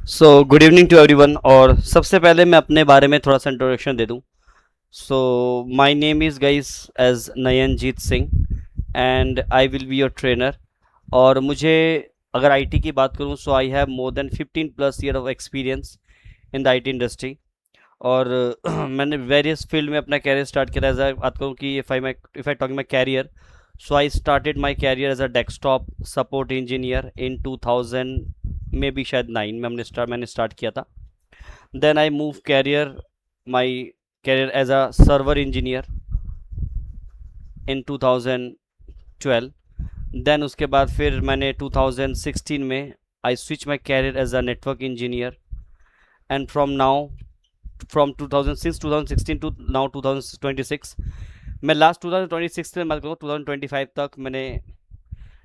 Good evening to everyone. और सबसे पहले मैं अपने बारे में थोड़ा सा इंट्रोडक्शन दे दूं। My name is guys as Nayanjeet Singh and I will be your trainer. और मुझे अगर आईटी की बात करूं, so I have more than 15 plus year of experience in the IT industry. और मैंने वेरियस फील्ड में अपना कैरियर स्टार्ट किया। एज बात करूँ कि if I talk my career, so I started my career as a desktop support engineer in 2000, maybe शायद 9 में मैंने स्टार्ट किया था। Then I move my career as a server engineer in 2012। देन उसके बाद फिर मैंने 2016 में I switch my career as a network engineer. And from 2016 to now 2026, मैं लास्ट 2026 में बात करूँ 2025 तक मैंने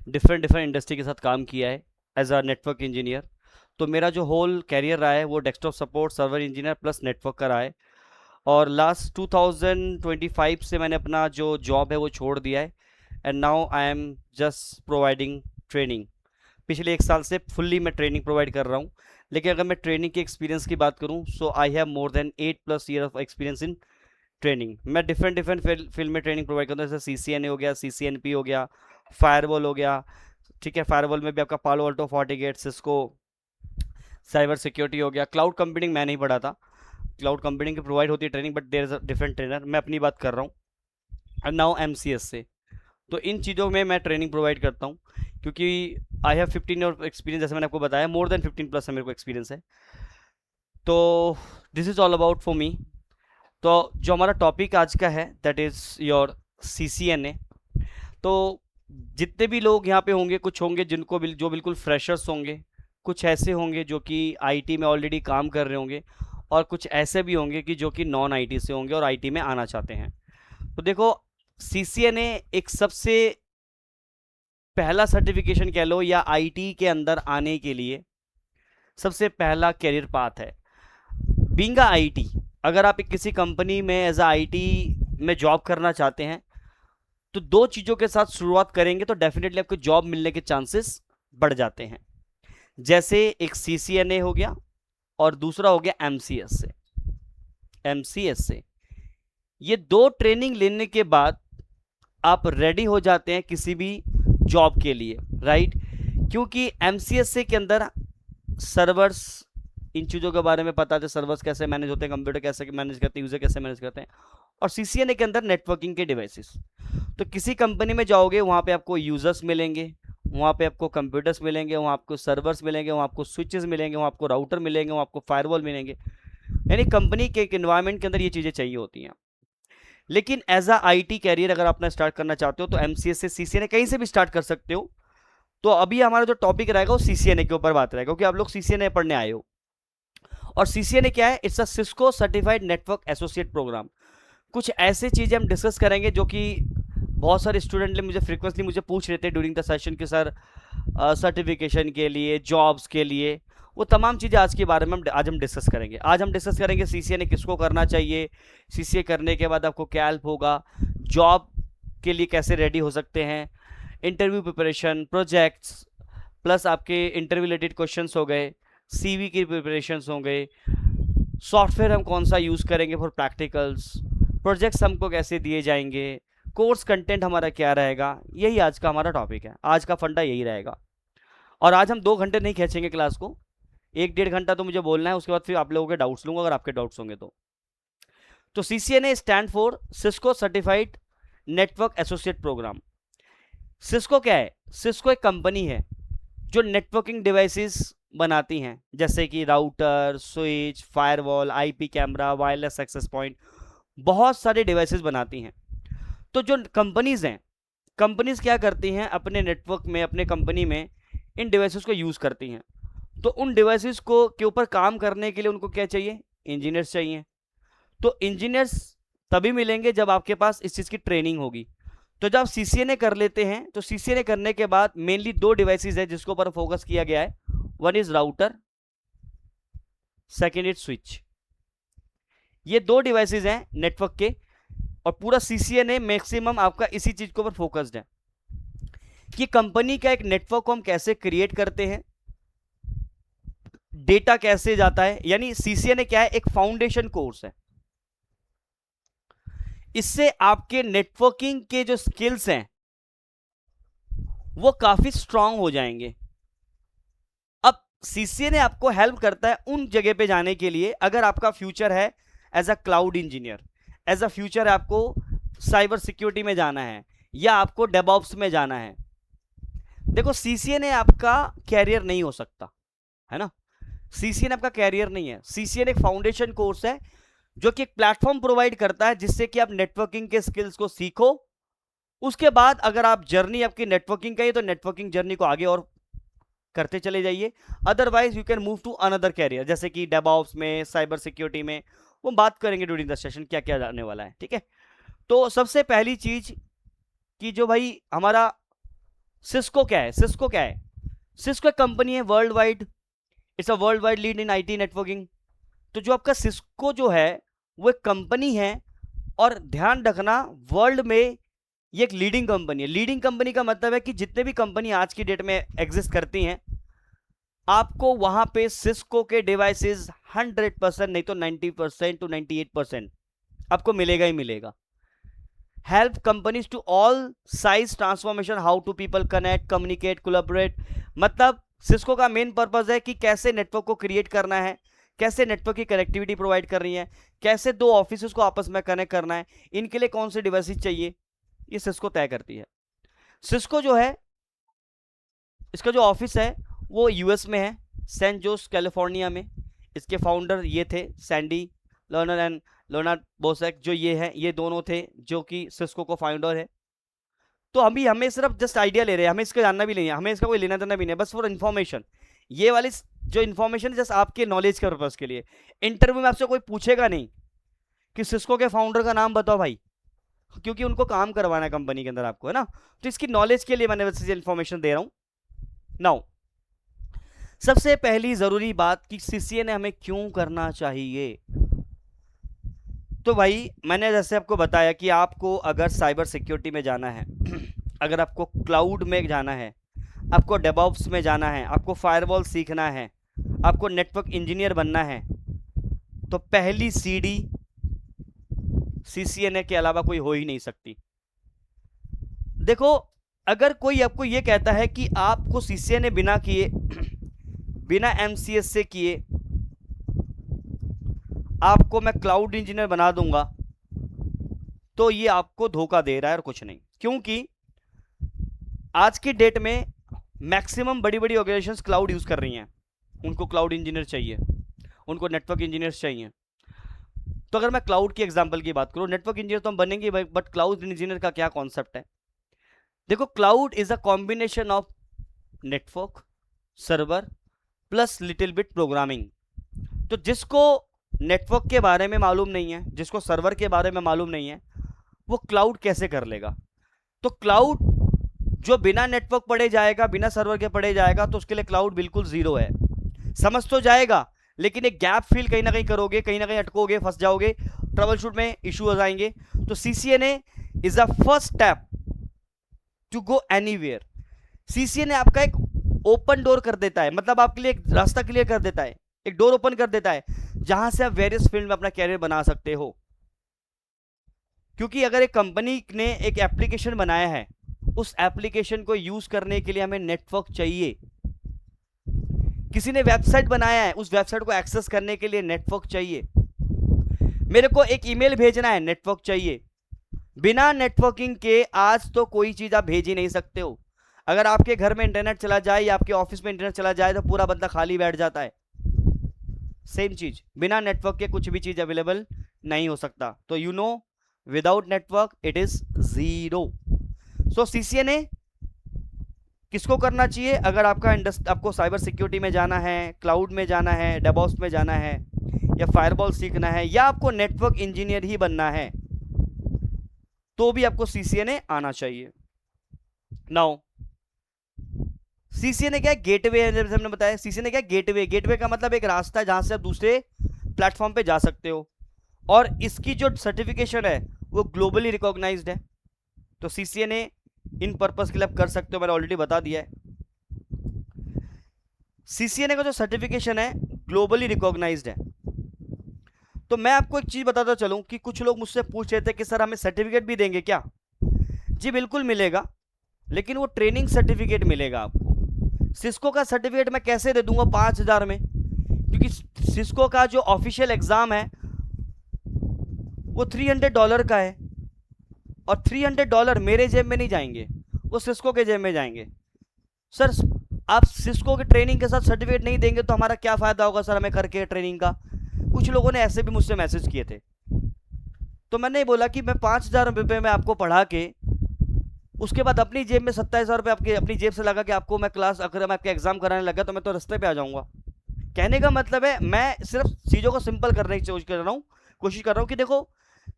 डिफरेंट डिफरेंट इंडस्ट्री के साथ काम किया है एज अ नेटवर्क इंजीनियर। तो मेरा जो होल कैरियर रहा है वो desktop support server engineer plus network का रहा है। और लास्ट 2025 से मैंने अपना जो जॉब है वो छोड़ दिया है and now I am just providing training. पिछले एक साल से फुल्ली मैं ट्रेनिंग प्रोवाइड कर रहा हूँ। लेकिन अगर मैं ट्रेनिंग के एक्सपीरियंस की बात करूँ, so I have more than 8+ year of experience in training. मैं डिफरेंट डिफरेंट फील्ड में ट्रेनिंग प्रोवाइड करता हूँ, जैसे CCNA हो गया, CCNP हो गया, फायरवॉल हो गया। ठीक है, फायरवॉल में भी आपका Palo Alto, FortiGate, Cisco, cyber security हो गया। क्लाउड कंप्यूटिंग मैं नहीं पढ़ा था, क्लाउड कंप्यूटिंग की प्रोवाइड होती है training, but there is a different trainer. मैं अपनी बात कर रहा हूँ। एंड नाउ MCS से, तो इन चीज़ों में मैं ट्रेनिंग प्रोवाइड करता हूँ क्योंकि आई हैव 15 ईयर एक्सपीरियंस, जैसे मैंने आपको बताया मोर देन 15 प्लस है मेरे को एक्सपीरियंस है। तो this is all about for me. तो जो हमारा टॉपिक आज का है दैट इज़ योर CCNA। तो जितने भी लोग यहाँ पे होंगे, कुछ होंगे जिनको जो बिल्कुल फ्रेशर्स होंगे, कुछ ऐसे होंगे जो कि आईटी में ऑलरेडी काम कर रहे होंगे, और कुछ ऐसे भी होंगे कि जो कि नॉन आईटी से होंगे और आईटी में आना चाहते हैं। तो देखो, CCNA एक सबसे पहला सर्टिफिकेशन कह लो, या आईटी के अंदर आने के लिए सबसे पहला करियर पाथ है। बीइंग अ आईटी, अगर आप किसी कंपनी में एज अ आईटी में जॉब करना चाहते हैं, तो दो चीज़ों के साथ शुरुआत करेंगे तो डेफिनेटली आपको जॉब मिलने के चांसेस बढ़ जाते हैं। जैसे एक CCNA हो गया और दूसरा हो गया MCS से। ये दो ट्रेनिंग लेने के बाद आप रेडी हो जाते हैं किसी भी जॉब के लिए, राइट। क्योंकि MCS के अंदर सर्वर्स, इन चीज़ों के बारे में पता है, सर्वर्स कैसे मैनेज होते हैं, कंप्यूटर कैसे मैनेज करते हैं, यूजर कैसे मैनेज करते हैं। और CCNA के अंदर नेटवर्किंग के डिवाइसेस। तो किसी कंपनी में जाओगे, वहाँ पे आपको यूजर्स मिलेंगे, वहाँ पे आपको कंप्यूटर्स मिलेंगे, वहाँ आपको सर्वर्स मिलेंगे, वहाँ आपको स्विचेस मिलेंगे, वहाँ आपको राउटर मिलेंगे, वहाँ आपको फायरवॉल मिलेंगे। यानी कंपनी के एक एनवायरनमेंट के अंदर ये चीज़ें चाहिए होती हैं। लेकिन एज अ आईटी कैरियर अगर आपने स्टार्ट करना चाहते हो तो MCS से CCNA कहीं से भी स्टार्ट कर सकते हो। तो अभी हमारा जो टॉपिक रहेगा वो CCNA के ऊपर बात रहेगा, क्योंकि आप लोग CCNA पढ़ने आए हो। और CCNA क्या है? It's a Cisco certified network associate programme. कुछ ऐसे चीज़ें हम डिस्कस करेंगे जो कि बहुत सारे स्टूडेंट मुझे फ्रिक्वेंटली मुझे पूछ रहे थे ड्यूरिंग द सेशन कि सर सर्टिफिकेशन के लिए, जॉब्स के लिए, वो तमाम चीज़ें आज के बारे में आज हम डिस्कस करेंगे। आज हम डिस्कस करेंगे CCNA किसको करना चाहिए, CCA करने के बाद आपको क्या हेल्प होगा, जॉब के लिए कैसे रेडी हो सकते हैं, इंटरव्यू प्रिपरेशन, प्रोजेक्ट्स, प्लस आपके इंटरव्यू रिलेटेड क्वेश्चंस हो गए, CV की प्रिपरेशंस हो गए, सॉफ्टवेयर हम कौन सा यूज़ करेंगे फॉर प्रैक्टिकल्स, प्रोजेक्ट्स हमको कैसे दिए जाएंगे, कोर्स कंटेंट हमारा क्या रहेगा। यही आज का हमारा टॉपिक है, आज का फंडा यही रहेगा। और आज हम 2 घंटे नहीं खींचेंगे क्लास को, 1-1.5 घंटा तो मुझे बोलना है, उसके बाद फिर आप लोगों के डाउट्स लूंगा अगर आपके डाउट्स होंगे तो CCNA stand for Cisco certified network associate programme. Cisco क्या है? सिस्को एक कंपनी है जो नेटवर्किंग डिवाइसेस बनाती हैं, जैसे कि router, switch, firewall, IP camera, wireless access point, बहुत सारे डिवाइसेस बनाती हैं। तो जो कंपनीज हैं, कंपनीज क्या करती हैं अपने नेटवर्क में, अपने कंपनी में इन डिवाइसेस को यूज़ करती हैं। तो उन डिवाइसेस को के ऊपर काम करने के लिए उनको क्या चाहिए? इंजीनियर्स चाहिए। तो इंजीनियर्स तभी मिलेंगे जब आपके पास इस चीज़ की ट्रेनिंग होगी। तो जब आप CCNA कर लेते हैं, तो CCNA करने के बाद मेनली दो डिवाइसेस है जिसके ऊपर फोकस किया गया है। One is router, second is switch. ये दो डिवाइसेस हैं नेटवर्क के, और पूरा CCNA मैक्सिमम आपका इसी चीज के ऊपर फोकस्ड है कि कंपनी का एक नेटवर्क को हम कैसे क्रिएट करते हैं, डेटा कैसे जाता है, यानी सीसीएनए क्या है, एक फाउंडेशन कोर्स है। इससे आपके नेटवर्किंग के जो स्किल्स हैं वो काफी स्ट्रांग हो जाएंगे। अब सीसीएनए आपको हेल्प करता है उन जगह पे जाने के लिए अगर आपका फ्यूचर है as a cloud engineer, as a future आपको साइबर सिक्योरिटी में जाना है या आपको डेवऑप्स में जाना है। देखो सीसीएनए आपका कैरियर नहीं हो सकता है ना, सीसीएनए आपका कैरियर नहीं है। सीसीएनए एक फाउंडेशन कोर्स है जो कि एक प्लेटफॉर्म प्रोवाइड करता है जिससे कि आप नेटवर्किंग के स्किल्स को सीखो। उसके बाद अगर आप जर्नी आपकी नेटवर्किंग का है तो नेटवर्किंग जर्नी को आगे और करते चले जाइए, otherwise you can move to another career जैसे कि डेवऑप्स में, साइबर सिक्योरिटी में। वो बात करेंगे ड्यूरिंग द सेशन क्या क्या जाने वाला है, ठीक है। तो सबसे पहली चीज कि जो भाई हमारा सिस्को क्या है, सिस्को क्या है, सिस्को एक कंपनी है world wide, it's a world wide lead in IT networking. तो जो आपका सिस्को जो है वो एक कंपनी है, और ध्यान रखना वर्ल्ड में ये एक लीडिंग कंपनी है। लीडिंग कंपनी का मतलब है कि जितने भी कंपनी आज की डेट में एग्जिस्ट करती हैं आपको वहां पे सिस्को के डिवाइसेस 100% नहीं तो 90% टू 98% आपको मिलेगा ही मिलेगा। Help companies to all size transformation, how to people connect, communicate, collaborate. मतलब सिस्को का मेन पर्पस है कि कैसे नेटवर्क को क्रिएट करना है, कैसे नेटवर्क की कनेक्टिविटी प्रोवाइड करनी है, कैसे दो ऑफिस को आपस में कनेक्ट करना है, इनके लिए कौन से डिवाइसेस चाहिए, ये सिस्को तय करती है। सिस्को जो है इसका जो ऑफिस है वो यूएस में है, सैन जोस कैलिफोर्निया में। इसके फाउंडर ये थे सैंडी लर्नर एंड लोनार्ड बोसेक, जो ये हैं, ये दोनों थे जो कि सिस्को को फाउंडर है। तो अभी हमें सिर्फ जस्ट आइडिया ले रहे हैं, हमें इसका जानना भी नहीं है, हमें इसका कोई लेना देना भी नहीं है, बस फॉर इन्फॉर्मेशन। ये वाली जो इन्फॉर्मेशन है जस्ट आपके नॉलेज के पर्पज के लिए। इंटरव्यू में आपसे कोई पूछेगा नहीं कि सिस्को के फाउंडर का नाम बताओ भाई, क्योंकि उनको काम करवाना है कंपनी के अंदर आपको, है ना। तो इसकी नॉलेज के लिए मैंने वैसे इन्फॉर्मेशन दे रहा हूं। नाउ सबसे पहली जरूरी बात कि सीसीएनए हमें क्यों करना चाहिए। तो भाई मैंने जैसे आपको बताया कि आपको अगर साइबर सिक्योरिटी में जाना है अगर आपको क्लाउड में जाना है, आपको डेवऑप्स में जाना है, आपको फायरवॉल सीखना है, आपको नेटवर्क इंजीनियर बनना है, तो पहली सीढ़ी सीसीएनए के अलावा कोई हो ही नहीं सकती। देखो अगर कोई आपको यह कहता है कि आपको सीसीएनए बिना किए बिना एमसीएस से किए आपको मैं क्लाउड इंजीनियर बना दूंगा, तो ये आपको धोखा दे रहा है और कुछ नहीं। क्योंकि आज की डेट में मैक्सिमम बड़ी बड़ी ऑर्गेनाइजेशंस क्लाउड यूज कर रही हैं, उनको क्लाउड इंजीनियर चाहिए, उनको नेटवर्क इंजीनियर्स चाहिए। तो अगर मैं क्लाउड की एग्जांपल की बात करूं, नेटवर्क इंजीनियर तो हम बनेंगे भाई, बट क्लाउड इंजीनियर का क्या कॉन्सेप्ट है। देखो cloud is a combination of network, server plus little bit programming. तो जिसको नेटवर्क के बारे में मालूम नहीं है, जिसको सर्वर के बारे में मालूम नहीं है, वो क्लाउड कैसे कर लेगा। तो क्लाउड जो बिना नेटवर्क पढ़े जाएगा, बिना सर्वर के पढ़े जाएगा, तो उसके लिए क्लाउड बिल्कुल जीरो है। समझ तो जाएगा लेकिन एक गैप फील कहीं ना कहीं करोगे, कहीं ना कहीं अटकोगे, फंस जाओगे, ट्रबल शूट में इशू हो जाएंगे। तो CCNA is the first step to go anywhere. CCNA आपका एक ओपन डोर कर देता है, मतलब आपके लिए एक रास्ता क्लियर कर देता है, एक डोर ओपन कर देता है जहां से आप वेरियस फील्ड में अपना कैरियर बना सकते हो। क्योंकि अगर एक कंपनी ने एक एप्लीकेशन बनाया है, उस एप्लीकेशन को यूज करने के लिए हमें नेटवर्क चाहिए। किसी ने वेबसाइट बनाया है, उस वेबसाइट को एक्सेस करने के लिए नेटवर्क चाहिए। मेरे को एक ईमेल भेजना है, नेटवर्क चाहिए। बिना नेटवर्किंग के आज तो कोई चीज आप भेज ही नहीं सकते हो। अगर आपके घर में इंटरनेट चला जाए या आपके ऑफिस में इंटरनेट चला जाए तो पूरा बंदा खाली बैठ जाता है। सेम चीज, बिना नेटवर्क के कुछ भी चीज अवेलेबल नहीं हो सकता। तो you know without network it is zero. So CCNA किसको करना चाहिए, अगर आपको साइबर सिक्योरिटी में जाना है, क्लाउड में जाना है, डेवऑप्स में जाना है, या फायरवॉल सीखना है, या आपको नेटवर्क इंजीनियर ही बनना है, तो भी आपको सीसीएनए आना चाहिए। नाउ सीसीएनए क्या है, गेटवे, जैसे हमने बताया सीसीएनए क्या है, गेटवे। गेटवे का मतलब एक रास्ता है जहां से आप दूसरे प्लेटफॉर्म पे जा सकते हो, और इसकी जो सर्टिफिकेशन है वो ग्लोबली रिकॉग्नाइज्ड है। तो सीसीएनए इन पर्पस के लिए आप कर सकते हो, मैंने ऑलरेडी बता दिया है। सीसीएनए का जो सर्टिफिकेशन है ग्लोबली रिकॉग्नाइज्ड है। तो मैं आपको एक चीज बताता चलूं कि कुछ लोग मुझसे पूछ रहे थे कि सर हमें सर्टिफिकेट भी देंगे क्या? जी बिल्कुल मिलेगा, लेकिन वो ट्रेनिंग सर्टिफिकेट मिलेगा आपको। सिस्को का सर्टिफिकेट मैं कैसे दे दूंगा 5,000 में? क्योंकि सिस्को का जो ऑफिशियल एग्जाम है वो $300 का है, और $300 मेरे जेब में नहीं जाएंगे, वो सिस्को के जेब में जाएंगे। सर आप सिस्को के ट्रेनिंग के साथ सर्टिफिकेट नहीं देंगे तो हमारा क्या फायदा होगा सर हमें करके ट्रेनिंग का? कुछ लोगों ने ऐसे भी मुझसे मैसेज किए थे। तो मैंने बोला कि मैं 5,000 रुपये में आपको पढ़ा के उसके बाद अपनी जेब में 27,000 रुपये आपके अपनी जेब से लगा के आपको मैं क्लास, अगर मैं आपके एग्जाम कराने लगा तो मैं तो रास्ते पे आ जाऊंगा। कहने का मतलब है मैं सिर्फ चीज़ों को सिंपल करने की कोशिश कर रहा हूँ कि देखो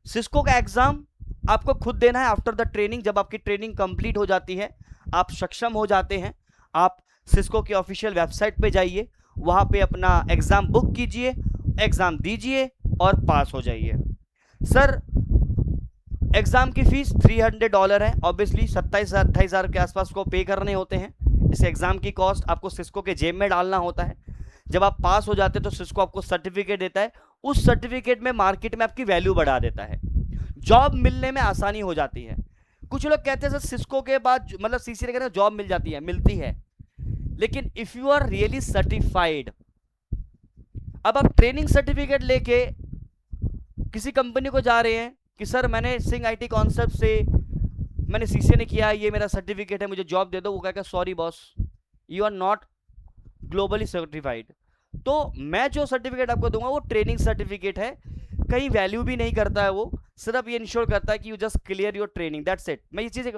सिस्को का एग्जाम आपको खुद देना है आफ्टर द ट्रेनिंग। जब आपकी ट्रेनिंग कंप्लीट हो जाती है, आप सक्षम हो जाते हैं, आप सिस्को की ऑफिशियल वेबसाइट पे जाइए, वहां पे अपना एग्जाम बुक कीजिए, एग्जाम दीजिए और पास हो जाइए। सर एग्जाम की फीस $300 है, ऑब्वियसली 27-28 हज़ार के आसपास को पे करने होते हैं। इस एग्जाम की कॉस्ट आपको सिस्को के जेब में डालना होता है। जब आप पास हो जाते हैं तो सिस्को आपको सर्टिफिकेट देता है, उस सर्टिफिकेट में मार्केट में आपकी वैल्यू बढ़ा देता है, जॉब मिलने में आसानी हो जाती है। कुछ लोग कहते हैं सर सिस्को के बाद मतलब सीसीए के जॉब मिल जाती है, मिलती है, लेकिन if you are really certified, अब आप ट्रेनिंग सर्टिफिकेट लेके किसी कंपनी को जा रहे हैं कि सर मैंने सिंह आईटी कॉन्सेप्ट से मैंने सीसीए ने किया, ये मेरा सर्टिफिकेट है, मुझे जॉब दे दो, वो कहेगा sorry boss, you are not globally certified. तो मैं जो सर्टिफिकेट आपको दूंगा वो ट्रेनिंग सर्टिफिकेट है, कहीं वैल्यू भी नहीं करता है, वो सिर्फ ये इंश्योर करता है कि you just clear your training, that's it. मैं ये चीज़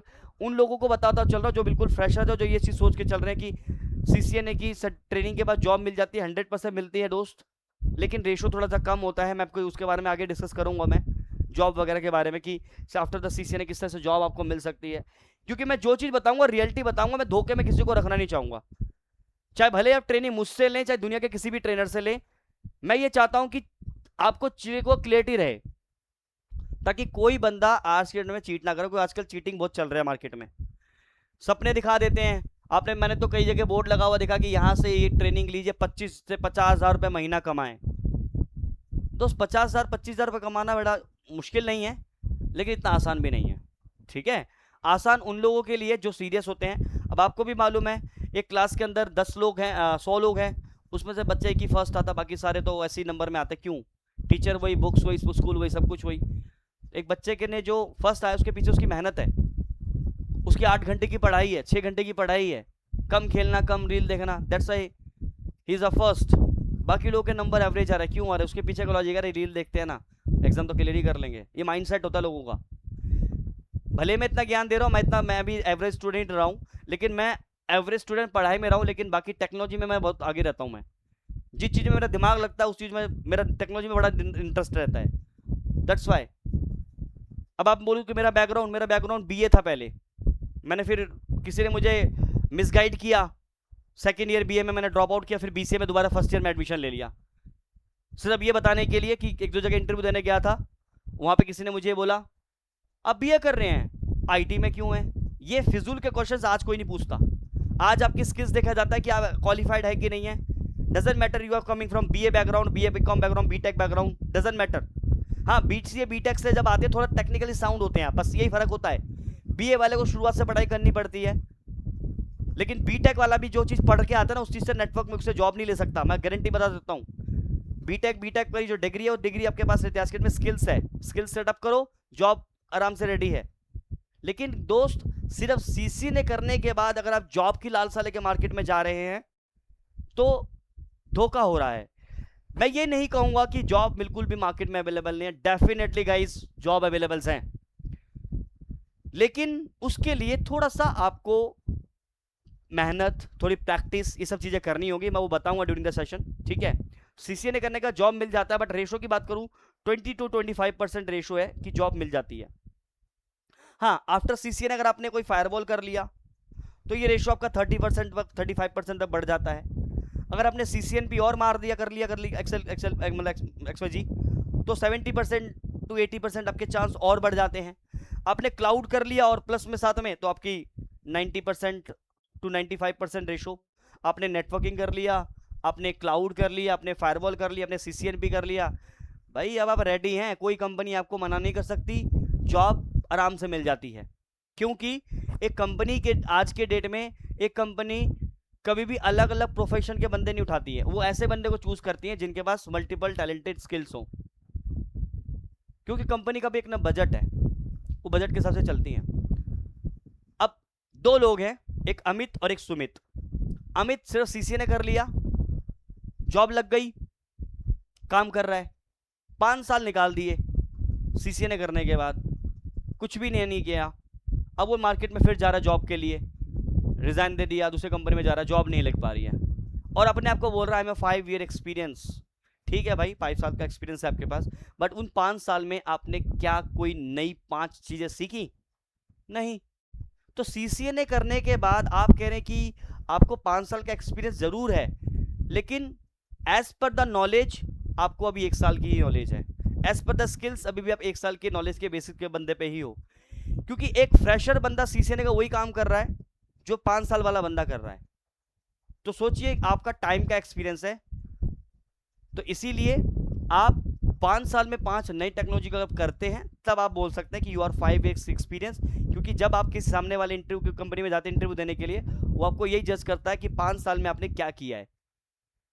उन लोगों को बताता चल रहा हूँ जो बिल्कुल फ्रेशर है, जो ये चीज़ सोच के चल रहे हैं कि सीसीए ने की ट्रेनिंग के बाद जॉब मिल जाती है। 100% मिलती है दोस्त, लेकिन रेशो थोड़ा सा कम होता है। मैं आपको उसके बारे में आगे डिस्कस करूंगा, मैं जॉब वगैरह के बारे में कि आफ्टर द सीसीए ने किस तरह से जॉब आपको मिल सकती है। क्योंकि मैं जो चीज़ बताऊंगा रियलिटी बताऊंगा, मैं धोखे में किसी को रखना नहीं चाहूंगा। चाहे भले आप ट्रेनिंग मुझसे लें, चाहे दुनिया के किसी भी ट्रेनर से लें, मैं ये चाहता हूं कि आपको चीज़ को क्लियरिटी रहे, ताकि कोई बंदा आज के डेट में चीट ना करे। कोई आजकल चीटिंग बहुत चल रहा है मार्केट में, सपने दिखा देते हैं। आपने मैंने तो कई जगह बोर्ड लगा हुआ देखा कि यहाँ से ये ट्रेनिंग लीजिए 25 से 50 हज़ार रुपये महीना कमाएं। दोस्त 50,000 25,000 रुपये कमाना बड़ा मुश्किल नहीं है, लेकिन इतना आसान भी नहीं है, ठीक है। आसान उन लोगों के लिए जो सीरियस होते हैं। अब आपको भी मालूम है एक क्लास के अंदर 10 लोग हैं, 100 लोग हैं, उसमें से बच्चे की फर्स्ट आता, बाकी सारे तो ऐसे नंबर में आते। क्यों? टीचर वही, बुक्स वही, स्कूल वही, सब कुछ वही। एक बच्चे के ने जो फर्स्ट आया उसके पीछे उसकी मेहनत है, उसकी 8 घंटे की पढ़ाई है, 6 घंटे की पढ़ाई है, कम खेलना, कम रील देखना, that's why he is a first. बाकी लोगों के नंबर एवरेज आ रहा है, क्यों आ रहा है? उसके पीछे का लॉजिक है, रील देखते हैं ना, एग्जाम तो क्लियर ही कर लेंगे, ये माइंडसेट होता है लोगों का। भले मैं इतना ज्ञान दे रहा हूँ, मैं भी एवरेज स्टूडेंट रहा हूँ, लेकिन मैं एवरेज स्टूडेंट पढ़ाई में रहा हूँ, लेकिन बाकी टेक्नोलॉजी में मैं बहुत आगे रहता हूँ। मैं जिस चीज़ में मेरा दिमाग लगता है उस चीज़ में मेरा टेक्नोलॉजी में बड़ा इंटरेस्ट रहता है, दैट्स वाई। अब आप बोलूँ कि मेरा बैकग्राउंड बीए था पहले, मैंने फिर किसी ने मुझे मिसगाइड किया, सेकेंड ईयर बीए में मैंने ड्रॉप आउट किया, फिर बीसीए में दोबारा फर्स्ट ईयर में एडमिशन ले लिया, सिर्फ ये बताने के लिए कि एक दो जगह इंटरव्यू देने गया था, वहाँ पे किसी ने मुझे बोला आप बीए कर रहे हैं आईटी में क्यों हैं? ये फिजूल के क्वेश्चंस आज कोई नहीं पूछता। आज आपकी स्किल्स देखा जाता है कि आप क्वालिफाइड है कि नहीं है। Doesn't matter you are coming from BA background, BA BCom background, BTech background, doesn't matter. हाँ, बीसीए बीटेक से जब आते हैं थोड़ा टेक्निकली साउंड होते हैं, बस यही फर्क होता है। बीए वाले को शुरुआत से पढ़ाई करनी पड़ती है, लेकिन बीटेक वाला भी जो चीज़ पढ़ के आता है ना उस चीज़ से नेटवर्क में उससे जॉब नहीं ले सकता, मैं गारंटी बता देता हूँ। बीटेक पर जो डिग्री है वो डिग्री आपके पास रहती है, आज के में स्किल्स है, स्किल्स सेटअप करो, जॉब आराम से रेडी है। लेकिन दोस्त सिर्फ सीसी ने करने के बाद अगर आप जॉब की लालसा लेके मार्केट में जा रहे हैं तो धोखा हो रहा है। मैं ये नहीं कहूंगा कि जॉब बिल्कुल भी मार्केट में अवेलेबल नहीं है, डेफिनेटली गाइस जॉब अवेलेबल्स हैं, लेकिन उसके लिए थोड़ा सा आपको मेहनत, थोड़ी प्रैक्टिस, ये सब चीजें करनी होगी, मैं वो बताऊंगा ड्यूरिंग द सेशन, ठीक है। सीसीए ने करने का जॉब मिल जाता है, बट रेशो की बात करूं 20 to 25% रेशो है कि जॉब मिल जाती है। हाँ, आफ्टर सीसीए ने अगर आपने कोई फायरवॉल कर लिया तो ये रेशो आपका 30% 35% तक बढ़ जाता है। अगर आपने सीसीएनपी और मार दिया, कर लिया एक्सेल मतलब एक्सवाईजी, तो 70% to 80% आपके चांस और बढ़ जाते हैं। आपने क्लाउड कर लिया और प्लस में साथ में, तो आपकी 90% to 95% रेशो। आपने नेटवर्किंग कर लिया, आपने क्लाउड कर लिया, आपने फायरवॉल कर लिया, आपने सीसीएनपी कर लिया, भाई अब आप रेडी हैं, कोई कंपनी आपको मना नहीं कर सकती, जॉब आराम से मिल जाती है। क्योंकि एक कंपनी के आज के डेट में एक कंपनी कभी भी अलग अलग प्रोफेशन के बंदे नहीं उठाती है, वो ऐसे बंदे को चूज करती है जिनके पास मल्टीपल टैलेंटेड स्किल्स हो, क्योंकि कंपनी का भी एक ना बजट है, वो बजट के हिसाब से चलती है। अब दो लोग हैं, एक अमित और एक सुमित। अमित सिर्फ सीसीए ने कर लिया, जॉब लग गई, काम कर रहा है, 5 साल निकाल दिए सीसीए ने करने के बाद, कुछ भी नहीं किया। अब वो मार्केट में फिर जा रहा है जॉब के लिए, रिजाइन दे दिया, दूसरे कंपनी में जा रहा है, जॉब नहीं लग पा रही है, और अपने आप को बोल रहा है मैं 5 ईयर एक्सपीरियंस। ठीक है भाई, 5 साल का एक्सपीरियंस है आपके पास, बट उन 5 साल में आपने क्या कोई नई 5 चीजें सीखी? नहीं। तो सीसीए ने करने के बाद आप कह रहे हैं कि आपको 5 साल का एक्सपीरियंस जरूर है, लेकिन एज पर द नॉलेज आपको अभी 1 साल की ही नॉलेज है, एज पर द स्किल्स अभी भी आप 1 साल के नॉलेज के बेसिस के बंदे पे ही हो। क्योंकि एक फ्रेशर बंदा सीसीए का वही काम कर रहा है जो 5 साल वाला बंदा कर रहा है। तो सोचिए आपका टाइम का एक्सपीरियंस है, तो इसीलिए आप 5 साल में 5 नई टेक्नोलॉजी का करते हैं, तब आप बोल सकते हैं कि यू आर 5 ईयर्स एक्सपीरियंस। क्योंकि जब आप किसी सामने वाले इंटरव्यू कंपनी में जाते हैं इंटरव्यू देने के लिए, वो आपको यही जज करता है कि 5 साल में आपने क्या किया है,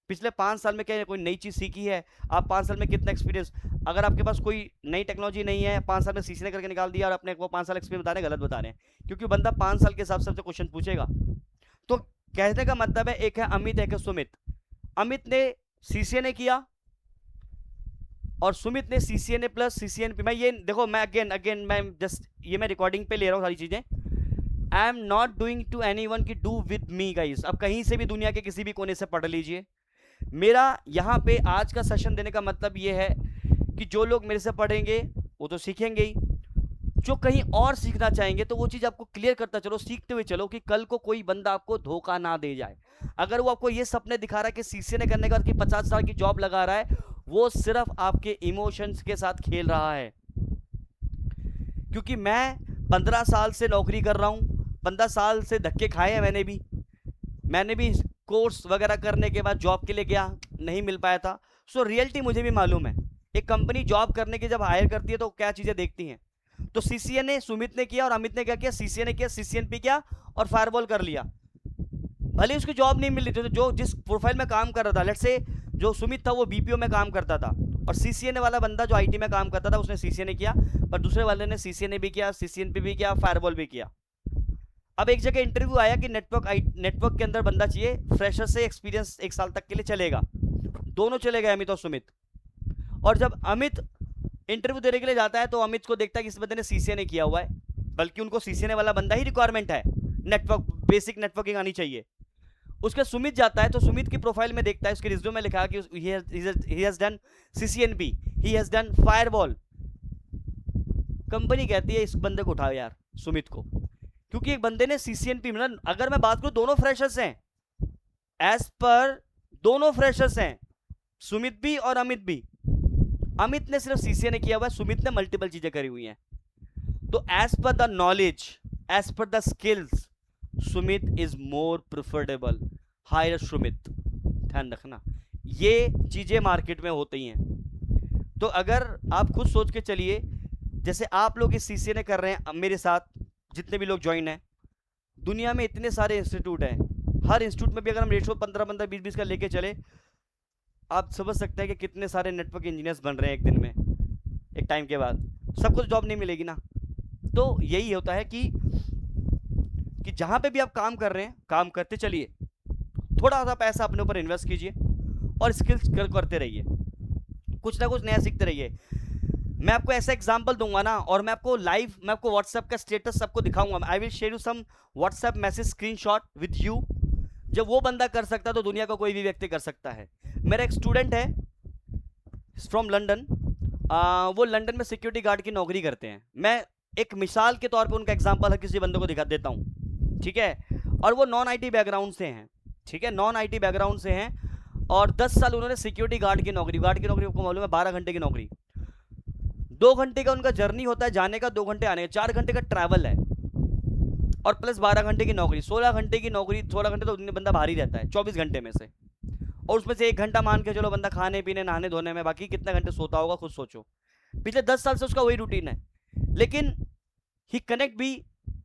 पिछले 5 साल में क्या कोई नई चीज सीखी है, आप 5 साल में कितना एक्सपीरियंस। अगर आपके पास कोई नई टेक्नोलॉजी नहीं है, 5 साल में सीसी ने करके निकाल दिया और अपने को 5 साल एक्सपीरियंस बता रहे हैं, गलत बता रहे हैं, क्योंकि बंदा 5 साल के हिसाब से क्वेश्चन पूछेगा। तो कहने का मतलब है, एक है अमित, एक है सुमित। अमित ने सीसीए ने किया और सुमित ने सीसीए ने प्लस सीसीएनपी। मैं ये देखो, मैं अगेन मैं जस्ट ये मैं रिकॉर्डिंग पे ले रहा हूँ सारी चीजें। I am not doing to anyone की डू विद मी गाइस। अब कहीं से भी दुनिया के किसी भी कोने से पढ़ लीजिए, मेरा यहाँ पे आज का सेशन देने का मतलब ये है कि जो लोग मेरे से पढ़ेंगे वो तो सीखेंगे ही, जो कहीं और सीखना चाहेंगे तो वो चीज आपको क्लियर करता चलो, सीखते हुए चलो, कि कल को कोई बंदा आपको धोखा ना दे जाए। अगर वो आपको ये सपने दिखा रहा है कि सीसीए ने करने का कि 50 साल की जॉब लगा रहा है, वो सिर्फ आपके इमोशंस के साथ खेल रहा है। क्योंकि मैं 15 साल से नौकरी कर रहा हूं, 15 साल से धक्के खाए हैं मैंने भी कोर्स वगैरह करने के बाद जॉब के लिए गया, नहीं मिल पाया था। सो रियलिटी मुझे भी मालूम है, एक कंपनी जॉब करने की जब हायर करती है तो क्या चीजें देखती हैं। तो सीसीए ने, सुमित ने किया और अमित ने क्या किया, सीसीए ने किया, सीसीएनपी किया और फायरवॉल कर लिया। भले उसकी जॉब नहीं मिल रही थी, जो जिस प्रोफाइल में काम कर रहा था, लेट्स से जो सुमित था वो बीपीओ में काम करता था, और सीसीए ने वाला बंदा जो आईटी में काम करता था उसने सीसीए ने किया, पर दूसरे वाले ने सीसीए ने भी किया, सीसीएनपी भी किया, फायरवॉल भी किया। अब एक जगह इंटरव्यू आया कि नेटवर्क के अंदर बंदा चाहिए, फ्रेशर से एक्सपीरियंस 1 साल तक के लिए चलेगा। दोनों चले गए, अमित और सुमित। और जब अमित इंटरव्यू देने के लिए जाता है तो अमित को देखता है कि इस बंदे ने सीसीए ने किया हुआ है, बल्कि उनको सीसीए ने वाला बंदा ही रिक्वायरमेंट है, नेटवर्क बेसिक नेटवर्किंग आनी चाहिए। उसके सुमित जाता है तो सुमित की प्रोफाइल में देखता है, उसके रिज्यूम में लिखा कि he has done CCNP, he has done firewall. Company कहती है इस बंदे को उठाओ यार, सुमित को, क्योंकि एक बंदे ने सीसीएनपी, मतलब अगर मैं बात करूं दोनों फ्रेशर्स हैं, एज पर दोनों फ्रेशर्स हैं, सुमित भी और अमित भी। अमित ने सिर्फ सीसीए ने किया हुआ है, सुमित ने मल्टीपल चीजें करी हुई हैं। तो as per the knowledge, as per the skills, Sumit is more preferable, hire Sumit. ध्यान रखना, ये चीजें मार्केट में होती हैं। तो अगर आप खुद सोच के चलिए, जैसे आप लोग इस सीसीए ने कर रहे हैं मेरे साथ, जितने भी लोग ज्वाइन हैं, दुनिया में इतने सारे इंस्टीट्यूट हैं, हर इंस्टीट्यूट में भी अगर हम रेशो 15-15, 20-20 का लेके चले, आप समझ सकते हैं कि कितने सारे नेटवर्क इंजीनियर्स बन रहे हैं एक दिन में, एक टाइम के बाद सबको जॉब नहीं मिलेगी ना। तो यही होता है कि जहां पे भी आप काम कर रहे हैं, काम करते चलिए, थोड़ा सा पैसा अपने ऊपर इन्वेस्ट कीजिए और स्किल्स करते रहिए, कुछ ना कुछ नया सीखते रहिए। मैं आपको ऐसा एग्जांपल दूंगा ना, और मैं आपको लाइव, मैं आपको व्हाट्सएप का स्टेटस सबको दिखाऊंगा। I will share you some WhatsApp message screenshot with you. जब वो बंदा कर सकता है तो दुनिया का कोई भी व्यक्ति कर सकता है। मेरा एक स्टूडेंट है फ्रॉम लंदन, वो लंदन में सिक्योरिटी गार्ड की नौकरी करते हैं। मैं एक मिसाल के तौर पे उनका एग्जांपल हर किसी बंदे को दिखा देता हूँ, ठीक है। और वो नॉन आईटी बैकग्राउंड से हैं, ठीक है, नॉन आईटी बैकग्राउंड से हैं, और 10 साल उन्होंने सिक्योरिटी गार्ड की नौकरी आपको मालूम है 12 घंटे की नौकरी, 2 घंटे का उनका जर्नी होता है जाने का, 2 घंटे आने का, 4 घंटे का ट्रैवल है, और प्लस 12 घंटे की नौकरी, 16 घंटे की नौकरी। 16 घंटे तो बंदा बाहर ही रहता है 24 घंटे में से, और उसमें से 1 घंटा मान के चलो बंदा खाने पीने नहाने धोने में, बाकी कितने घंटे सोता होगा खुद सोचो। पिछले 10 साल से उसका वही रूटीन है, लेकिन ही कनेक्ट भी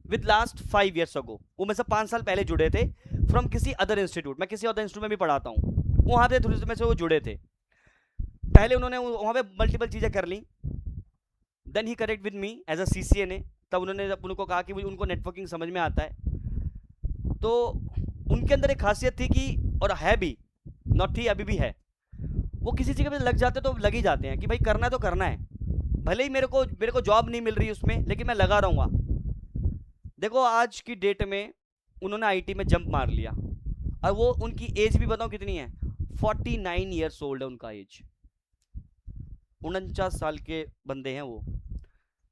विद लास्ट 5 ईयर्स अगो, वो मेरे से 5 साल पहले जुड़े थे फ्रॉम किसी अदर इंस्टीट्यूट, मैं किसी अदर इंस्टीट्यूट में भी पढ़ाता हूँ, वहां पे थोड़ी में से वो जुड़े थे। पहले उन्होंने वहां पे मल्टीपल चीजें कर ली, देन ही connect with me as a CCNA। तब उन्होंने उनको कहा कि उनको नेटवर्किंग समझ में आता है, तो उनके अंदर एक खासियत थी कि, और है भी, नॉट थी अभी भी है, वो किसी चीज़ पे लग जाते तो लग ही जाते हैं कि भाई करना है तो करना है, भले ही मेरे को जॉब नहीं मिल रही उसमें, लेकिन मैं लगा रहूंगा। देखो आज की डेट में उन्होंने IT में जंप मार लिया, और वो उनकी एज भी बताओ कितनी है, 49 ईयर्स ओल्ड है उनका एज, 49 साल के बंदे हैं वो।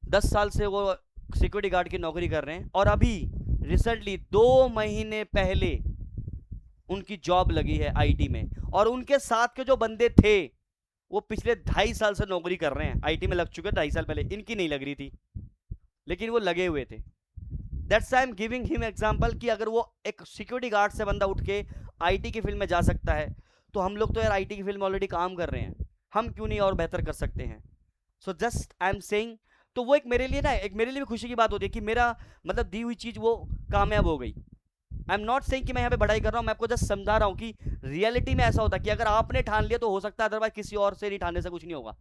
10 साल से वो सिक्योरिटी गार्ड की नौकरी कर रहे हैं, और अभी रिसेंटली 2 महीने पहले उनकी जॉब लगी है IT में, और उनके साथ के जो बंदे थे वो पिछले 2.5 साल से नौकरी कर रहे हैं, IT में लग चुके 2.5 साल पहले, इनकी नहीं लग रही थी लेकिन वो लगे हुए थे। That's I am giving him example कि अगर वो एक सिक्योरिटी गार्ड से बंदा उठ के IT की फील्ड में जा सकता है, तो हम लोग तो यार IT की फील्ड में ऑलरेडी काम कर रहे हैं, हम क्यों नहीं और बेहतर कर सकते हैं। So just I am saying, तो वो एक मेरे लिए ना, एक मेरे लिए भी खुशी की बात होती है कि मेरा मतलब दी हुई चीज़ वो कामयाब हो गई। आई एम नॉट सेइंग कि मैं यहाँ पे बढ़ाई कर रहा हूँ, मैं आपको जस्ट समझा रहा हूँ कि रियलिटी में ऐसा होता है कि अगर आपने ठान लिया तो हो सकता है, अदरवाइज किसी और से नहीं ठानने से कुछ नहीं होगा।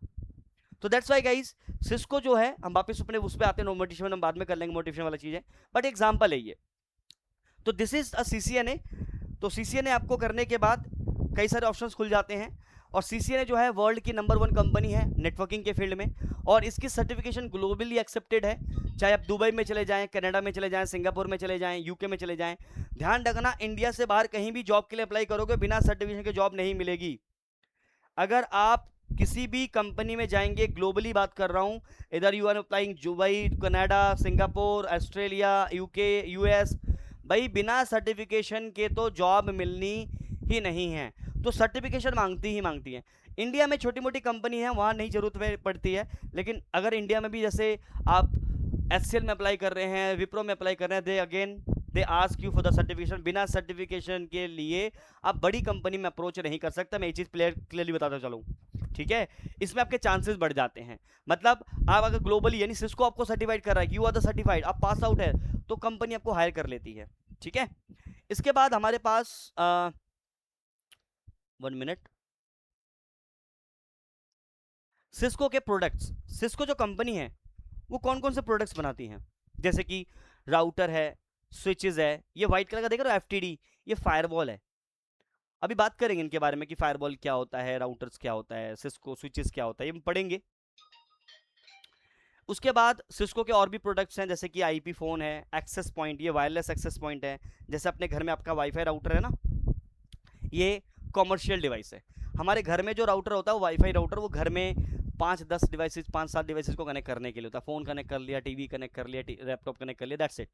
तो दैट्स वाई गाइज, सिस्को जो है, हम वापस अपने उस पर आते हैं, मोटिवेशन हम बाद में कर लेंगे, मोटिवेशन वाला चीज़ है, बट एग्जाम्पल है ये। तो दिस इज अ CCNA। तो CCNA आपको करने के बाद कई सारे ऑप्शंस खुल जाते हैं, और CCNA जो है वर्ल्ड की नंबर 1 कंपनी है नेटवर्किंग के फील्ड में, और इसकी सर्टिफिकेशन ग्लोबली एक्सेप्टेड है। चाहे आप दुबई में चले जाएं, कनाडा में चले जाएं, सिंगापुर में चले जाएं, UK में चले जाएं, ध्यान रखना इंडिया से बाहर कहीं भी जॉब के लिए अप्लाई करोगे बिना सर्टिफिकेशन के जॉब नहीं मिलेगी। अगर आप किसी भी कंपनी में जाएंगे, ग्लोबली बात कर रहा हूं, इधर you are applying Dubai, Canada, Singapore, Australia, UK, US, भाई बिना सर्टिफिकेशन के तो जॉब मिलनी ही नहीं है, तो सर्टिफिकेशन मांगती ही मांगती है। इंडिया में छोटी मोटी कंपनी है, वहाँ नहीं जरूरत पड़ती है, लेकिन अगर इंडिया में भी जैसे आप HCL में अप्लाई कर रहे हैं, विप्रो में अप्लाई कर रहे हैं, they ask you for the certification. बिना सर्टिफिकेशन के लिए आप बड़ी कंपनी में अप्रोच नहीं कर सकता, मैं ये चीज़ क्लियरली बताता चलूँ, ठीक है। इसमें आपके चांसेस बढ़ जाते हैं, मतलब आप अगर ग्लोबली यानी सिस्को आपको सर्टिफाइड कर रहा है, यू आर द सर्टिफाइड, आप पास आउट है, तो कंपनी आपको हायर कर लेती है, ठीक है। इसके बाद हमारे पास 1 मिनट, सिस्को के प्रोडक्ट्स। सिस्को जो कंपनी है वो कौन कौन से प्रोडक्ट्स बनाती हैं, जैसे कि राउटर है, स्विचेस है, ये व्हाइट कलर का देख रहे हो FTD, ये फायरवॉल है। अभी बात करेंगे इनके बारे में कि फायरवॉल क्या होता है, राउटर्स क्या होता है, सिस्को स्विचेस क्या होता है, ये हम पढ़ेंगे। उसके बाद सिस्को के और भी प्रोडक्ट्स हैं, जैसे कि IP फ़ोन है, एक्सेस पॉइंट, ये वायरलेस एक्सेस पॉइंट है, जैसे अपने घर में आपका वाईफाई राउटर है ना, ये कॉमर्शियल डिवाइस है। हमारे घर में जो राउटर होता है वो वाईफाई राउटर, वो घर में 5-10 डिवाइसेस, 5-7 डिवाइसेस को कनेक्ट करने के लिए होता है। फ़ोन कनेक्ट कर लिया, TV कनेक्ट कर लिया, लैपटॉप कनेक्ट कर लिया, दैट्स इट।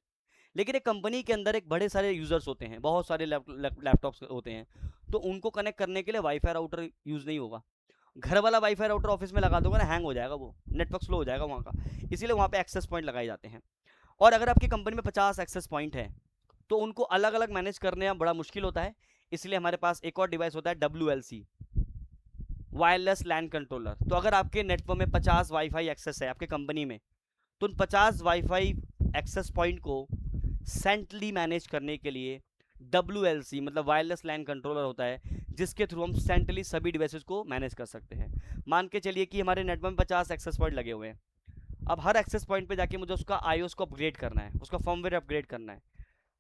लेकिन एक कंपनी के अंदर एक बड़े सारे यूज़र्स होते हैं, बहुत सारे लैपटॉप्स होते हैं, तो उनको कनेक्ट करने के लिए वाईफाई राउटर यूज़ नहीं होगा। घर वाला वाईफाई राउटर ऑफिस में लगा दोगे ना, हैंग हो जाएगा, वो नेटवर्क स्लो हो जाएगा वहाँ का, इसीलिए वहाँ पे एक्सेस पॉइंट लगाए जाते हैं। और अगर आपकी कंपनी में 50 एक्सेस पॉइंट है तो उनको अलग अलग मैनेज करने में बड़ा मुश्किल होता है, इसलिए हमारे पास एक और डिवाइस होता है WLC, वायरलेस लैन कंट्रोलर। तो अगर आपके नेटवर्क में 50 वाईफाई एक्सेस है आपके कंपनी में, तो उन 50 वाईफाई एक्सेस पॉइंट को सेंट्रली मैनेज करने के लिए WLC मतलब वायरलेस लैन कंट्रोलर होता है, जिसके थ्रू हम सेंट्रली सभी डिवाइसेस को मैनेज कर सकते हैं। मान के चलिए कि हमारे नेटवर्क में 50 एक्सेस पॉइंट लगे हुए हैं, अब हर एक्सेस पॉइंट पे जाके मुझे उसका iOS को अपग्रेड करना है, उसका फर्मवेयर अपग्रेड करना है,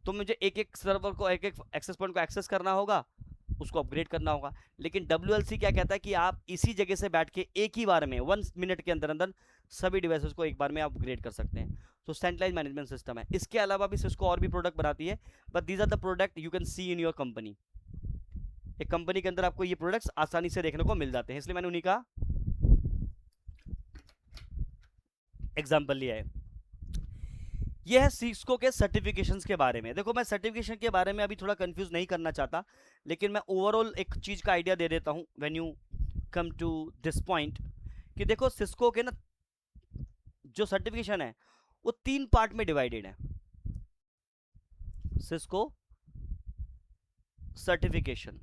तो मुझे एक एक सर्वर को, एक एक एक्सेस पॉइंट को एक्सेस करना होगा, उसको अपग्रेड करना होगा। लेकिन WLC क्या कहता है कि आप इसी जगह से बैठ के एक ही बार में 1 मिनट के अंदर अंदर सभी डिवाइसेस को एक बार में आप अपग्रेड कर सकते हैं। तो सेंट्रलाइज मैनेजमेंट सिस्टम है। इसके अलावा भी सिस्को और भी प्रोडक्ट बनाती है, but these are the product you can see in your company. एक कंपनी के अंदर आपको ये प्रोडक्ट्स आसानी से देखने को मिल जाते हैं, इसलिए मैंने उन्हीं का एग्जाम्पल लिया है। यह है सिस्को के सर्टिफिकेशंस के बारे में। देखो मैं सर्टिफिकेशन के बारे में अभी थोड़ा कंफ्यूज नहीं करना चाहता, लेकिन मैं ओवरऑल एक चीज का आइडिया दे देता हूं when you come to this point, कि देखो सिस्को के ना जो सर्टिफिकेशन है वो 3 पार्ट में डिवाइडेड है। Cisco certification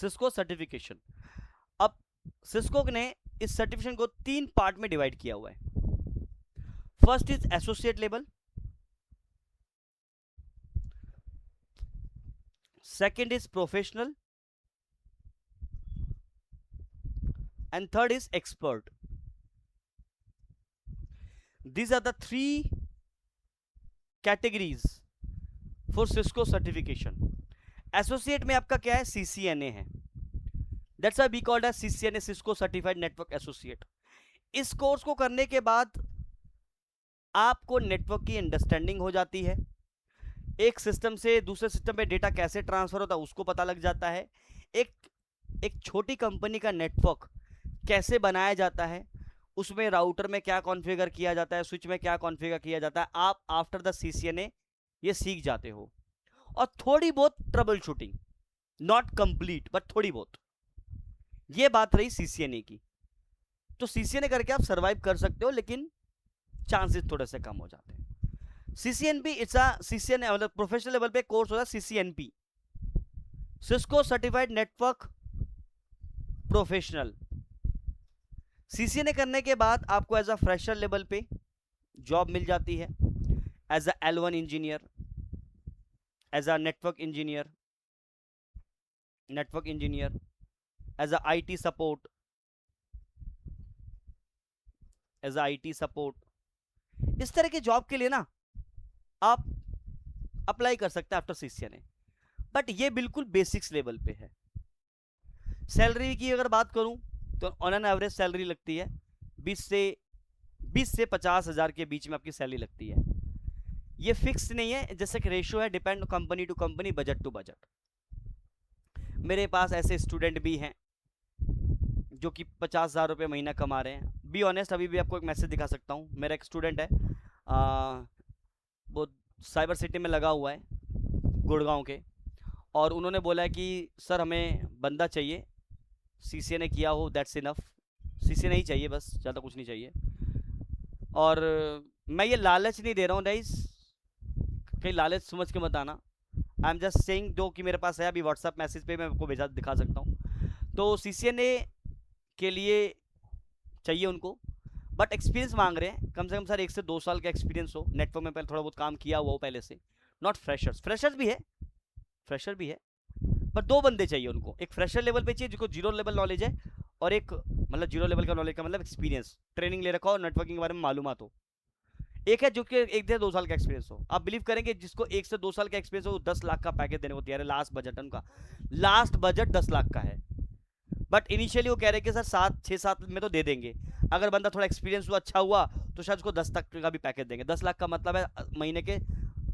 Cisco certification. अब सिस्को ने इस सर्टिफिकेशन को 3 पार्ट में डिवाइड किया हुआ है। First is associate level, second is professional, and third is expert. These are the 3 categories for Cisco certification. Associate में आपका क्या है, CCNA है। That's why we called as CCNA, Cisco Certified Network Associate. इस course को करने के बाद आपको नेटवर्क की अंडरस्टैंडिंग हो जाती है, एक सिस्टम से दूसरे सिस्टम पे डेटा कैसे ट्रांसफर होता है उसको पता लग जाता है, एक छोटी कंपनी का नेटवर्क कैसे बनाया जाता है, उसमें राउटर में क्या कॉन्फ़िगर किया जाता है, स्विच में क्या कॉन्फ़िगर किया जाता है, आप आफ्टर द CCNA ये सीख जाते हो। और थोड़ी बहुत trouble shooting, not complete but थोड़ी बहुत, ये बात रही CCNA की। तो CCNA करके आप सर्वाइव कर सकते हो, लेकिन चांसेस थोड़े से कम हो जाते हैं। CCNP इट्स अ CCNA मतलब प्रोफेशनल लेवल पे कोर्स होता है CCNP, Cisco certified network professional. CCNA करने के बाद आपको एज अ फ्रेशर लेवल पे जॉब मिल जाती है, as a L1 engineer, as a network engineer, as a IT support, इस तरह की जॉब के लिए ना आप अप्लाई कर सकते हैं आफ्टर CCNA। बट ये बिल्कुल बेसिक्स लेवल पे है। सैलरी की अगर बात करूं तो ऑन एन एवरेज सैलरी लगती है 20 से 50,000 के बीच में आपकी सैलरी लगती है। ये फिक्स नहीं है, जैसे कि रेशियो है, depend company to company, budget to budget. मेरे पास ऐसे स्टूडेंट भी हैं जो कि 50,000 रुपये महीना कमा रहे हैं। बी ऑनेस्ट, अभी भी आपको एक मैसेज दिखा सकता हूँ। मेरा एक स्टूडेंट है, वो साइबर सिटी में लगा हुआ है गुड़गांव के, और उन्होंने बोला है कि सर हमें बंदा चाहिए, CCNA किया हो, दैट्स इनफ। CCNA ही चाहिए बस, ज़्यादा कुछ नहीं चाहिए। और मैं ये लालच नहीं दे रहा हूँ गाइस, कहीं लालच समझ के मत आना। आई एम जस्ट सेइंग जो कि मेरे पास है, अभी व्हाट्सएप मैसेज पे मैं आपको भेजा दिखा सकता हूँ। तो CCNA के लिए चाहिए उनको, बट एक्सपीरियंस मांग रहे हैं कम से कम सर 1 से 2 साल का एक्सपीरियंस हो, नेटवर्क में पहले थोड़ा बहुत काम किया हुआ हो पहले से, नॉट फ्रेशर भी है, पर 2 बंदे चाहिए उनको। एक फ्रेशर लेवल पे चाहिए जिसको 0 लेवल नॉलेज है, और एक मतलब 0 लेवल का नॉलेज का मतलब एक्सपीरियंस, ट्रेनिंग ले रखा हो, नेटवर्किंग के बारे में मालूमात हो। एक है जो कि 1 से 2 साल का एक्सपीरियंस हो। आप बिलीव करेंगे जिसको 1 से 2 साल का एक्सपीरियंस हो, 10 लाख का पैकेज देने को तैयार है। लास्ट बजट उनका, लास्ट बजट 10 लाख का है। बट इनिशियली वो कह रहे कि सर 6-7 में तो दे देंगे, अगर बंदा थोड़ा एक्सपीरियंस हुआ, अच्छा हुआ, तो शायद उसको 10 तक का भी पैकेज देंगे। 10 लाख का मतलब है महीने के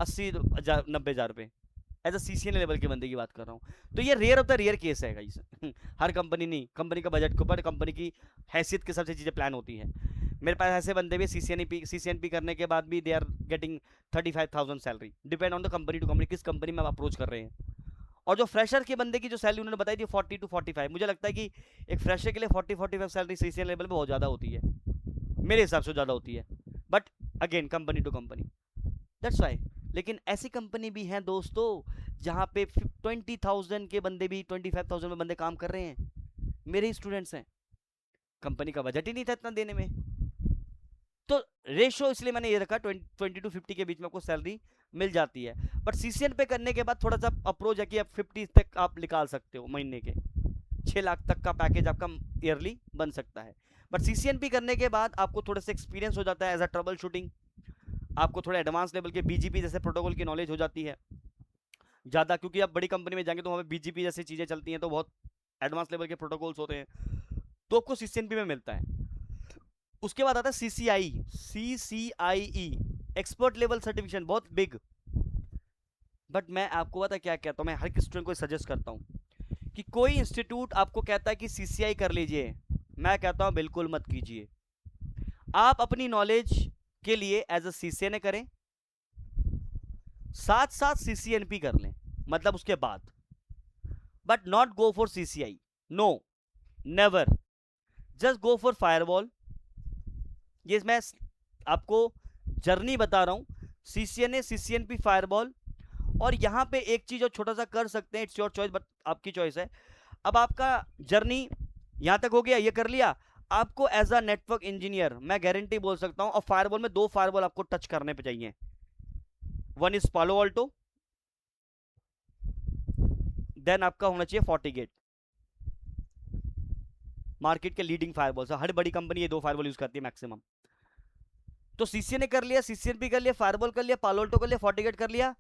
80,000-90,000 रुपये, एज अ CCNA लेवल के बंदे की बात कर रहा हूँ। तो ये rare of the rare case है गाइस। हर कंपनी नहीं, कंपनी का बजट के ऊपर, कंपनी की हैसियत के सबसे चीज़ें प्लान होती हैं। मेरे पास ऐसे बंदे भी CCNP करने के बाद भी they are getting 35,000 salary, depend on the company to company, किस कंपनी में आप अप्रोच कर रहे हैं। और जो फ्रेशर के बंदे की जो सैलरी उन्होंने बताई थी 40 to 45, मुझे लगता है कि एक फ्रेशर के लिए 40-45 सैलरी CCNA लेवल पे बहुत ज़्यादा होती है, मेरे हिसाब से ज़्यादा होती है। But again company to company, that's why. लेकिन ऐसी कंपनी भी हैं दोस्तों जहाँ पे 20,000 के बंदे भी 25,000 में बंदे काम कर रहे हैं, मेरे ही स्टूडेंट्स हैं। कंपनी का बजट ही नहीं था इतना देने में। तो रेशो इसलिए मैंने ये रखा 20 to 50 के बीच में आपको सैलरी मिल जाती है। बट CCN पे करने के बाद थोड़ा सा अप्रोच है कि आप 50 तक आप निकाल सकते हो, महीने के 6 लाख तक का पैकेज आपका ईयरली बन सकता है। बट CCNP करने के बाद आपको थोड़ा सा एक्सपीरियंस हो जाता है एज अ ट्रबल शूटिंग, आपको थोड़ा एडवांस लेवल के BGP जैसे प्रोटोकॉल की नॉलेज हो जाती है ज़्यादा, क्योंकि आप बड़ी कंपनी में जाएंगे तो वहाँ पे BGP जैसी चीज़ें चलती हैं, तो बहुत एडवांस लेवल के प्रोटोकॉल्स होते हैं, तो आपको CCNP में मिलता है। उसके बाद आता है CCIE, एक्सपर्ट लेवल सर्टिफिकेशन, बहुत बिग। बट मैं आपको पता क्या कहता हूँ, मैं हर स्टूडेंट को सजेस्ट करता हूँ कि कोई इंस्टीट्यूट आपको कहता है कि CCI कर लीजिए, मैं कहता हूँ बिल्कुल मत कीजिए। आप अपनी नॉलेज के लिए एज अ CCNA करें, साथ साथ CCNP कर लें, मतलब उसके बाद, but not go for CCI, no, never, just go for firewall. ये मैं आपको जर्नी बता रहा हूं, CCNA, CCNP, फायरवॉल। और यहां पे एक चीज और छोटा सा कर सकते हैं, इट्स योर चॉइस, बट आपकी चॉइस है। अब आपका जर्नी यहां तक हो गया, ये कर लिया। आपको एज अ नेटवर्क इंजीनियर मैं गारंटी बोल सकता हूं, और फायरवॉल में 2 फायरवॉल आपको टच करने पे चाहिए। One is Palo Alto, then आपका होना चाहिए FortiGate। मार्केट के लीडिंग फायरवॉल, हर बड़ी कंपनी ये 2 फायरवॉल यूज करती है मैक्सिमम। तो सीसीए ने कर लिया, सीसीएनपी कर लिया, फायरवॉल कर लिया, पालो ऑल्टो कर लिया, FortiGate कर लिया।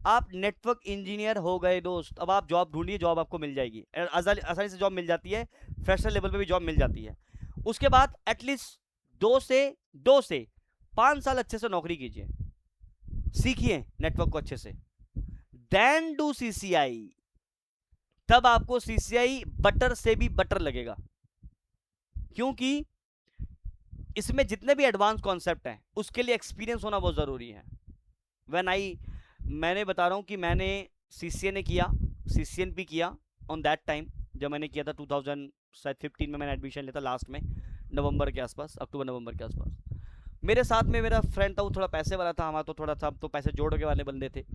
आप नेटवर्क इंजीनियर हो गए दोस्त। अब आप जॉब ढूंढिए, जॉब आपको मिल जाएगी, आसानी से जॉब मिल जाती है, फ्रेशर लेवल पे भी जॉब मिल जाती है। उसके बाद एटलीस्ट 2 से 5 साल अच्छे से नौकरी कीजिए, सीखिए नेटवर्क को अच्छे से, देन डू सीसीआई। तब आपको सीसीआई बटर से भी बटर लगेगा, क्योंकि इसमें जितने भी एडवांस कॉन्सेप्ट हैं उसके लिए एक्सपीरियंस होना बहुत जरूरी है। मैंने बता रहा हूं कि मैंने सीसीए ने किया, सीसीएनपी किया ऑन दैट टाइम, जब मैंने किया था 2015 में मैंने एडमिशन लिया था, लास्ट में नवंबर के आसपास, अक्टूबर नवंबर के आसपास। मेरे साथ में मेरा फ्रेंड था, वो थोड़ा पैसे वाला था, हमारा तो थोड़ा था, तो पैसे जोड़ के वाले बंदे थे,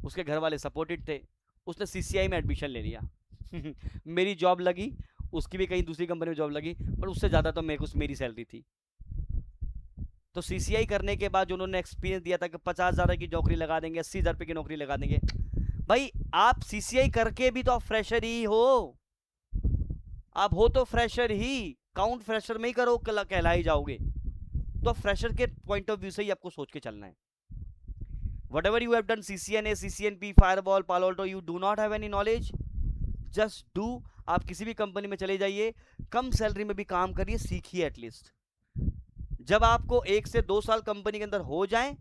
उसके घर वाले सपोर्टेड थे, उसने सीसीआई में एडमिशन ले लिया। मेरी जॉब लगी, उसकी भी कहीं दूसरी कंपनी में जॉब लगी, पर उससे ज़्यादा तो मेरे को मेरी सैलरी थी। तो सीसीआई करने के बाद जो उन्होंने एक्सपीरियंस दिया था कि 50,000 की नौकरी लगा देंगे, 80,000 रुपये की नौकरी लगा देंगे। भाई आप सीसीआई करके भी तो आप फ्रेशर ही हो, आप हो तो फ्रेशर ही, काउंट फ्रेशर में ही करो, कहलाई जाओगे। तो फ्रेशर के पॉइंट ऑफ व्यू से ही आपको सोच के चलना है। whatever you have done, CCNA, CCNP, firewall, Palo Alto, you do not have any knowledge, just do। आप किसी भी कंपनी में चले जाइए, कम सैलरी में भी काम करिए, सीखिए एटलीस्ट। जब आपको 1 से 2 साल कंपनी के अंदर हो जाए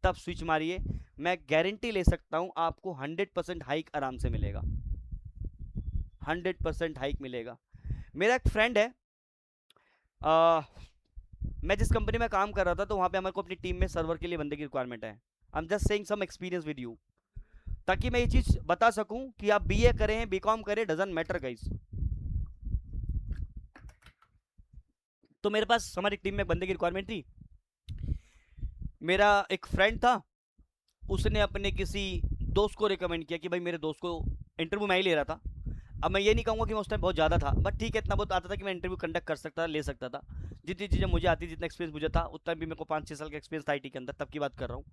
तब स्विच मारिए। मैं गारंटी ले सकता हूं आपको 100% हाइक आराम से मिलेगा, 100% हाइक मिलेगा। मेरा एक फ्रेंड है, मैं जिस कंपनी में काम कर रहा था, तो वहां पे हमारे को अपनी टीम में सर्वर के लिए बंदे की रिक्वायरमेंट है। I am just saying some experience with you, ताकि मैं ये चीज बता सकूं कि आप बीए करें, बीकॉम करें, डजंट मैटर गाइस। तो मेरे पास हमारी टीम में एक बंदे की रिक्वायरमेंट थी। मेरा एक फ्रेंड था, उसने अपने किसी दोस्त को रिकमेंड किया कि भाई मेरे दोस्त को, इंटरव्यू मैं ही ले रहा था। अब मैं ये नहीं कहूँगा कि मैं उस टाइम बहुत ज़्यादा था, बट ठीक है, इतना बहुत आता था कि मैं इंटरव्यू कंडक्ट कर सकता था, ले सकता था। जितनी चीज़ें मुझे आती, जितना एक्सपीरियंस मुझे था, उतना भी मेरे को 5-6 साल का एक्सपीरियंस था आईटी के अंदर, तब की बात कर रहा हूँ।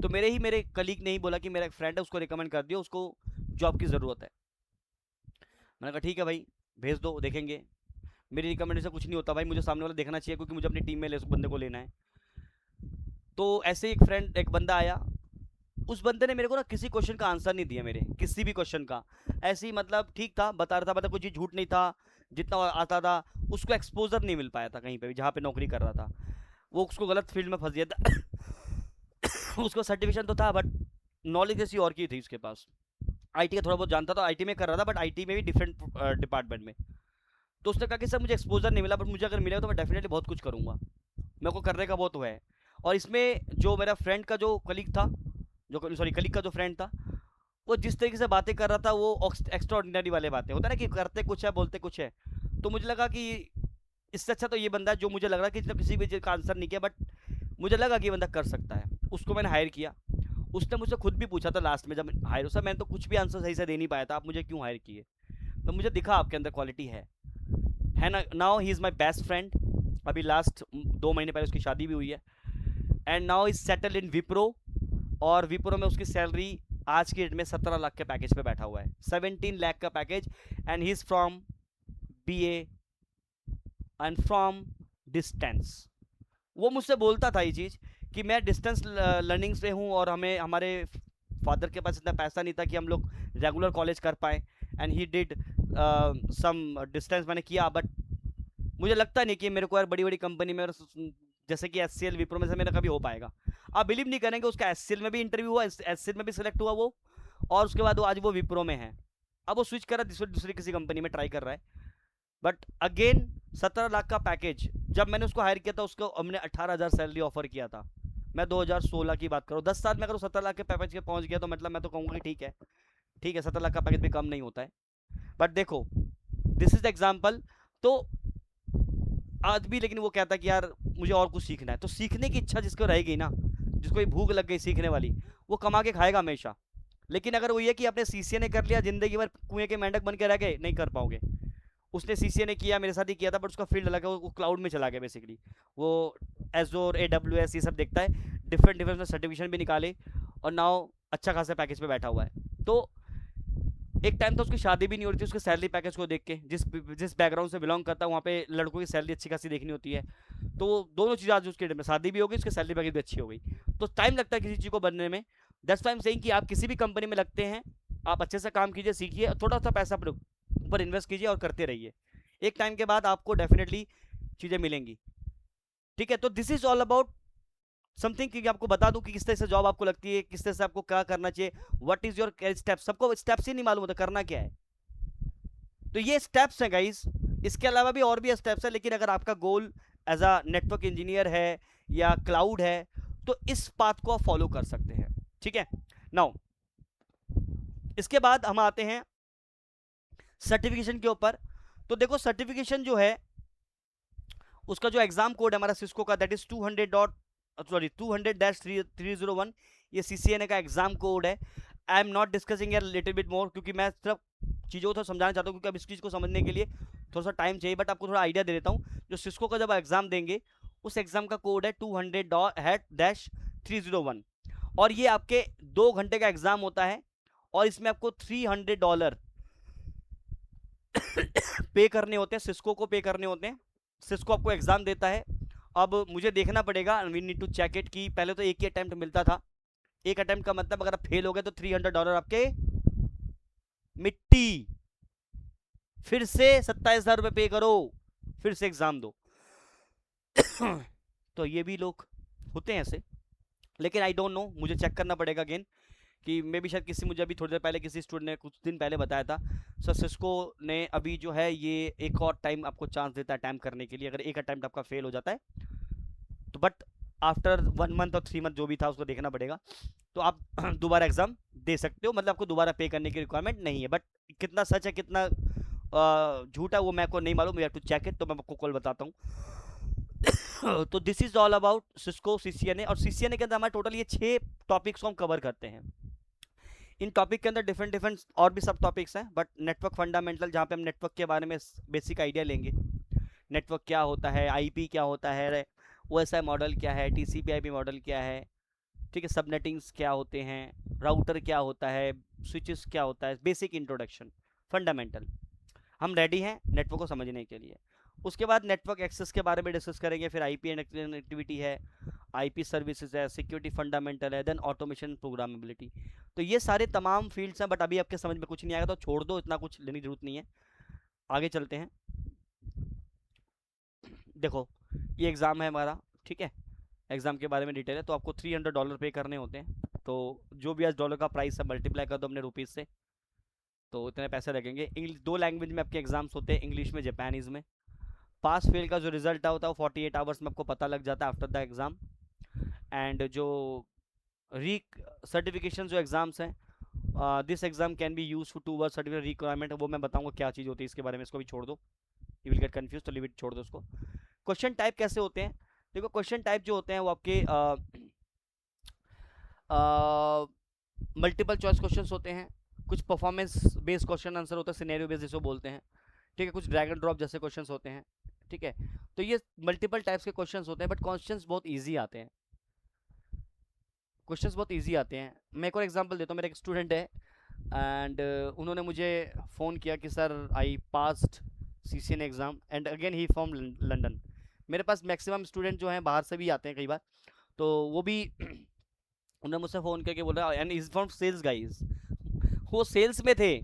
तो मेरे कलीग ने ही बोला कि मेरा एक फ्रेंड है, उसको रिकमेंड कर दिया, उसको जॉब की ज़रूरत है। मैंने कहा ठीक है भाई, भेज दो, देखेंगे। मेरी रिकमेंडेशन कुछ नहीं होता भाई, मुझे सामने वाला देखना चाहिए, क्योंकि मुझे अपनी टीम में उस बंदे को लेना है। तो ऐसे ही एक बंदा आया, उस बंदे ने मेरे को ना किसी क्वेश्चन का आंसर नहीं दिया, मेरे किसी भी क्वेश्चन का। ऐसे ही मतलब ठीक था, बता रहा था, मतलब कुछ झूठ नहीं था, जितना आता था। उसको एक्सपोजर नहीं मिल पाया था कहीं पे भी, जहाँ पे नौकरी कर रहा था वो, उसको गलत फील्ड में फंस गया था। उसको सर्टिफिकेशन तो था, बट नॉलेज जैसी और की थी उसके पास। आईटी का थोड़ा बहुत जानता था, आईटी में कर रहा था, बट आईटी में भी डिफरेंट डिपार्टमेंट में। तो उसने कहा कि सर मुझे एक्सपोजर नहीं मिला, बट मुझे अगर मिलेगा तो मैं डेफिनेटली बहुत कुछ करूँगा, मेरे को करने का बहुत वो है। और इसमें जो मेरा फ्रेंड का जो कलीग था, जो सॉरी कलीग का जो फ्रेंड था, वो जिस तरीके से बातें कर रहा था, वो एक्स्ट्रा ऑर्डिनरी वाले बातें होता है ना, कि करते कुछ है बोलते कुछ है। तो मुझे लगा कि इससे अच्छा तो ये बंदा है, जो मुझे लग रहा है कि इसने किसी भी चीज़ का आंसर नहीं किया, बट मुझे लगा कि ये बंदा कर सकता है। उसको मैंने हायर किया। उसने मुझसे खुद भी पूछा था लास्ट में, जब हायर, सर मैंने तो कुछ भी आंसर सही से दे नहीं पाया था, आप मुझे क्यों हायर किए? तो मुझे दिखा आपके अंदर क्वालिटी है ना। Now he is my best friend. अभी लास्ट 2 महीने पहले उसकी शादी भी हुई है, and now is settle in Wipro. और विप्रो में उसकी सैलरी आज की डेट में 17 लाख के पैकेज पे बैठा हुआ है, 17 लाख का package. And he is from BA and from distance. वो मुझसे बोलता था ये चीज़ कि मैं डिस्टेंस लर्निंग से हूँ, और हमारे फादर के पास इतना पैसा नहीं था कि हम लोग रेगुलर कॉलेज कर पाए, and he did some distance मैंने किया। बट मुझे लगता नहीं कि मेरे को यार बड़ी बड़ी कंपनी में, जैसे कि एचसीएल, विप्रो में से मेरा कभी हो पाएगा। आप बिलीव नहीं करेंगे, उसका एचसीएल में भी इंटरव्यू हुआ, एचसीएल में भी सिलेक्ट हुआ वो, और उसके बाद वो आज वो विप्रो में है। अब वो स्विच कर रहा है, दूसरी किसी कंपनी में ट्राई कर रहा है। बट अगेन 17 लाख का पैकेज। जब मैंने उसको हायर किया था, उसको हमने 18,000 सैलरी ऑफर किया था। मैं 2016 की बात करूँ, 10 साल में अगर 17 लाख के पैकेज के पहुंच गया, तो मतलब मैं तो कहूँगा कि ठीक है, 17 लाख का पैकेज भी कम नहीं होता है। बट देखो, दिस इज द एग्जाम्पल। तो आज भी लेकिन वो कहता है कि यार मुझे और कुछ सीखना है। तो सीखने की इच्छा जिसको रहेगी ना, जिसको ये भूख लग गई सीखने वाली, वो कमा के खाएगा हमेशा। लेकिन अगर वो ये कि आपने सीसीए ने कर लिया, जिंदगी भर कुएं के मेंढक बन के रह गए, नहीं कर पाओगे। उसने सीसीए ने किया, मेरे साथ ही किया था, बट उसका फील्ड अलग है, वो क्लाउड में चला गया बेसिकली। वो एजोर AWS ये सब देखता है, डिफरेंट डिफरेंट सर्टिफिकेशन भी निकाले, और नाउ अच्छा खासा पैकेज पे बैठा हुआ है। तो एक टाइम तो उसकी शादी भी नहीं हो रही थी उसके सैलरी पैकेज को देख के, जिस जिस बैकग्राउंड से बिलोंग करता है वहाँ पे लड़कों की सैलरी अच्छी खासी देखनी होती है। तो दोनों चीज़ आज उसके में, शादी भी हो गई, उसकी सैलरी पैकेज भी अच्छी हो गई। तो टाइम लगता है किसी चीज़ को बनने में। दैट्स वाई एम सेइंग कि आप किसी भी कंपनी में लगते हैं, आप अच्छे से काम कीजिए, सीखिए, और थोड़ा सा पैसा अपने ऊपर इन्वेस्ट कीजिए और करते रहिए। एक टाइम के बाद आपको डेफिनेटली चीज़ें मिलेंगी। ठीक है, तो this is all about something कि आपको बता दूं कि किस तरह से जॉब आपको लगती है, किस तरह से आपको क्या करना चाहिए, व्हाट इज योर स्टेप। सबको स्टेप्स ही नहीं मालूम होता करना क्या है। तो ये स्टेप्स हैं गाइस, इसके अलावा भी और भी स्टेप्स है, लेकिन अगर आपका goal as a network engineer है या क्लाउड है, तो इस पाथ को आप फॉलो कर सकते हैं। ठीक है, नाउ इसके बाद हम आते हैं सर्टिफिकेशन के ऊपर। तो देखो सर्टिफिकेशन जो है, उसका जो एग्जाम कोड है हमारा सिस्को का, दैट इज 200-301, ये CCNA का एग्जाम कोड है। I am not discussing little bit more, क्योंकि मैं सिर्फ चीज़ों को समझाना चाहता हूँ, क्योंकि अब इस चीज़ को समझने के लिए थोड़ा सा टाइम चाहिए, बट आपको थोड़ा आइडिया दे देता हूँ। जो सिस्को का जब एग्जाम देंगे, उस एग्जाम का कोड है 200-301, और ये आपके 2 घंटे का एग्जाम होता है, और इसमें आपको $300 पे करने होते हैं, सिस्को को पे करने होते हैं। सिस्को आपको एग्जाम देता है। अब मुझे देखना पड़ेगा, we need to check it, कि पहले तो एक ही अटेम्प्ट मिलता था। एक अटेम्प्ट का मतलब अगर आप फेल हो गए तो $300 आपके मिट्टी। फिर से 27,000 रुपये पे करो, फिर से एग्जाम दो। तो ये भी लोग होते हैं ऐसे, लेकिन आई डोंट नो, मुझे चेक करना पड़ेगा अगेन, कि मे भी शायद किसी, मुझे अभी थोड़ी देर पहले किसी स्टूडेंट ने कुछ दिन पहले बताया था, सर सिस्को ने अभी जो है ये एक और टाइम आपको चांस देता है अटैम्प्ट करने के लिए, अगर एक अटैम्प्ट आपका फेल हो जाता है तो, बट आफ्टर 1 मंथ और 3 मंथ जो भी था उसको देखना पड़ेगा, तो आप दोबारा एग्जाम दे सकते हो, मतलब आपको दोबारा पे करने की रिक्वायरमेंट नहीं है। बट कितना सच है कितना झूठा वो मेरे को नहीं मालूम, we have to check it, तो मैं आपको कल बताता हूँ। तो this is all about Cisco CCNA, और CCNA के अंदर हमारे टोटल ये 6 टॉपिक्स को हम कवर करते हैं। इन टॉपिक के अंदर डिफरेंट डिफरेंट और भी सब टॉपिक्स हैं, बट नेटवर्क फंडामेंटल, जहाँ पे हम नेटवर्क के बारे में बेसिक आइडिया लेंगे, नेटवर्क क्या होता है, IP क्या होता है, OSI मॉडल क्या है, TCP/IP मॉडल क्या है, ठीक है, सबनेटिंग्स क्या होते हैं, राउटर क्या होता है, स्विचेस क्या होता है, बेसिक इंट्रोडक्शन, फंडामेंटल। हम रेडी हैं नेटवर्क को समझने के लिए। उसके बाद नेटवर्क एक्सेस के बारे में डिस्कस करेंगे, फिर IP एंड कनेक्टिविटी है, IP सर्विसेज है, सिक्योरिटी फंडामेंटल है, देन ऑटोमेशन, प्रोग्रामेबिलिटी। तो ये सारे तमाम फील्ड्स हैं, बट अभी आपके समझ में कुछ नहीं आएगा तो छोड़ दो, इतना कुछ लेने की जरूरत नहीं है, आगे चलते हैं। देखो ये एग्ज़ाम है हमारा, ठीक है, एग्ज़ाम के बारे में डिटेल है। तो आपको $300 पे करने होते हैं, तो जो भी आज डॉलर का प्राइस है मल्टीप्लाई कर दो अपने रुपीज़ से, तो इतने पैसे लगेंगे। इंग्लिश 2 लैंग्वेज में आपके एग्जाम्स होते हैं, इंग्लिश में, जापानीज़ में। पास फेल का जो रिजल्ट होता है वो 48 आवर्स में आपको पता लग जाता है आफ्टर द एग्ज़ाम। एंड जो री सर्टिफिकेशन जो एग्ज़ाम्स हैं, this exam can be use to word certificate requirement, वो मैं बताऊंगा क्या चीज़ होती है इसके बारे में, इसको भी छोड़ दो, यू विल गेट कंफ्यूज, तो लिव इट, छोड़ दो उसको। क्वेश्चन टाइप कैसे होते हैं, देखो क्वेश्चन टाइप जो होते हैं वो आपके मल्टीपल चॉइस क्वेश्चंस होते हैं, कुछ परफॉर्मेंस बेस्ड क्वेश्चन आंसर होता है, सिनेरियो बेस्ड जिसको बोलते हैं, ठीक है, कुछ ड्रैग एंड ड्रॉप जैसे क्वेश्चंस होते हैं, ठीक है। तो ये मल्टीपल टाइप्स के क्वेश्चंस होते हैं, बट क्वेश्चंस बहुत इजी आते हैं, क्वेश्चंस बहुत इजी आते हैं। मैं एक और एग्जांपल देता हूँ, मेरा एक स्टूडेंट है, एंड उन्होंने मुझे फ़ोन किया कि sir I passed CCNA exam and again he from London. मेरे पास मैक्सिमम स्टूडेंट जो हैं बाहर से भी आते हैं कई बार, तो वो भी उन्होंने मुझसे फ़ोन करके बोला, and is from sales guys, वो सेल्स में थे,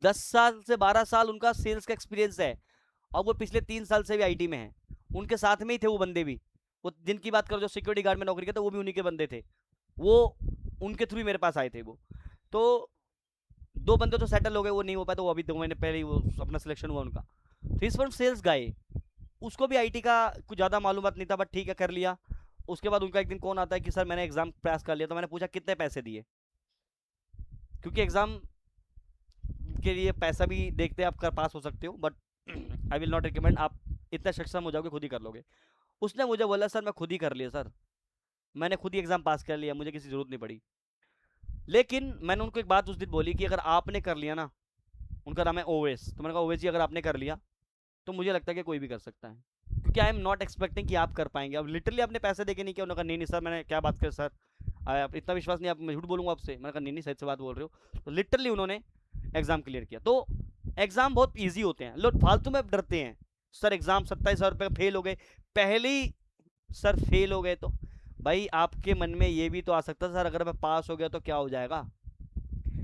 10 साल से 12 साल उनका सेल्स का एक्सपीरियंस है, और वो पिछले 3 साल से भी IT में हैं। उनके साथ में ही थे वो बंदे भी, वो जिनकी बात करो जो सिक्योरिटी गार्ड में नौकरी करते, वो भी उन्हीं के बंदे थे, वो उनके थ्रू मेरे पास आए थे वो। तो 2 बंदे तो सेटल हो गए, वो नहीं हो पाया, तो वो अभी 2 महीने पहले ही वो अपना सिलेक्शन हुआ उनका। तो इस सेल्स गाय, उसको भी IT का कुछ ज़्यादा मालूमात नहीं था, बट ठीक है कर लिया। उसके बाद उनका एक दिन कौन आता है कि सर मैंने एग्जाम पास कर लिया, तो मैंने पूछा कितने पैसे दिए, क्योंकि एग्जाम के लिए पैसा भी देखते हैं, आप कर पास हो सकते हो, but I will not recommend, आप इतना सक्षम हो जाओगे खुद ही कर लोगे। उसने मुझे बोला सर मैं खुद ही कर लिया सर, मैंने खुद ही एग्जाम पास कर लिया, मुझे किसी जरूरत नहीं पड़ी। लेकिन मैंने उनको एक बात उस दिन बोली कि अगर आपने कर लिया ना, उनका नाम है ओवेस, तो मैंने कहा ओवेस जी अगर आपने कर लिया तो मुझे लगता है कि कोई भी कर सकता है, क्योंकि आई एम नॉट एक्सपेक्टिंग कि आप कर पाएंगे। अब लिटरली आपने पैसे देके नहीं किया। उन्होंने कहा नहीं नहीं सर, मैंने क्या बात कर सर, आप इतना विश्वास नहीं, आप मैं झूठ बोलूंगा आपसे। मैंने कहा नहीं नहीं सही से बात बोल रहे हो। तो लिटरली उन्होंने एग्जाम क्लियर किया। तो एग्जाम बहुत ईजी होते हैं, लोग फालतू में डरते हैं, सर एग्जाम 27,000 रुपये का फेल हो गए, पहले ही सर फेल हो गए तो भाई आपके मन में ये भी तो आ सकता है सर अगर मैं पास हो गया तो क्या हो जाएगा।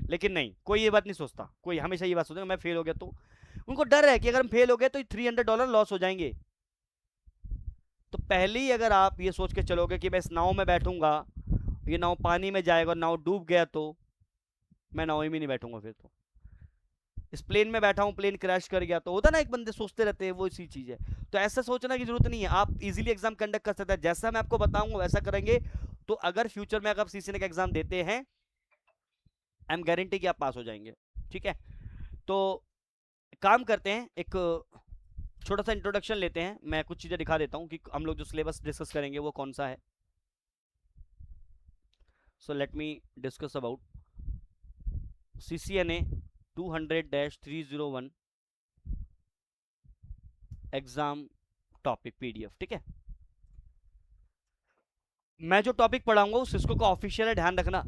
लेकिन नहीं, कोई ये बात नहीं सोचता, कोई हमेशा ये बात सोचेगा मैं फेल हो गया तो। उनको डर है कि अगर हम फेल हो गए तो $300 लॉस हो जाएंगे। तो पहले ही अगर आप ये सोच के चलोगे कि मैं इस नाव में बैठूंगा, ये नाव पानी में जाएगा, नाव डूब गया तो मैं नाव में नहीं बैठूंगा। फिर तो इस प्लेन में बैठा हूं, प्लेन क्रैश कर गया तो, होता ना, एक बंदे सोचते रहते हैं, वो इसी चीज है। तो ऐसा सोचने की जरूरत नहीं है, आप इजीली एग्जाम कंडक्ट कर सकते हैं, जैसा मैं आपको बताऊंगा वैसा करेंगे। तो अगर फ्यूचर में अगर आप सीसीएन का एग्जाम देते हैं, आई एम गारंटी कि आप पास हो जाएंगे। ठीक है, तो काम करते हैं, एक छोटा सा इंट्रोडक्शन लेते हैं, मैं कुछ चीजें दिखा देता हूं कि हम लोग जो सिलेबस डिस्कस करेंगे वो कौन सा है। So let me discuss about CCNA 200-301 exam topic PDF। ठीक है, मैं जो टॉपिक पढ़ाऊंगा उस सिस्को का ऑफिशियल है, ध्यान रखना,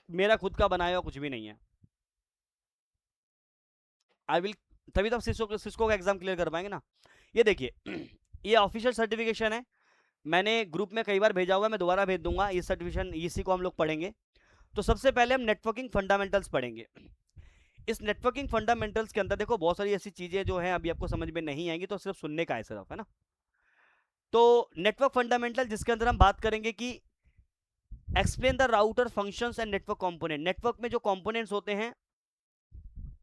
मेरा खुद का बनाया हुआ कुछ भी नहीं है। आई विल, तभी तो आप सिस्को का एग्जाम क्लियर कर पाएंगे ना। ये देखिए ये ऑफिशियल सर्टिफिकेशन है, मैंने ग्रुप में कई बार भेजा हुआ है, मैं दोबारा भेज दूंगा। ये सर्टिफिकेशन इसी को हम लोग पढ़ेंगे। तो सबसे पहले हम नेटवर्किंग फंडामेंटल्स पढ़ेंगे। इस नेटवर्किंग फंडामेंटल्स के अंदर देखो बहुत सारी ऐसी चीजें जो हैं अभी आपको समझ में नहीं आएंगी, तो सिर्फ सुनने का है, सिर्फ, है ना। तो नेटवर्क फंडामेंटल जिसके अंदर हम बात करेंगे कि explain the router functions and network component. Network में जो कंपोनेंट्स होते हैं,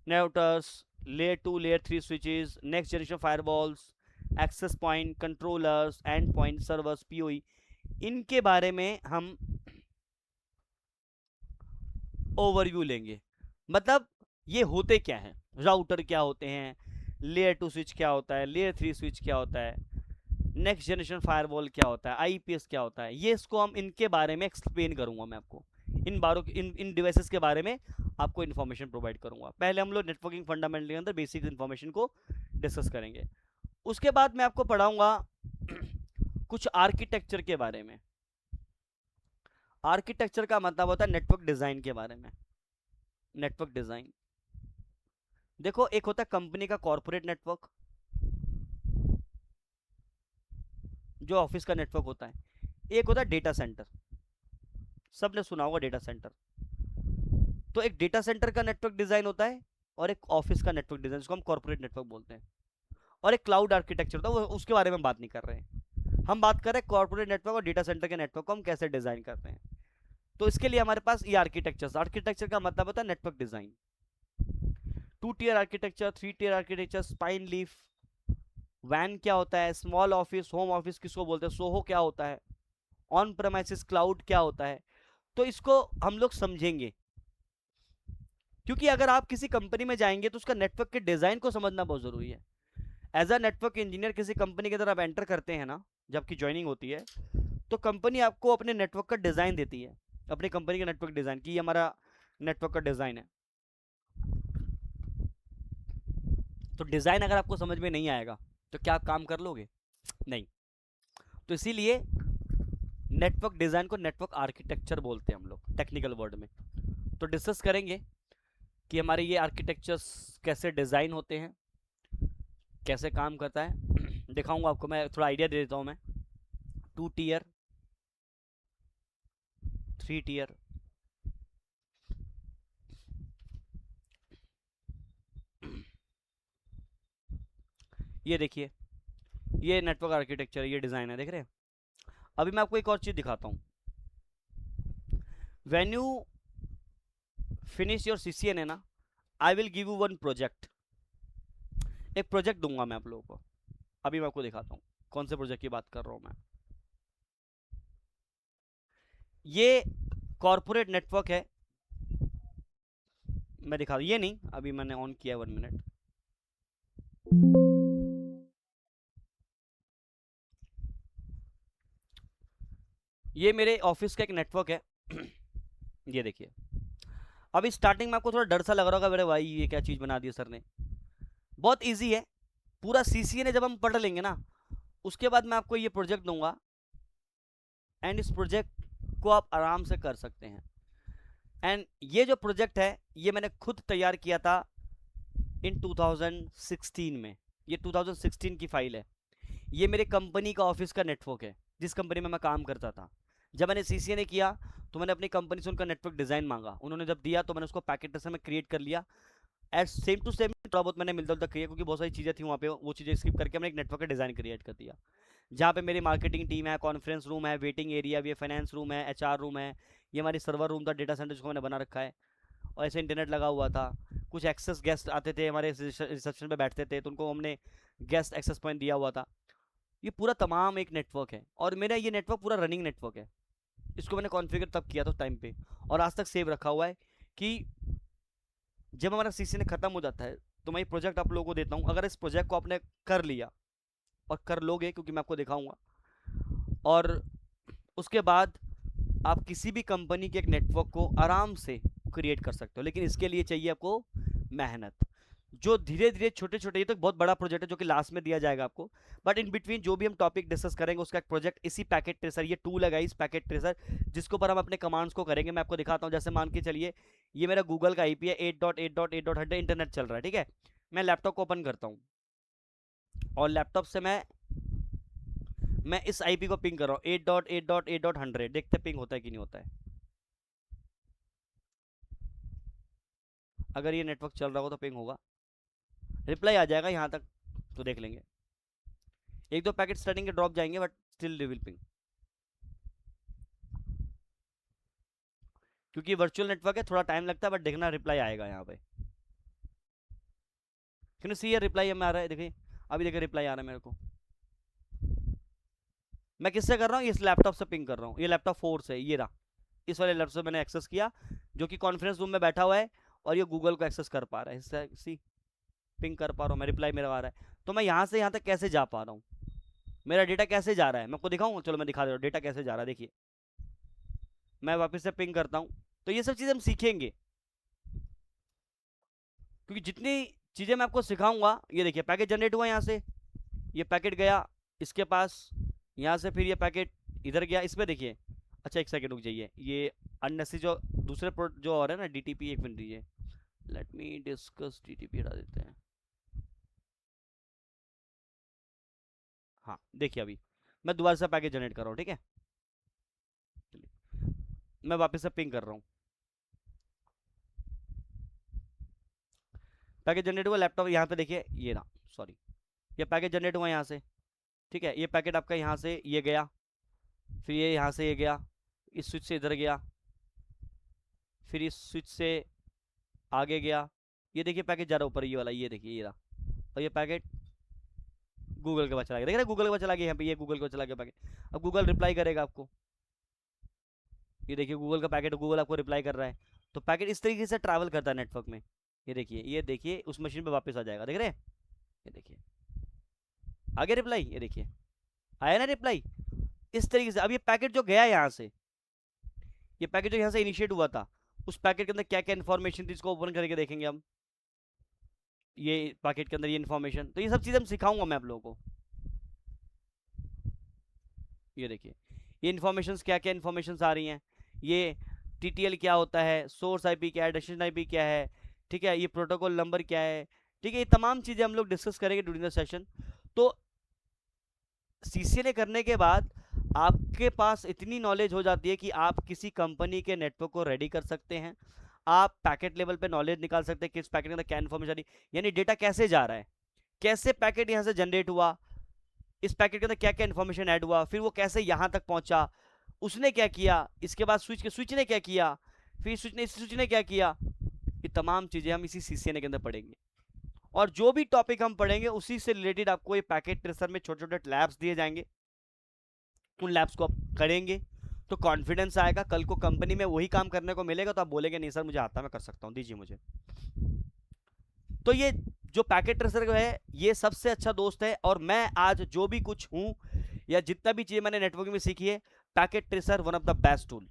routers, layer 2 layer 3 switches, next generation firewalls, access point, controllers, end point servers, PoE, इनके बारे में हम ओवरव्यू लेंगे। मतलब ये होते क्या है, राउटर क्या होते हैं, लेयर 2 स्विच क्या होता है, लेयर 3 स्विच क्या होता है, नेक्स्ट जनरेशन फायरवॉल क्या होता है, IPS क्या होता है, ये इसको हम इनके बारे में एक्सप्लेन करूंगा मैं आपको। इन बारों इन डिवाइसेस के बारे में आपको इन्फॉर्मेशन प्रोवाइड करूंगा। पहले हम लोग नेटवर्किंग फंडामेंटल के अंदर बेसिक इन्फॉर्मेशन को डिस्कस करेंगे। उसके बाद मैं आपको पढ़ाऊंगा कुछ आर्किटेक्चर के बारे में। आर्किटेक्चर का मतलब होता है नेटवर्क डिजाइन के बारे में। नेटवर्क डिजाइन देखो, एक होता है कंपनी का कॉर्पोरेट नेटवर्क, जो ऑफिस का नेटवर्क होता है। एक होता है डेटा सेंटर, सबने सुना होगा डेटा सेंटर। तो एक डेटा सेंटर का नेटवर्क डिजाइन होता है, और एक ऑफिस का नेटवर्क डिजाइन, जिसको हम कॉर्पोरेट नेटवर्क बोलते हैं। और एक क्लाउड आर्किटेक्चर होता है, उसके बारे में हम बात नहीं कर रहे हैं। हम बात कर रहे हैं कॉर्पोरेट नेटवर्क और डेटा सेंटर के नेटवर्क को हम कैसे डिजाइन करते हैं। तो इसके लिए हमारे पास ये आर्किटेक्चर का मतलब होता है network design. 2 tier architecture, 3 tier architecture, spine leaf, वैन क्या होता है, स्मॉल ऑफिस, होम ऑफिस किसको बोलते हैं, सोहो क्या होता है, ऑन प्रेमाइसिस क्लाउड क्या होता है। तो इसको हम लोग समझेंगे, क्योंकि अगर आप किसी कंपनी में जाएंगे तो उसका नेटवर्क के डिजाइन को समझना बहुत जरूरी है। एज अ नेटवर्क इंजीनियर किसी कंपनी के अंदर आप एंटर करते हैं ना, जब की ज्वाइनिंग होती है, तो कंपनी आपको अपने नेटवर्क का डिजाइन देती है, अपनी कंपनी का नेटवर्क डिजाइन की हमारा नेटवर्क का डिजाइन है। तो डिजाइन अगर आपको समझ में नहीं आएगा तो क्या आप काम कर लोगे? नहीं। तो इसीलिए नेटवर्क डिजाइन को नेटवर्क आर्किटेक्चर बोलते हैं हम लोग टेक्निकल वर्ड में। तो डिस्कस करेंगे कि हमारे ये आर्किटेक्चर्स कैसे डिजाइन होते हैं, कैसे काम करता है। दिखाऊंगा आपको, मैं थोड़ा आइडिया दे देता हूं मैं। 2 टियर, 3 टियर, ये देखिए, ये नेटवर्क आर्किटेक्चर, ये डिजाइन है, देख रहे हैं। अभी मैं आपको एक और चीज दिखाता हूं। When you finish your CCNA ना, I will give you one project. एक प्रोजेक्ट दूंगा मैं आप लोगों को। अभी मैं आपको दिखाता हूं कौन से प्रोजेक्ट की बात कर रहा हूं मैं। ये कॉर्पोरेट नेटवर्क है, मैं दिखा, ये नहीं, अभी मैंने ऑन किया, 1 मिनट। ये मेरे ऑफिस का एक नेटवर्क है। ये देखिए, अभी स्टार्टिंग में आपको थोड़ा डर सा लग रहा होगा, मेरे भाई ये क्या चीज़ बना दी सर ने। बहुत ईजी है, पूरा सीसीएनए जब हम पढ़ लेंगे ना, उसके बाद मैं आपको ये प्रोजेक्ट दूंगा, एंड इस प्रोजेक्ट को आप आराम से कर सकते हैं। एंड ये जो प्रोजेक्ट है ये मैंने खुद तैयार किया था इन 2016 में। ये 2016 की फाइल है। ये मेरे कंपनी का ऑफिस का नेटवर्क है, जिस कंपनी में मैं काम करता था। जब मैंने सीसीएनए किया तो मैंने अपनी कंपनी से उनका नेटवर्क डिज़ाइन मांगा, उन्होंने जब दिया तो मैंने उसको पैकेट ट्रेसर में क्रिएट कर लिया। एज सेम टू सेम थोड़ा बहुत मैंने मिलता जुलता किया, क्योंकि बहुत सारी चीज़ें थी वहाँ पे, वो चीज़ें स्किप करके मैंने एक नेटवर्क का डिज़ाइन क्रिएट कर दिया, जहाँ पे मेरी मार्केटिंग टीम है, कॉन्फ्रेंस रूम है, वेटिंग एरिया भी है, फाइनेंस रूम है, एचआर रूम है, ये हमारी सर्वर रूम था, डेटा सेंटर जिसको मैंने बना रखा है, और ऐसे इंटरनेट लगा हुआ था। कुछ एक्सेस गेस्ट आते थे हमारे रिसेप्शन पे बैठते थे, तो उनको हमने गेस्ट एक्सेस पॉइंट दिया हुआ था। ये पूरा तमाम एक नेटवर्क है, और मेरा ये नेटवर्क पूरा रनिंग नेटवर्क है। इसको मैंने कॉन्फ़िगर तब किया था उस टाइम पे, और आज तक सेव रखा हुआ है कि जब हमारा सीसीएनए खत्म हो जाता है तो मैं ये प्रोजेक्ट आप लोगों को देता हूँ। अगर इस प्रोजेक्ट को आपने कर लिया, और कर लोगे क्योंकि मैं आपको दिखाऊंगा, और उसके बाद आप किसी भी कंपनी के एक नेटवर्क को आराम से क्रिएट कर सकते हो। लेकिन इसके लिए चाहिए आपको मेहनत, जो धीरे धीरे छोटे छोटे, ये तो बहुत बड़ा प्रोजेक्ट है जो कि लास्ट में दिया जाएगा आपको, बट इन बिटवीन जो भी हम टॉपिक डिस्कस करेंगे उसका एक प्रोजेक्ट इसी पैकेट ट्रेसर, ये टूल है इस पैकेट ट्रेसर, जिसके ऊपर हम अपने कमांड्स को करेंगे। मैं आपको दिखाता हूँ। जैसे मान के चलिए ये मेरा गूगल का आईपी है 8.8.8.100, इंटरनेट चल रहा है, ठीक है। मैं लैपटॉप को ओपन करता हूँ, और लैपटॉप से मैं इस आईपी को पिंग कर रहा हूँ 8.8.8.100। देखते पिंग होता है कि नहीं होता है। अगर ये नेटवर्क चल रहा हो तो पिंग होगा, रिप्लाई आ जाएगा यहाँ तक, तो देख लेंगे। एक दो पैकेट स्टार्टिंग के ड्रॉप जाएंगे, बट स्टिल रिविल पिंग, क्योंकि वर्चुअल नेटवर्क है, थोड़ा टाइम लगता है, बट देखना रिप्लाई आएगा यहाँ पे। क्यों सी, रिप्लाई हमें आ रहा है, देखिए अभी देखिए रिप्लाई आ रहा है मेरे को। मैं किससे कर रहा हूँ, इस लैपटॉप से पिंग कर रहा हूँ। ये लैपटॉप 4 से, ये रहा, इस वाले लैपटॉप से मैंने एक्सेस किया, जो कि कॉन्फ्रेंस रूम में बैठा हुआ है, और ये गूगल को एक्सेस कर पा रहा है, इससे सी पिंग कर पा रहा हूँ मैं, रिप्लाई मेरा आ रहा है। तो मैं यहाँ से यहाँ तक कैसे जा पा रहा हूँ, मेरा डेटा कैसे जा रहा है, मैं आपको दिखाऊंगा। चलो मैं दिखा दे रहा हूँ डेटा कैसे जा रहा है। देखिए मैं वापस से पिंग करता हूँ, तो ये सब चीज़ें हम सीखेंगे, क्योंकि जितनी चीज़ें मैं आपको सिखाऊंगा। ये देखिए पैकेट जनरेट हुआ यहाँ से, ये पैकेट गया इसके पास, यहाँ से फिर ये पैकेट इधर गया इस पर, देखिए। अच्छा एक सेकंड रुक जाइए, ये अननेसेसरी जो दूसरे जो और है ना डीटीपी, एक मिनट दीजिए, लेट मी डिस्कस डीटीपी हटा देते हैं। हाँ देखिए अभी मैं दोबारा से पैकेट जनरेट कर रहा हूँ, ठीक है। चलिए मैं वापस से पिंग कर रहा हूँ, पैकेट जनरेट हुआ लैपटॉप यहाँ पे, देखिए ये ना, सॉरी, ये पैकेट जनरेट हुआ यहाँ से, ठीक है। ये पैकेट आपका यहाँ से ये गया, फिर ये यहाँ से ये गया, इस स्विच से इधर गया, फिर इस स्विच से आगे गया। ये देखिए पैकेट जा रहा ऊपर, ये वाला, ये देखिए ये रहा, और ये पैकेट गूगल के पास चला गया, देख रहे गूगल के पास चला गया, यहाँ पे ये गूगल के पास चला गया पैकेट। अब गूगल रिप्लाई करेगा आपको, ये देखिए गूगल का पैकेट, गूगल आपको रिप्लाई कर रहा है। तो पैकेट इस तरीके से ट्रैवल करता है नेटवर्क में। ये देखिए उस मशीन पे वापस आ जाएगा, देख रहे हैं, ये देखिए आगे रिप्लाई, ये देखिए आया ना रिप्लाई। इस तरीके से अब ये पैकेट जो गया यहाँ से, ये पैकेट जो यहाँ से इनिशिएट हुआ था, उस पैकेट के अंदर क्या क्या इन्फॉर्मेशन थी, इसको ओपन करके देखेंगे हम। ये पैकेट के अंदर ये इन्फॉर्मेशन, तो ये सब चीज़ें हम सिखाऊंगा मैं आप लोगों को। ये देखिए ये इन्फॉर्मेशन क्या क्या इन्फॉर्मेशन आ रही हैं, ये टीटीएल क्या होता है, सोर्स आईपी क्या है, डेस्टिनेशन आईपी क्या है, ठीक है, ये प्रोटोकॉल नंबर क्या है, ठीक है। ये तमाम चीज़ें हम लोग डिस्कस करेंगे ड्यूरिंग द सेशन। तो सीसीएनए करने के बाद आपके पास इतनी नॉलेज हो जाती है कि आप किसी कंपनी के नेटवर्क को रेडी कर सकते हैं। आप पैकेट लेवल पे नॉलेज निकाल सकते हैं कि इस पैकेट के अंदर क्या इन्फॉर्मेशन आ रही है, यानी डेटा कैसे जा रहा है, कैसे पैकेट यहाँ से जनरेट हुआ, इस पैकेट के अंदर क्या क्या इन्फॉर्मेशन ऐड हुआ, फिर वो कैसे यहाँ तक पहुँचा, उसने क्या किया, इसके बाद स्विच ने क्या किया, फिर स्विच ने क्या किया। ये तमाम चीज़ें हम इसी सीसीएनए के अंदर पढ़ेंगे, और जो भी टॉपिक हम पढ़ेंगे उसी से रिलेटेड आपको ये पैकेट ट्रेसर में छोटे छोटे लैब्स दिए जाएंगे। उन लैब्स को आप करेंगे तो कॉन्फिडेंस आएगा, कल को कंपनी में वही काम करने को मिलेगा तो आप बोलेंगे नहीं सर मुझे आता, मैं कर सकता हूँ, दीजिए मुझे। तो ये जो पैकेट ट्रेसर है ये सबसे अच्छा दोस्त है, और मैं आज जो भी कुछ हूँ या जितना भी चीज़ें मैंने नेटवर्किंग में सीखी है, packet tracer one of the best tool,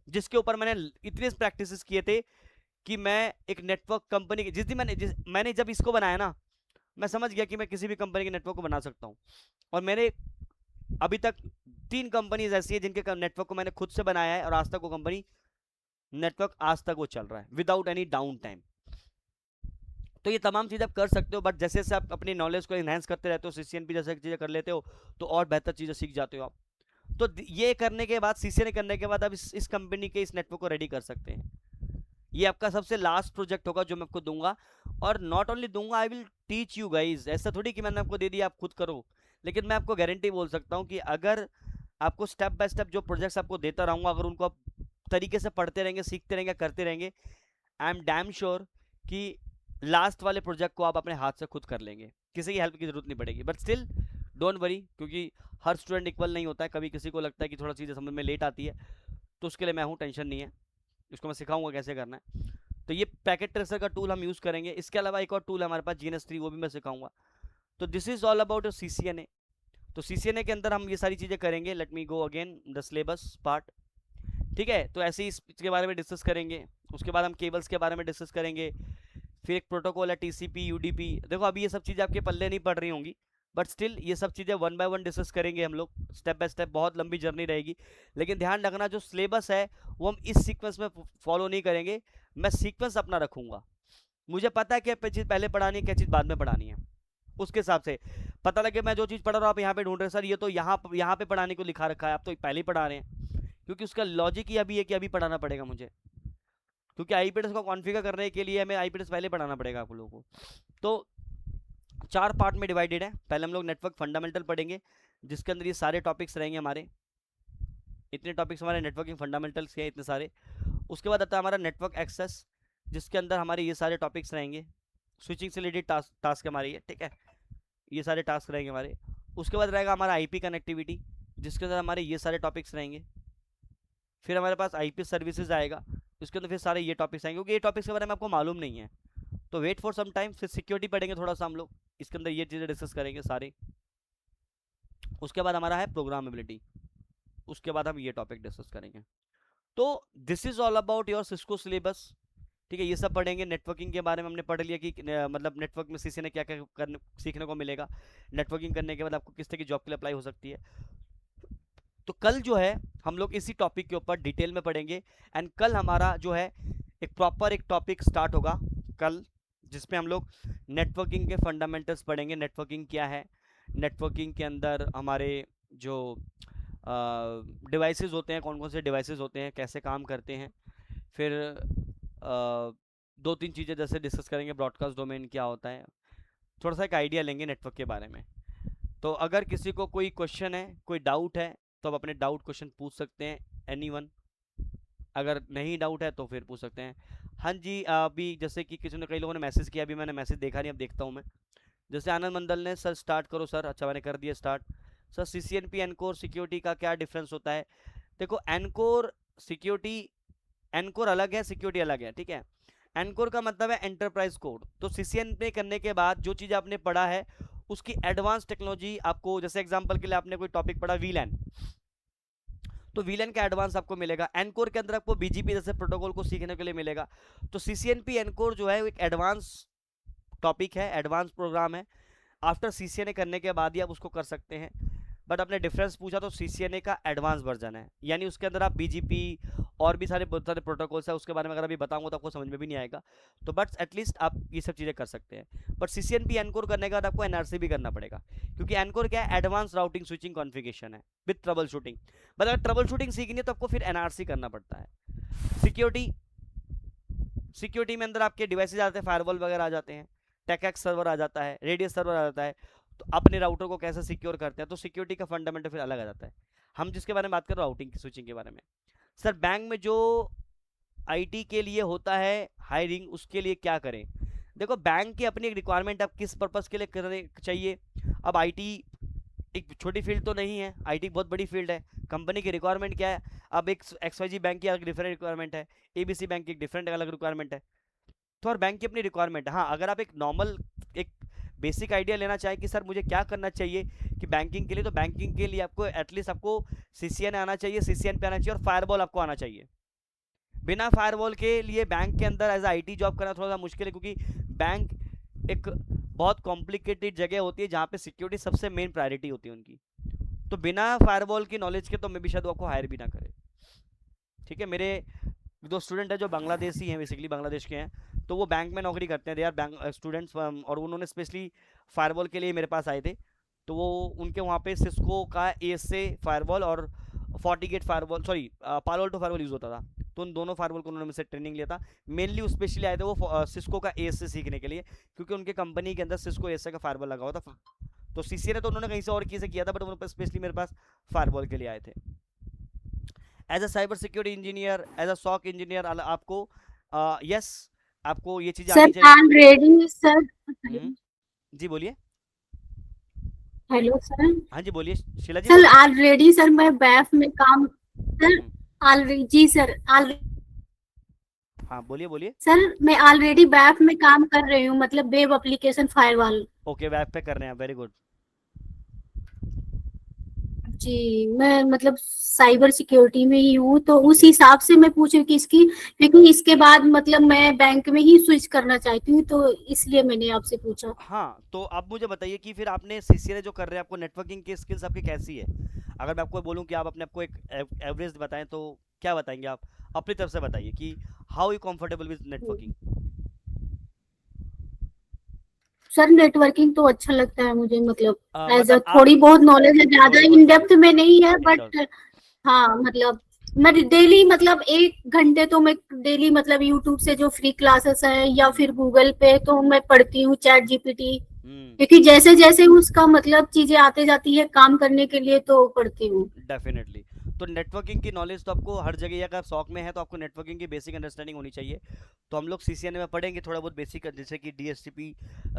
जिसके ऊपर मैंने इतने प्रैक्टिस किए थे कि मैं एक नेटवर्क कंपनी की, मैंने जब इसको बनाया ना, मैं समझ गया कि मैं किसी भी कंपनी के नेटवर्क को बना सकता हूँ। और मैंने अभी तक 3 कंपनीज ऐसी है जिनके नेटवर्क को मैंने खुद से बनाया है, और आज तक वो कंपनी नेटवर्क आज तक वो चल रहा है विदाउट एनी डाउन टाइम। तो ये तमाम चीज़ आप कर सकते हो, बट जैसे जैसे आप अपनी नॉलेज को इन्हेंस करते रहते हो, सीसीएनपी जैसे चीज़ें कर लेते हो, तो और बेहतर चीज़ें सीख जाते हो आप। तो ये करने के बाद, सीसीएन करने के बाद आप इस कंपनी के इस नेटवर्क को रेडी कर सकते हैं। ये आपका सबसे लास्ट प्रोजेक्ट होगा जो मैं आपको दूंगा, और नॉट ओनली दूंगा, I will teach you guys. ऐसा थोड़ी कि मैंने आपको दे दिया आप खुद करो, लेकिन मैं आपको गारंटी बोल सकता हूँ कि अगर आपको स्टेप बाय स्टेप जो प्रोजेक्ट्स आपको देता रहूंगा, अगर उनको आप तरीके से पढ़ते रहेंगे, सीखते रहेंगे, करते रहेंगे, आई एम डैम श्योर कि लास्ट वाले प्रोजेक्ट को आप अपने हाथ से खुद कर लेंगे, किसी की हेल्प की जरूरत नहीं पड़ेगी। बट स्टिल डोंट वरी, क्योंकि हर स्टूडेंट इक्वल नहीं होता है, कभी किसी को लगता है कि थोड़ा चीज़ें समझ में लेट आती है, तो उसके लिए मैं हूँ, टेंशन नहीं है, इसको मैं सिखाऊंगा कैसे करना है। तो ये पैकेट ट्रेसर का टूल हम यूज़ करेंगे। इसके अलावा एक और टूल है हमारे पास GNS3, वो भी मैं सिखाऊंगा। तो this is all about CCNA। तो CCNA के अंदर हम ये सारी चीज़ें करेंगे। Let me go again the syllabus part, ठीक है। तो ऐसे ही इसके बारे में डिस्कस करेंगे, उसके बाद हम केबल्स के बारे में डिस्कस करेंगे, फिर एक प्रोटोकॉल है TCP UDP। देखो अभी ये सब चीज़ें आपके पल्ले नहीं पड़ रही होंगी, बट स्टिल ये सब चीज़ें 1 बाय 1 डिस्कस करेंगे हम लोग, स्टेप बाय स्टेप। बहुत लंबी जर्नी रहेगी, लेकिन ध्यान रखना जो सिलेबस है वो हम इस सीक्वेंस में फॉलो नहीं करेंगे। मैं सीक्वेंस अपना रखूंगा, मुझे पता है क्या चीज़ पहले पढ़ानी है, क्या चीज़ बाद में पढ़ानी है। उसके हिसाब से पता लगे मैं जो चीज़ पढ़ रहा हूँ आप यहाँ पे ढूंढ रहे हैं, सर ये तो यहाँ पे पढ़ाने को लिखा रखा है, आप तो पहले ही पढ़ा रहे हैं, क्योंकि उसका लॉजिक ही अभी है कि अभी पढ़ाना पड़ेगा मुझे, क्योंकि आईपीएस को कॉन्फ़िगर करने के लिए हमें आईपीएस पहले पढ़ाना पड़ेगा आप लोगों को। तो 4 पार्ट में डिवाइडेड है। पहले हम लोग नेटवर्क फंडामेंटल पढ़ेंगे, जिसके अंदर ये सारे टॉपिक्स रहेंगे हमारे, इतने टॉपिक्स हमारे नेटवर्किंग फंडामेंटल्स के इतने सारे। उसके बाद आता है हमारा नेटवर्क एक्सेस, जिसके अंदर हमारे ये सारे टॉपिक्स रहेंगे। स्विचिंग से रिलेटेड टास्क हमारे ये, ठीक है, ये सारे टास्क रहेंगे हमारे। उसके बाद रहेगा हमारा आईपी कनेक्टिविटी, जिसके अंदर हमारे ये सारे टॉपिक्स रहेंगे। फिर हमारे पास आईपी सर्विसेज आएगा, उसके अंदर फिर सारे ये टॉपिक्स आएंगे, क्योंकि ये टॉपिक्स के बारे में आपको मालूम नहीं है, तो वेट फॉर सम टाइम। फिर सिक्योरिटी पढ़ेंगे थोड़ा सा हम लोग, इसके अंदर ये चीज़ें डिस्कस करेंगे सारे। उसके बाद हमारा है प्रोग्रामेबिलिटी, उसके बाद हम ये टॉपिक डिस्कस करेंगे। तो this is all about your Cisco syllabus, ठीक है। ये सब पढ़ेंगे। नेटवर्किंग के बारे में हमने पढ़ लिया कि मतलब नेटवर्क में सीसी ने क्या क्या करने सीखने को मिलेगा, नेटवर्किंग करने के बाद आपको किस तरह की जॉब के लिए अप्लाई हो सकती है। तो कल जो है हम लोग इसी टॉपिक के ऊपर डिटेल में पढ़ेंगे, एंड कल हमारा जो है एक प्रॉपर एक टॉपिक स्टार्ट होगा कल, जिसमें हम लोग नेटवर्किंग के फंडामेंटल्स पढ़ेंगे। नेटवर्किंग क्या है, नेटवर्किंग के अंदर हमारे जो डिवाइसेस होते हैं, कौन कौन से डिवाइसेस होते हैं, कैसे काम करते हैं। फिर 2-3 चीज़ें जैसे डिस्कस करेंगे, ब्रॉडकास्ट डोमेन क्या होता है, थोड़ा सा एक आइडिया लेंगे नेटवर्क के बारे में। तो अगर किसी को कोई क्वेश्चन है, कोई डाउट है, तो आप अपने डाउट क्वेश्चन पूछ सकते हैं, एनीवन। अगर नहीं डाउट है तो फिर पूछ सकते हैं। हाँ जी, अभी जैसे कि किसी ने, कई लोगों ने मैसेज किया, अभी मैंने मैसेज देखा नहीं, अब देखता हूँ मैं। जैसे आनंद मंडल ने, सर स्टार्ट करो सर, अच्छा मैंने कर दिया start. Sir CCNP encore security का क्या डिफरेंस होता है। देखो एनकोर सिक्योरिटी, एनकोर अलग है, सिक्योरिटी अलग है, ठीक है। एनकोर का मतलब है एंटरप्राइज कोड। तो CCNP करने के बाद जो चीज़ आपने पढ़ा है उसकी एडवांस टेक्नोलॉजी आपको, जैसे एग्जांपल के लिए आपने कोई टॉपिक पढ़ा VLAN, तो VLAN का एडवांस आपको मिलेगा। एनकोर के अंदर आपको BGP जैसे प्रोटोकॉल को सीखने के लिए मिलेगा। तो CCNP एनकोर जो है एक एडवांस टॉपिक है, एडवांस प्रोग्राम है। आफ्टर CCNA करने के बाद ही आप उसको कर सकते हैं। बट आपने डिफरेंस पूछा, तो CCNA का एडवांस वर्जन है, यानी उसके अंदर आप BGP और भी सारे बहुत सारे प्रोटोकॉल्स है, उसके बारे में अगर अभी बताऊंगा तो आपको समझ में भी नहीं आएगा। तो बट एटलीस्ट आप ये सब चीज़ें कर सकते हैं। बट CCNP एनकोर करने के बाद आपको NRC भी करना पड़ेगा, क्योंकि एनकोर क्या है, एडवांस राउटिंग स्विचिंग कॉन्फ़िगरेशन है विद ट्रबल शूटिंग। बट अगर ट्रबल शूटिंग सीखनी है तो आपको फिर NRC करना पड़ता है। सिक्योरिटी, सिक्योरिटी में अंदर आपके डिवाइसेज आते हैं, फायरवॉल वगैरह आ जाते हैं, टेकएक्स सर्वर आ जाता है, रेडियस सर्वर आ जाता है। तो अपने राउटर को कैसे सिक्योर करते हैं, तो सिक्योरिटी का फंडामेंटल फिर अलग आ जाता है। हम जिसके बारे में बात कर रहे हैं, राउटिंग की, स्विचिंग के बारे में। सर बैंक में जो आईटी के लिए होता है हायरिंग, उसके लिए क्या करें। देखो बैंक की अपनी एक रिक्वायरमेंट, आप किस पर्पज़ के लिए करने चाहिए। अब आईटी एक छोटी फील्ड तो नहीं है, आईटी बहुत बड़ी फील्ड है। कंपनी की रिक्वायरमेंट क्या है, अब एक XYZ बैंक की अलग डिफरेंट रिक्वायरमेंट है, ABC बैंक की एक डिफरेंट अलग रिक्वायरमेंट है। तो हर बैंक की अपनी रिक्वायरमेंट है। हाँ, अगर आप एक नॉर्मल एक बेसिक आइडिया लेना चाहें कि सर मुझे क्या करना चाहिए कि बैंकिंग के लिए, तो बैंकिंग के लिए आपको एटलीस्ट आपको CCN आना चाहिए, CCN पे आना चाहिए, और फायरवॉल आपको आना चाहिए। बिना फायरवॉल के लिए बैंक के अंदर एज आईटी जॉब करना थोड़ा सा मुश्किल है, क्योंकि बैंक एक बहुत कॉम्प्लिकेटेड जगह होती है जहाँ पे सिक्योरिटी सबसे मेन प्रायोरिटी होती है उनकी। तो बिना फायरवॉल की नॉलेज के तो मे भी शायद वो आपको हायर भी ना करे। ठीक है, मेरे दो स्टूडेंट है जो बांग्लादेशी हैं, बेसिकली बांग्लादेश के हैं, तो वो बैंक में नौकरी करते हैं, दे आर बैंक स्टूडेंट्स, और उन्होंने स्पेशली फायरवॉल के लिए मेरे पास आए थे। तो वो उनके वहाँ पे सिस्को का एस से फायरवॉल और FortiGate firewall, sorry Palo Alto firewall use होता था। तो उन दोनों फायरवॉल को उन्होंने मुझसे ट्रेनिंग लिया था। मेनली उस स्पेशली आए थे वो सिस्को का एस से सीखने के लिए, क्योंकि उनके कंपनी के अंदर सिस्को एस का फायरवॉल लगा हुआ था। तो सीसीए ने तो उन्होंने कहीं से और किसी से किया था, बट उन्होंने स्पेशली मेरे पास फायरवॉल के लिए आए थे। As a cyber security engineer, as a SOC engineer, आपको यस आपको ये चीज़ें सर आनी चाहिए। ऑलरेडी सर, हम्म, जी बोलिए। Hello sir. हाँ जी बोलिए, शीला जी सर बोलिए। ऑलरेडी सर मैं बैफ में काम, सर हम्म, ऑलरेडी जी सर ऑलरेडी, हाँ बोलिए बोलिए। सर मैं ऑलरेडी बैफ में काम कर रही हूँ, मतलब web application firewall. Okay, web पे कर रहे हैं, वेरी गुड। जी मैं मतलब साइबर सिक्योरिटी में ही हूँ, तो उस ओके। हिसाब से मैं पूछ रही हूँ कि इसकी, क्योंकि इसके बाद मतलब मैं बैंक में ही स्विच करना चाहती हूँ, तो इसलिए मैंने आपसे पूछा। हाँ, तो आप मुझे बताइए कि फिर आपने सीसीएनए जो कर रहे हैं, आपको नेटवर्किंग की स्किल्स आपकी कैसी है? अगर मैं आपको बोलूँ कि आप अपने आपको एक एवरेज बताएं, तो क्या बताएंगे आप? अपनी तरफ से बताइए कि how you comfortable with networking. Sir networking तो अच्छा लगता है मुझे, मतलब एज अ मतलब आप थोड़ी बहुत नॉलेज है, ज्यादा थोड़ी बहुत इन डेप्थ नॉलेज में नहीं है, इन बट हाँ मतलब मैं डेली मतलब 1 घंटे तो मैं डेली मतलब यूट्यूब से जो फ्री क्लासेस है या फिर गूगल पे तो मैं पढ़ती हूँ, चैट जीपीटी, हम्म, क्योंकि जैसे जैसे उसका मतलब चीजें आते जाती है काम करने के लिए तो पढ़ती हूँ। डेफिनेटली। तो नेटवर्किंग की नॉलेज तो आपको हर जगह, अगर आप शौक में है तो आपको नेटवर्किंग की बेसिक अंडरस्टैंडिंग होनी चाहिए। तो हम लोग सीसीएनए में पढ़ेंगे थोड़ा बहुत बेसिक, जैसे कि डीएचसीपी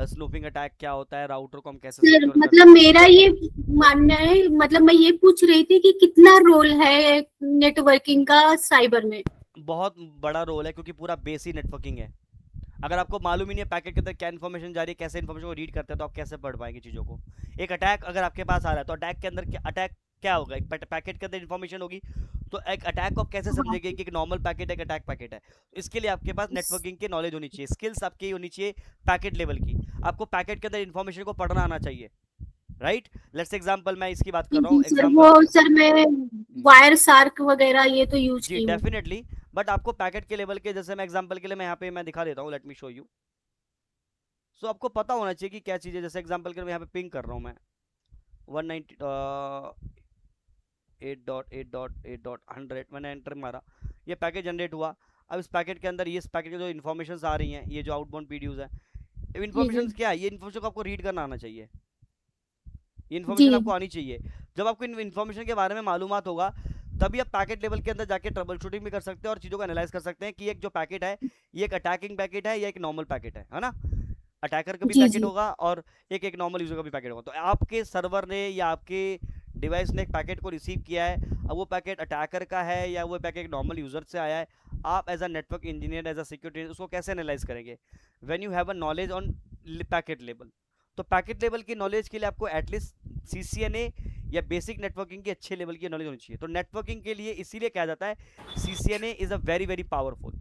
स्नूपिंग अटैक क्या होता है, राउटर को हम कैसे सर सिक्योर मतलब करते हैं। मेरा ये मानना है, मतलब मैं ये पूछ रही थी कि कितना रोल है नेटवर्किंग का साइबर में। बहुत बड़ा रोल है, क्योंकि पूरा बेस ही नेटवर्किंग है। अगर आपको मालूम ही नहीं है पैकेट के अंदर क्या इन्फॉर्मेशन जा रही है, कैसे इन्फॉर्मेशन को रीड करते हैं, तो आप कैसे पढ़ पाएंगे चीज़ों को। एक अटैक अगर आपके पास आ रहा है, तो अटैक के अंदर क्या, अटैक क्या होगा, एक पैकेट के अंदर इन्फॉर्मेशन होगी। तो एक अटैक को आप कैसे हाँ, समझेंगे कि एक नॉर्मल पैकेट है, एक अटैक पैकेट है? तो इसके लिए आपके पास नेटवर्किंग की नॉलेज होनी चाहिए, स्किल्स आपकी होनी चाहिए पैकेट लेवल की। आपको पैकेट के अंदर इन्फॉर्मेशन को पढ़ना आना चाहिए, राइट। लेट्स एग्जाम्पल, मैं इसकी बात कर जी रहा जी हूँ, सर, वो एग्जाम्पल। सर मैं वायर सार्क वगैरह ये तो यूज जी की हूँ। डेफिनेटली। बट आपको पैकेट के लेवल के, जैसे मैं एग्जाम्पल के लिए मैं यहाँ पे मैं दिखा देता हूँ, लेट मी शो यू। सो आपको पता होना चाहिए कि क्या चीज़ है। जैसे एग्जांपल के लिए मैं यहाँ पे पिंग कर रहा हूँ मैं 190 8.8.8.100, मैंने एंटर मारा, ये पैकेट जनरेट हुआ। अब इस पैकेट के अंदर, ये इस पैकेट के जो इन्फॉर्मेशन आ रही हैं, ये जो आउटबाउंड पीडीयूज है, जी जी इन्फॉर्मेशन क्या है, ये इन्फॉर्मेशन को आपको रीड करना आना चाहिए, ये जी इन्फॉर्मेशन आपको आनी चाहिए। जब आपको इन इन्फॉर्मेशन के बारे में मालूमात होगा, तभी आप पैकेट लेवल के अंदर जाके ट्रबल शूटिंग भी कर सकते हैं और चीज़ों को एनालाइज कर सकते हैं कि एक जो पैकेट है, ये एक अटैकिंग पैकेट है या एक नॉर्मल पैकेट है ना। अटैकर का भी जी पैकेट जी होगा और एक एक नॉर्मल यूजर का भी पैकेट होगा। तो आपके सर्वर ने या आपके डिवाइस ने एक पैकेट को रिसीव किया है, अब वो पैकेट अटैकर का है या वो पैकेट नॉर्मल यूजर से आया है, आप as a network engineer, as a security, उसको कैसे एनालाइज करेंगे? When you have a knowledge on packet level. तो पैकेट लेवल की नॉलेज के लिए आपको एटलीस्ट सीसीएनए या बेसिक नेटवर्किंग की अच्छे लेवल की नॉलेज होनी चाहिए। तो नेटवर्किंग के लिए इसीलिए कहा जाता है CCNA is a very very powerful.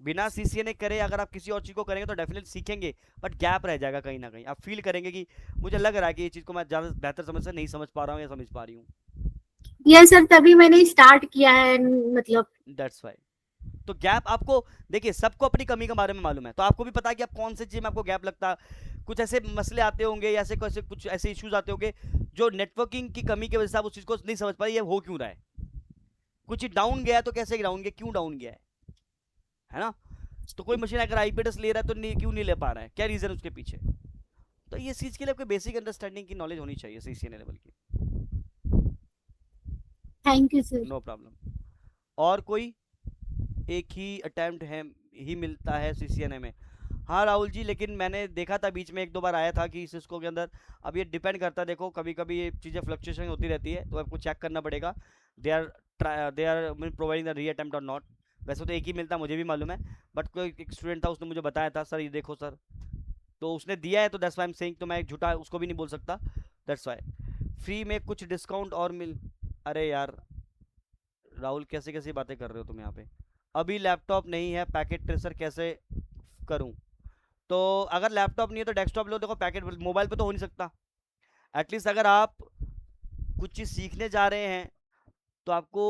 बिना सीसीएनए करे अगर आप किसी और चीज़ को करेंगे तो डेफिनेटली सीखेंगे, बट गैप रह जाएगा कहीं ना कहीं। आप फील करेंगे कि मुझे लग रहा है कि ये चीज़ को मैं ज़्यादा बेहतर समझ से नहीं समझ पा रहा हूँ या समझ पा रही हूँ। ये सर तभी मैंने स्टार्ट किया है, मतलब। That's why. तो गैप आपको, देखिए सबको अपनी कमी के बारे में मालूम है, तो आपको भी पता है कि आप कौन से चीज़ में आपको गैप लगता है। कुछ ऐसे मसले आते होंगे या ऐसे कुछ ऐसे इश्यूज आते होंगे जो नेटवर्किंग की कमी की वजह से आप उस चीज़ को नहीं समझ पाए, ये हो क्यों रहा है। कुछ डाउन गया है तो कैसे डाउन गया, क्यों डाउन गया है ना। तो कोई मशीन अगर आईपी एड्रेस ले रहा है तो क्यों नहीं ले पा रहा है, क्या रीज़न उसके पीछे। तो ये चीज़ के लिए आपको बेसिक अंडरस्टैंडिंग की नॉलेज होनी चाहिए सीसीएनए लेवल की। Thank you sir. No problem. और कोई एक ही अटेम्प्ट है ही मिलता है सीसीएनए में। हाँ राहुल जी, लेकिन मैंने देखा था बीच में एक दो बार आया था कि सिस्को के अंदर, अब ये डिपेंड करता है, देखो कभी कभी ये चीज़ें फ्लक्चुएशन होती रहती है, तो आपको चेक करना पड़ेगा दे आर प्रोवाइडिंग द री अटेम्प्ट और नॉट। वैसे तो एक ही मिलता, मुझे भी मालूम है, बट कोई एक स्टूडेंट था, उसने मुझे बताया था सर ये देखो सर, तो उसने दिया है, तो that's why I am saying, तो मैं झूठा उसको भी नहीं बोल सकता। दैट्स व्हाई फ्री में कुछ डिस्काउंट और मिल। अरे यार राहुल, कैसे कैसी बातें कर रहे हो तुम यहाँ पे। अभी लैपटॉप नहीं है, पैकेट ट्रेसर कैसे करूं? तो अगर लैपटॉप नहीं है तो डेस्कटॉप लो। देखो पैकेट मोबाइल पे तो हो नहीं सकता। एटलीस्ट अगर आप कुछ चीज़ सीखने जा रहे हैं तो आपको,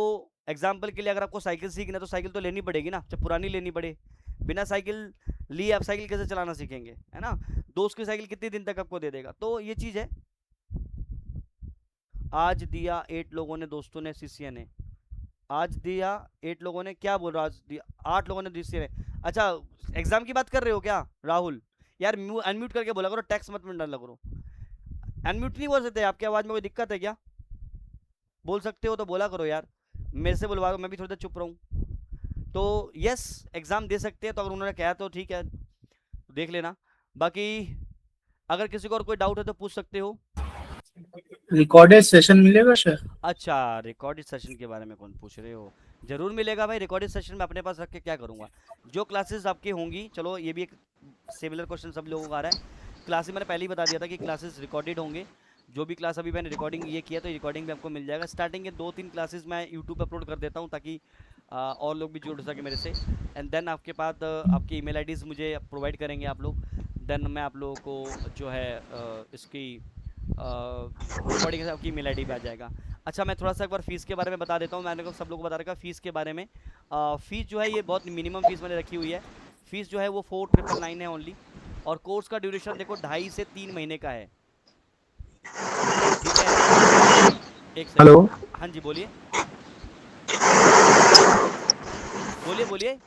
एग्जाम्पल के लिए अगर आपको साइकिल सीखना है तो साइकिल तो लेनी पड़ेगी ना, चाहे पुरानी लेनी पड़े। बिना साइकिल लिए आप साइकिल कैसे चलाना सीखेंगे, है ना? दोस्त की साइकिल कितने दिन तक आपको दे देगा? तो ये चीज़ है। आज दिया 8 लोगों ने, दोस्तों ने, सीसीए ने। आज दिया 8 लोगों ने, क्या बोल रहा, आज दिया 8 लोगों ने, सीसीए ने। अच्छा, एग्जाम की बात कर रहे हो क्या राहुल? यार अनम्यूट करके बोला करो, टैक्स मत में डर लग करो। अनम्यूट नहीं बोल सकते? आपकी आवाज़ में कोई दिक्कत है क्या? बोल सकते हो तो बोला करो यार, मेरे से बुलवा दो, मैं भी थोड़ी देर चुप रहूँ। तो यस, एग्ज़ाम दे सकते हैं, तो अगर उन्होंने कहा तो ठीक है, देख लेना। बाकी अगर किसी को और कोई डाउट है तो पूछ सकते हो। रिकॉर्डेड सेशन मिलेगा सर? अच्छा, रिकॉर्डेड सेशन के बारे में कौन पूछ रहे हो? जरूर मिलेगा भाई। रिकॉर्डेड सेशन में अपने पास रख के क्या करूँगा? जो क्लासेस आपकी होंगी, चलो ये भी एक सिमिलर क्वेश्चन सब लोगों को आ रहा है। क्लासेस मैंने पहले ही बता दिया था कि क्लासेस रिकॉर्डेड होंगे। जो भी क्लास अभी मैंने रिकॉर्डिंग ये किया तो रिकॉर्डिंग भी आपको मिल जाएगा। स्टार्टिंग के 2-3 क्लासेस मैं यूट्यूब पर अपलोड कर देता हूँ ताकि और लोग भी जुड़ सके मेरे से। एंड देन आपके पास आपकी ईमेल आईडीज़ मुझे प्रोवाइड करेंगे आप लोग। देन मैं आप लोगों को जो है इसकी रिकॉर्डिंग से आपकी ईमेल आईडी पे आ जाएगा। अच्छा, मैं थोड़ा सा एक बार फीस के बारे में बता देता हूँ। मैंने को सब लोगों को बता रखा फीस के बारे में। फीस जो है ये बहुत मिनिमम फीस मैंने रखी हुई है। फीस जो है वो 4999 है ओनली। और कोर्स का ड्यूरेशन देखो 2.5 से 3 महीने का है। ठीक है, एक हेलो। सेकंड। हाँ जी, बोलिए बोलिए बोलिए।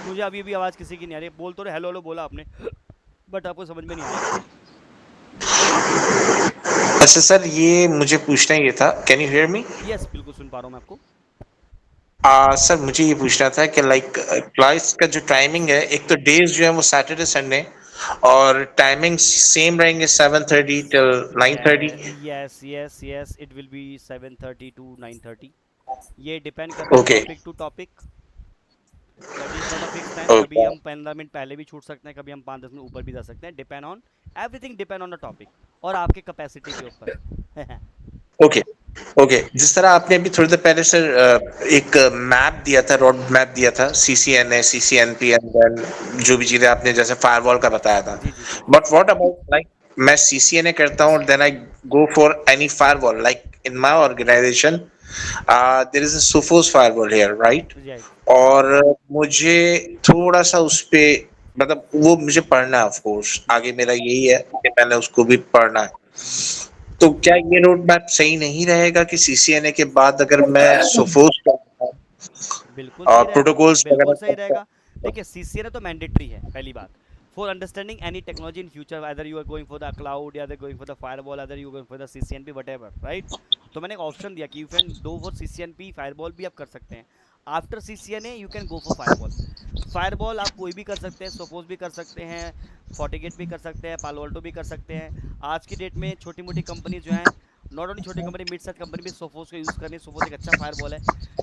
मुझे अभी भी आवाज़ किसी की नहीं आ रही। बोल तो रहे, हेलो हेलो बोला आपने, बट आपको समझ में नहीं आया। अच्छा सर, ये मुझे पूछना ये था, can you hear me? Yes, बिल्कुल सुन पा रहा हूँ मैं आपको। सर मुझे ये पूछना था कि लाइक क्लास का जो टाइमिंग है, एक तो डेज जो है वो सैटरडे संडे, और टाइमिंग सेम रहेंगे 7:30 till 9:30। Yes yes yes, it will be 7:30 to 9:30। ये डिपेंड करता है okay topic to topic. That is not a fix time. कभी ओके हम 15 मिनट पहले भी छूट सकते हैं, कभी हम 5-10 मिनट ऊपर भी जा सकते हैं। Depend on everything, depend on the topic और आपके कैपेसिटी के ऊपर। Okay okay. जिस तरह आपने अभी थोड़ी देर पहले सर एक मैप दिया था, रोड मैप दिया था, CCNA CCNP एंड देन जो भी चीजें आपने जैसे फायरवॉल का बताया था, जी जी जी। बट व्हाट अबाउट लाइक मैं CCNA करता हूँ, then I go for any firewall like in my organisation there is a Sophos firewall here, right? Right. और मुझे थोड़ा सा उस पे मतलब वो मुझे पढ़ना है, ऑफ कोर्स आगे मेरा यही है कि मैंने उसको भी पढ़ना है। तो क्या ये रोड मैप सही नहीं रहेगा कि CCNA के बाद अगर मैं सोफोस बिल्कुल सही रहेगा, प्रोटोकॉल्स बिल्कुल वगैरह सही करता रहेगा। हूं? देखिए, सीसीएनए तो मैंडेटरी है पहली बात। For understanding any technology in future, other you are going for the cloud, या going for the firewall, other you going for the CCNP, what, right? तो मैंने एक ऑप्शन दिया कि you can do for CCNP, firewall भी आप कर सकते हैं। After CCNA you can go for firewall. Firewall आप कोई भी कर सकते हैं, सोपोज भी कर सकते हैं, फोर्टिगेट भी कर सकते हैं, पालो अल्टो भी कर सकते हैं। आज की डेट में छोटी मोटी कंपनी जो हैं, नॉट ओनली छोटी कंपनी, मिड साइज कंपनी भी सोफोस का यूज़ कर रही है। सोफोस एक अच्छा फायरवॉल है।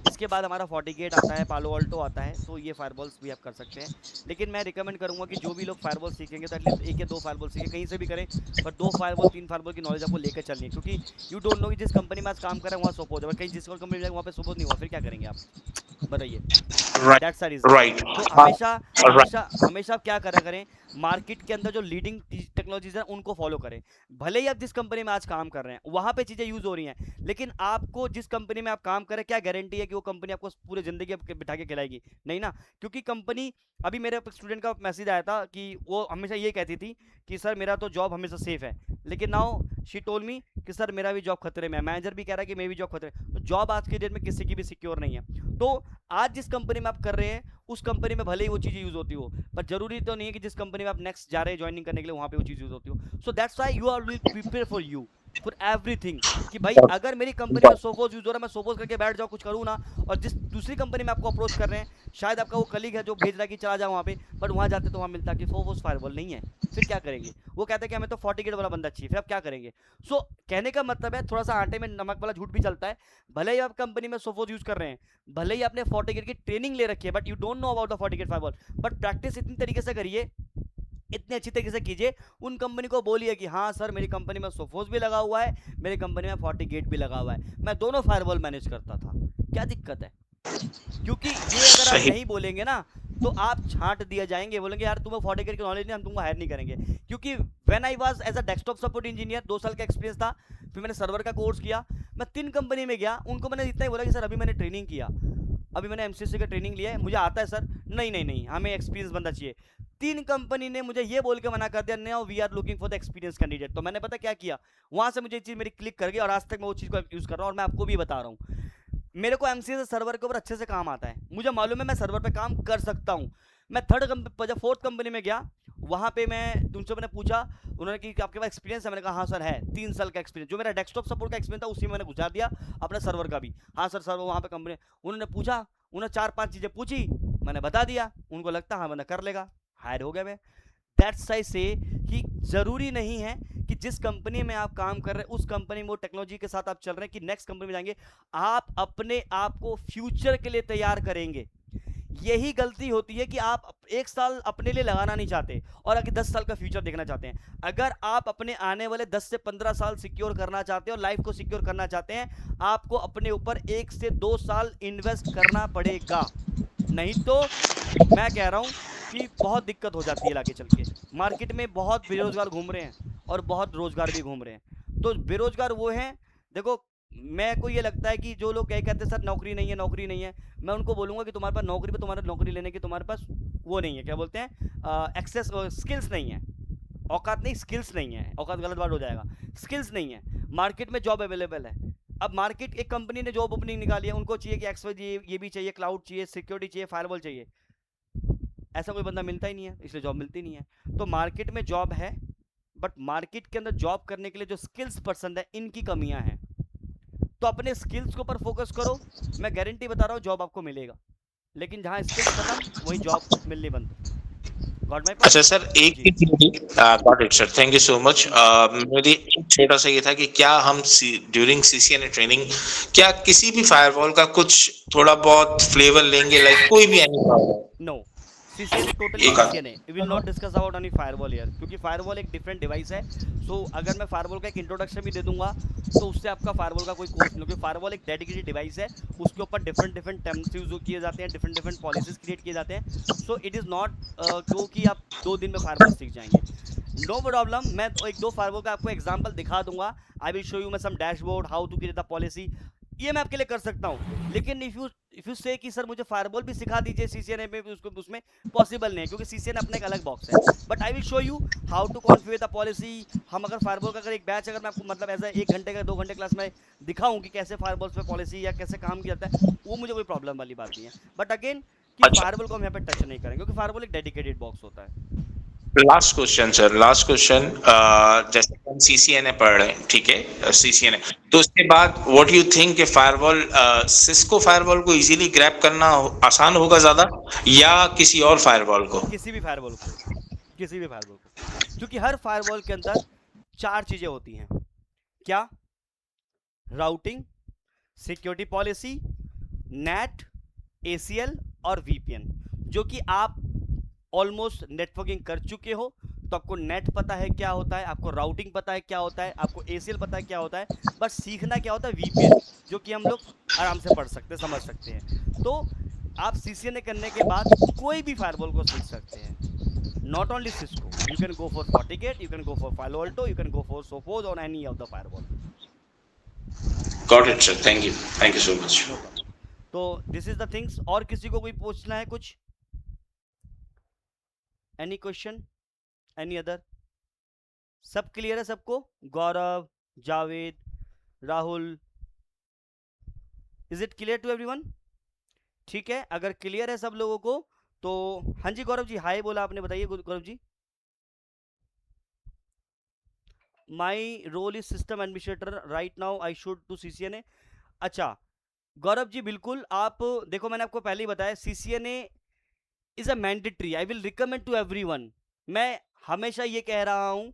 इसके बाद हमारा फोर्टिगेट आता है, पालो अल्टो आता है, तो ये फायरवॉल्स भी आप कर सकते हैं। लेकिन मैं रिकमेंड करूंगा कि जो भी लोग फायरवॉल सीखेंगे तो एटलीस्ट 1 या 2 फायरवॉल सीखें, कहीं से भी करें, पर 2 फायरवॉल 3 फायरवॉल की नॉलेज आपको लेकर चलनी है। क्योंकि यू डोंट नो कि जिस कंपनी में आज काम कर रहे हैं वहाँ सपोज, अगर कहीं जिस और कंपनी में जाएंगे वहाँ पे सपोज नहीं हुआ, फिर क्या करेंगे आप, बताइए? Right that's the reason. Right तो हमेशा राइट। हमेशा हमेशा आप क्या करा करें, मार्केट के अंदर जो लीडिंग टेक्नोलॉजीज हैं उनको फॉलो करें। भले ही आप जिस कंपनी में आज काम कर रहे हैं वहाँ पे चीज़ें यूज़ हो रही हैं, लेकिन आपको जिस कंपनी में आप काम कर रहे हैं, क्या गारंटी है कि वो कंपनी आपको पूरी ज़िंदगी बिठा के खिलाएगी? नहीं ना। क्योंकि कंपनी, अभी मेरे स्टूडेंट का मैसेज आया था कि वो हमेशा ये कहती थी कि सर मेरा तो जॉब हमेशा सेफ है, लेकिन नाउ शी टोल्ड मी कि सर मेरा भी जॉब खतरे में है। मैनेजर भी कह रहा है कि मेरी भी जॉब खतरे में। तो जॉब आज की डेट में किसी की भी सिक्योर नहीं है। तो आज जिस कंपनी में आप कर रहे हैं उस कंपनी में भले ही वो चीज़ें यूज़ होती हो, पर जरूरी तो नहीं है कि जिस कंपनी में आप नेक्स्ट जा रहे हैं ज्वाइनिंग करने के लिए वहाँ पे वो चीज़ यूज़ होती हो। So that's why you are will prepare for you, for everything. कि भाई अगर मेरी कंपनी में सोफोस यूज़ हो रहा है, मैं सोफोस करके बैठ जाऊँ, कुछ करूँ ना। और जिस दूसरी कंपनी में आपको अप्रोच कर रहे हैं, शायद आपका वो कलीग है जो भेज रहा है कि चला जाओ वहाँ पे, बट वहाँ जाते तो वहाँ मिलता है कि सोफोस फायरवॉल नहीं है। फिर क्या करेंगे? वो कहते हैं कि हमें तो फोर्टिगेट वाला बंदा चाहिए, फिर आप क्या करेंगे? सो कहने का मतलब है, थोड़ा सा आटे में नमक वाला झूठ भी चलता है। भले ही आप कंपनी में सोफोस यूज़ कर रहे हैं, भले ही आपने फोर्टिगेट की ट्रेनिंग ले रखी है, but you don't know about the FortiGate firewall, but practice इतनी तरीके से करिए, इतनी अच्छी तरीके से कीजिए। उन कंपनी को बोलिए कि हाँ सर मेरी कंपनी में सोफोस भी लगा हुआ है, मेरी कंपनी में FortiGate भी लगा हुआ है, मैं दोनों फायरवॉल मैनेज करता था, क्या दिक्कत है? क्योंकि ये अगर आप सही। नहीं बोलेंगे ना तो आप छांट दिए जाएंगे, बोलेंगे यार तुम्हें FortiGate की नॉलेज नहीं, हम तुमको हायर नहीं करेंगे। क्योंकि when I was as a desktop support engineer 2 साल का एक्सपीरियंस था, फिर मैंने सर्वर का कोर्स किया, मैं 3 कंपनी में गया, उनको मैंने इतना ही बोला कि सर अभी मैंने ट्रेनिंग किया, अभी मैंने MCC का ट्रेनिंग लिया है, मुझे आता है सर। नहीं नहीं नहीं, हमें एक्सपीरियंस बंदा चाहिए। 3 कंपनी ने मुझे ये बोल के मना कर दिया, now we are looking for the experience candidate. तो मैंने पता क्या किया, वहां से मुझे चीज मेरी क्लिक कर गई और आज तक मैं वो चीज को यूज कर रहा हूँ। और मैं आपको भी बता रहा हूँ, मेरे को MCC सर्वर के ऊपर अच्छे से काम आता है, मुझे मालूम है मैं सर्वर पे काम कर सकता हूँ। मैं जब 4th कंपनी में गया, वहाँ पे मैं उनसे मैंने पूछा, उन्होंने कि आपके पास एक्सपीरियंस है? मैंने कहा हाँ सर है, 3 साल का एक्सपीरियंस। जो मेरा डेस्कटॉप सपोर्ट का एक्सपीरियंस था उसी में मैंने गुजार दिया, अपना सर्वर का भी। हाँ सर सर्वर वहाँ पे कंपनी, उन्होंने पूछा, उन्होंने 4-5 चीज़ें पूछी, मैंने बता दिया, उनको लगता हाँ बंदा कर लेगा, हायर हो गया मैं। दैट्स आई से कि ज़रूरी नहीं है कि जिस कंपनी में आप काम कर रहे हैं उस कंपनी में वो टेक्नोलॉजी के साथ आप चल रहे हैं कि नेक्स्ट कंपनी में जाएंगे आप अपने आप को फ्यूचर के लिए तैयार करेंगे। यही गलती होती है कि आप 1 साल अपने लिए लगाना नहीं चाहते और आगे 10 साल का फ्यूचर देखना चाहते हैं। अगर आप अपने आने वाले 10 से 15 साल सिक्योर करना चाहते हैं और लाइफ को सिक्योर करना चाहते हैं, आपको अपने ऊपर 1 से 2 साल इन्वेस्ट करना पड़ेगा। नहीं तो मैं कह रहा हूं कि बहुत दिक्कत हो जाती है आगे चल के। मार्केट में बहुत बेरोजगार घूम रहे हैं और बहुत रोजगार भी घूम रहे हैं। तो बेरोजगार वो हैं, देखो मैं को ये लगता है कि जो लोग क्या कहते हैं सर नौकरी नहीं है, नौकरी नहीं है, मैं उनको बोलूंगा कि तुम्हारे पास नौकरी पे तुम्हारा नौकरी लेने की तुम्हारे पास वो नहीं है, क्या बोलते हैं, एक्सेस स्किल्स नहीं है, औकात नहीं, स्किल्स नहीं है, औकात गलत बात हो जाएगा, स्किल्स नहीं है। मार्केट में जॉब अवेलेबल है। अब मार्केट, एक कंपनी ने जॉब ओपनिंग निकाली है, उनको चाहिए कि XYZ ये भी चाहिए, क्लाउड चाहिए, सिक्योरिटी चाहिए, फायरवॉल चाहिए, ऐसा कोई बंदा मिलता ही नहीं है, इसलिए जॉब मिलती नहीं है। तो मार्केट में जॉब है, बट मार्केट के अंदर जॉब करने के लिए जो स्किल्स पर्सन है इनकी कमियां हैं। तो अपने स्किल्स के ऊपर फोकस करो, मैं गारंटी बता रहा हूँ जॉब आपको मिलेगा। लेकिन जहाँ स्किल्स खत्म वही जॉब मिलनी बंद। गॉट माय अच्छा सर, एक जी got it sir, thank you so much. मेरी एक छोटा सा ये था कि क्या हम ड्यूरिंग CCNA ट्रेनिंग क्या किसी भी फायरवॉल का कुछ थोड़ा बहुत फ्लेवर लेंगे, लाइक कोई भी any firewall? No, CCNA totally एक CCNA, we will not discuss about any firewall here, क्योंकि फायरवॉल एक डिफरेंट डिवाइस है। सो अगर मैं फायरवॉल का एक इंट्रोडक्शन भी दे दूंगा तो उससे आपका फायरवॉल का कोई कोर्स नहीं, क्योंकि फायरवॉल एक डेडिकेटेड डिवाइस है, उसके ऊपर डिफरेंट टर्म्स यूज किए जाते हैं, डिफरेंट पॉलिसीज क्रिएट किए जाते हैं। सो इट इज़ नॉट क्योंकि आप 2 दिन में फायरवॉल सीख जाएंगे, नो प्रॉब्लम। मैं 1-2 फायरवॉल का आपको एग्जांपल दिखा दूंगा, आई विल शो यू मैं some dashboard how to create the policy, ये मैं आपके लिए कर सकता हूँ। लेकिन इफ यू से कि सर मुझे फायरवॉल भी सिखा दीजिए CCNA में, उसको उसमें पॉसिबल नहीं है, क्योंकि CCNA अपना एक अलग बॉक्स है। But I will show you how to configure the policy. हम अगर फायरवॉल का अगर एक बैच अगर मैं आपको मतलब एज 1 घंटे का 2 घंटे क्लास में दिखाऊं कि कैसे फायरवॉल्स पे पॉलिसी या कैसे काम किया जाता है, वो मुझे कोई प्रॉब्लम वाली बात नहीं है। बट अगेन कि अच्छा, फायरवॉल को हम यहाँ पे टच नहीं करेंगे, क्योंकि फायरवॉल एक डेडिकेटेड बॉक्स होता है। Last question sir, last question. जैसे हम CCNA पढ़ रहे हैं, ठीक है, CCNA, तो उसके बाद व्हाट यू थिंक कि फायरवॉल, सिस्को फायरवॉल को इजीली ग्रैब करना आसान होगा ज्यादा, या किसी और फायरवॉल को? किसी भी फायरवॉल को, किसी भी फायरवॉल को, क्योंकि हर फायरवॉल के अंदर 4 चीजें होती हैं। क्या? Routing, security policy, net, ACL और VPN, जो कि आप ऑलमोस्ट नेटवर्किंग कर चुके हो, तो आपको नेट पता है क्या होता है, आपको राउटिंग पता है क्या होता है, आपको ACL पता है क्या होता है, बस सीखना क्या होता है VPN, जो कि हम लोग आराम से पढ़ सकते समझ सकते हैं। तो आप CCNA करने के बाद कोई भी फायरवॉल को सीख सकते हैं, not only Cisco, you can go for FortiGate, you can go for Palo Alto, you can go for Sophos or any of the firewall. Got it sir, thank you so much. No problem. तो this is the things. और किसी को कोई पूछना है कुछ? Any question, any other? सब clear है सबको? Gaurav, Javed, Rahul, is it clear to everyone? ठीक है, अगर क्लियर है सब लोगों को तो हाँ जी गौरव जी, हाय बोला आपने, बताइए Gaurav ji. My role is system administrator right now, I should to CCNA। अच्छा गौरव जी, बिल्कुल। आप देखो, मैंने आपको पहले ही बताया CCNA is a mandatory, I will recommend to everyone. मैं हमेशा ये कह रहा हूं,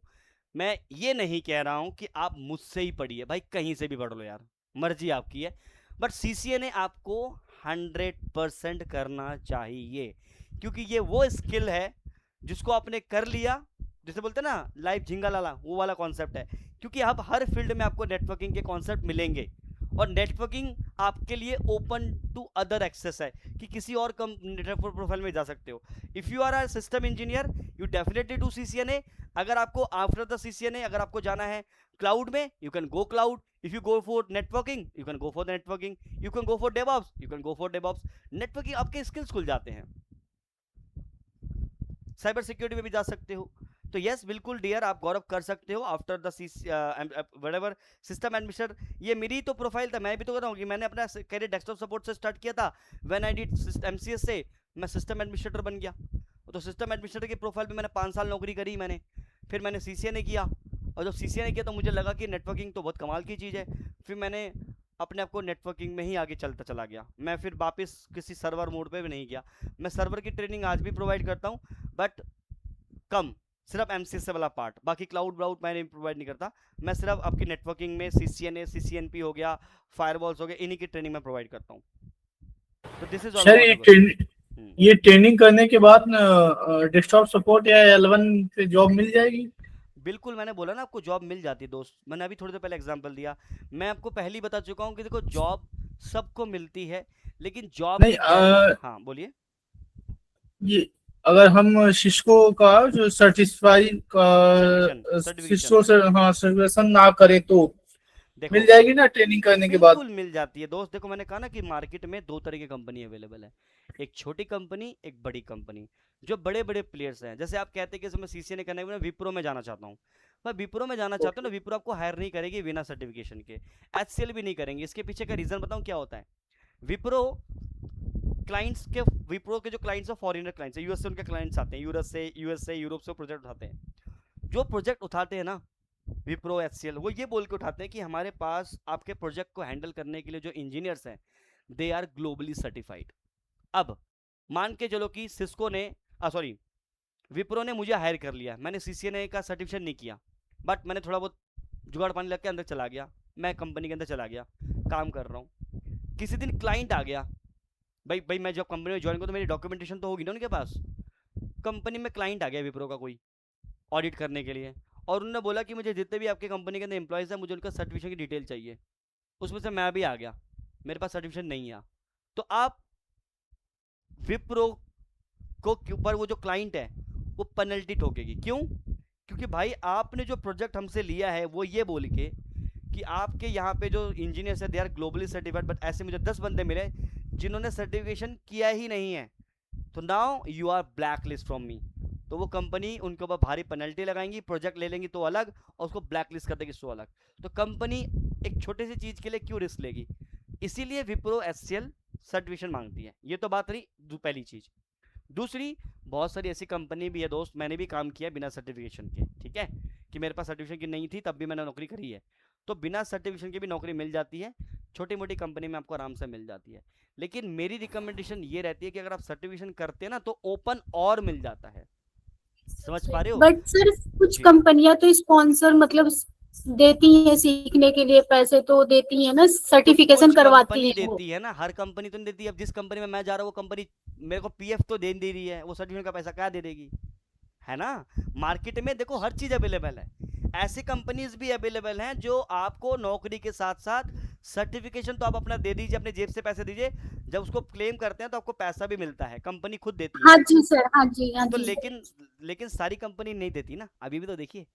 मैं ये नहीं कह रहा हूं कि आप मुझसे ही पढ़िए, भाई कहीं से भी पढ़ लो यार, मर्जी आपकी है, बट CCNA आपको 100% करना चाहिए, क्योंकि ये वो स्किल है जिसको आपने कर लिया जैसे बोलते हैं ना लाइव झिंगा लाला, वो वाला कॉन्सेप्ट है, क्योंकि अब हर फील्ड में आपको नेटवर्किंग के कॉन्सेप्ट मिलेंगे, और नेटवर्किंग आपके लिए ओपन टू अदर एक्सेस है कि किसी और कम नेटवर्क प्रोफाइल में जा सकते हो। If you are a system engineer you definitely do CCNA। अगर आपको आफ्टर द CCNA अगर आपको जाना है क्लाउड में, you can go cloud. If you go for networking you can go for networking, you can go for DevOps, you can go for DevOps. Networking आपके skills खुल जाते हैं। साइबर सिक्योरिटी में भी जा सकते हो। तो यस बिल्कुल डियर, आप गौरव कर सकते हो after the whatever system administrator. ये मेरी तो प्रोफाइल था, मैं भी तो कर रहा हूँ कि मैंने अपना कैरियर डेस्कटॉप सपोर्ट से स्टार्ट किया था। व्हेन आई डिड MCS से मैं सिस्टम एडमिनिस्ट्रेटर बन गया। तो सिस्टम एडमिनिस्ट्रेटर की प्रोफाइल पे मैंने 5 साल नौकरी करी मैंने, फिर मैंने CCNA किया, और जब CCNA किया तो मुझे लगा कि नेटवर्किंग तो बहुत कमाल की चीज़ है। फिर मैंने अपने आप को नेटवर्किंग में ही आगे चलता चला गया। मैं फिर वापस किसी सर्वर मोड पे भी नहीं गया। मैं सर्वर की ट्रेनिंग आज भी प्रोवाइड करता हूँ, बट कम, सिर्फ MCS वाला पार्ट, बाकी क्लाउड ब्राउड मैंने प्रोवाइड नहीं करता। मैं सिर्फ आपकी नेटवर्किंग में CCNA CCNP हो गया, फायरवॉल्स हो गए, इन्हीं की ट्रेनिंग मैं प्रोवाइड करता हूँ। तो this is all sir about. ये ट्रेनिंग करने के बाद ना डेस्कटॉप सपोर्ट या L1 पे जॉब मिल जाएगी? बिल्कुल, मैंने बोला ना आपको जॉब मिल जाती है दोस्त, मैंने अभी थोड़ी देर पहले एग्जांपल दिया। मैं आपको पहले ही बता चुका हूँ कि देखो जॉब सबको मिलती है, लेकिन जॉब नहीं की क्या, हाँ बोलिए। ये अगर हम सिस्को का जो सर्टिफाइड का सर्टिफिकेशन सिस्को से हाँ सर्टिफिकेशन ना करे तो देखो मिल जाएगी ना ट्रेनिंग करने के बाद? बिल्कुल मिल जाती है दोस्त। देखो मैंने कहा ना कि मार्केट में 2 तरह की कंपनी अवेलेबल है, एक छोटी कंपनी एक बड़ी कंपनी। जो बड़े बड़े प्लेयर्स हैं, जैसे आप कहते हैं कि मैं CCNA करने के बाद विप्रो में जाना चाहता हूँ, मैं विप्रो में जाना चाहता हूँ ना, विप्रो आपको हायर नहीं करेगी बिना सर्टिफिकेशन के, HCL भी नहीं करेंगे। इसके पीछे का रीजन बताऊँ क्या होता है। विप्रो क्लाइंट्स के, विप्रो के जो क्लाइंट्स हैं फॉरेनर क्लाइंट्स हैं, यूएस से उनके क्लाइंट्स आते हैं, यूएस से यूरोप से प्रोजेक्ट उठाते हैं। जो प्रोजेक्ट उठाते हैं ना विप्रो HCL, वो ये बोल के उठाते हैं कि हमारे पास आपके प्रोजेक्ट को हैंडल करने के लिए जो इंजीनियर्स हैं दे आर ग्लोबली सर्टिफाइड। अब मान के चलो कि सिस्को ने सॉरी विप्रो ने मुझे हायर कर लिया, मैंने CCNA का सर्टिफिकेशन नहीं किया, बट मैंने थोड़ा बहुत जुगाड़ पानी लग के अंदर चला गया, मैं कंपनी के अंदर चला गया, काम कर रहा हूँ। किसी दिन क्लाइंट आ गया, भाई मैं जब कंपनी में ज्वाइन करूँ तो मेरी डॉक्यूमेंटेशन तो होगी ना उनके पास। कंपनी में क्लाइंट आ गया विप्रो का कोई ऑडिट करने के लिए, और उन्होंने बोला कि मुझे जितने भी आपके कंपनी के अंदर एम्प्लॉयज़ हैं मुझे उनका सर्टिफिकेशन की डिटेल चाहिए। उसमें से मैं भी आ गया, मेरे पास सर्टिफिकेशन नहीं है। तो आप विप्रो को के ऊपर वो जो क्लाइंट है वो पेनल्टी ठोकेगी। क्यों? क्योंकि भाई आपने जो प्रोजेक्ट हमसे लिया है वो ये बोल के कि आपके यहाँ पे जो इंजीनियर्स है they are globally certified, but ऐसे मुझे 10 बंदे मिले जिन्होंने सर्टिफिकेशन किया ही नहीं है, तो now you are blacklist from me. तो वो कंपनी उनके ऊपर भारी पेनल्टी लगाएंगी, प्रोजेक्ट ले लेंगी तो अलग, और उसको ब्लैक लिस्ट कर देगी तो अलग। तो कंपनी एक छोटी सी चीज़ के लिए क्यों रिस्क लेगी, इसीलिए विप्रो HCL सर्टिफिकेशन मांगती है। ये तो बात रही पहली चीज़। दूसरी, बहुत सारी ऐसी कंपनी भी है दोस्त, मैंने भी काम किया बिना सर्टिफिकेशन के, ठीक है, कि मेरे पास सर्टिफिकेशन की नहीं थी तब भी मैंने नौकरी करी है। तो बिना सर्टिफिकेशन की भी नौकरी मिल जाती है, छोटी मोटी कंपनी में आपको आराम से मिल जाती है। लेकिन मेरी रिकमेंडेशन ये रहती है कि अगर आप सर्टिफिकेशन करते हैं ना तो ओपन और मिल जाता है। समझ पा रहे हो? बट सर कुछ जी। कंपनियां तो स्पॉन्सर मतलब देती हैं सीखने के लिए, पैसे तो देती हैं ना, तो सर्टिफिकेशन कुछ करवाती कंपनी हैं वो। देती है ना, हर कंपनी तो नहीं देती। अब जिस कंपनी में मैं जा रहा हूँ वो कंपनी मेरे को PF तो दे रही है, वो सर्टिफिकेट का पैसा क्या दे देगी, है ना। मार्केट में देखो हर चीज अवेलेबल है, ऐसी कंपनीज भी अवेलेबल हैं जो आपको नौकरी के साथ साथ सर्टिफिकेशन तो आप अपना दे दीजिए, अपने जेब से पैसे दीजिए, जब उसको क्लेम करते हैं तो आपको पैसा भी मिलता है, कंपनी खुद देती हाँ है। जी सर, हाँ जी, हाँ तो जी। लेकिन सारी कंपनी नहीं देती ना, अभी भी तो देखिए।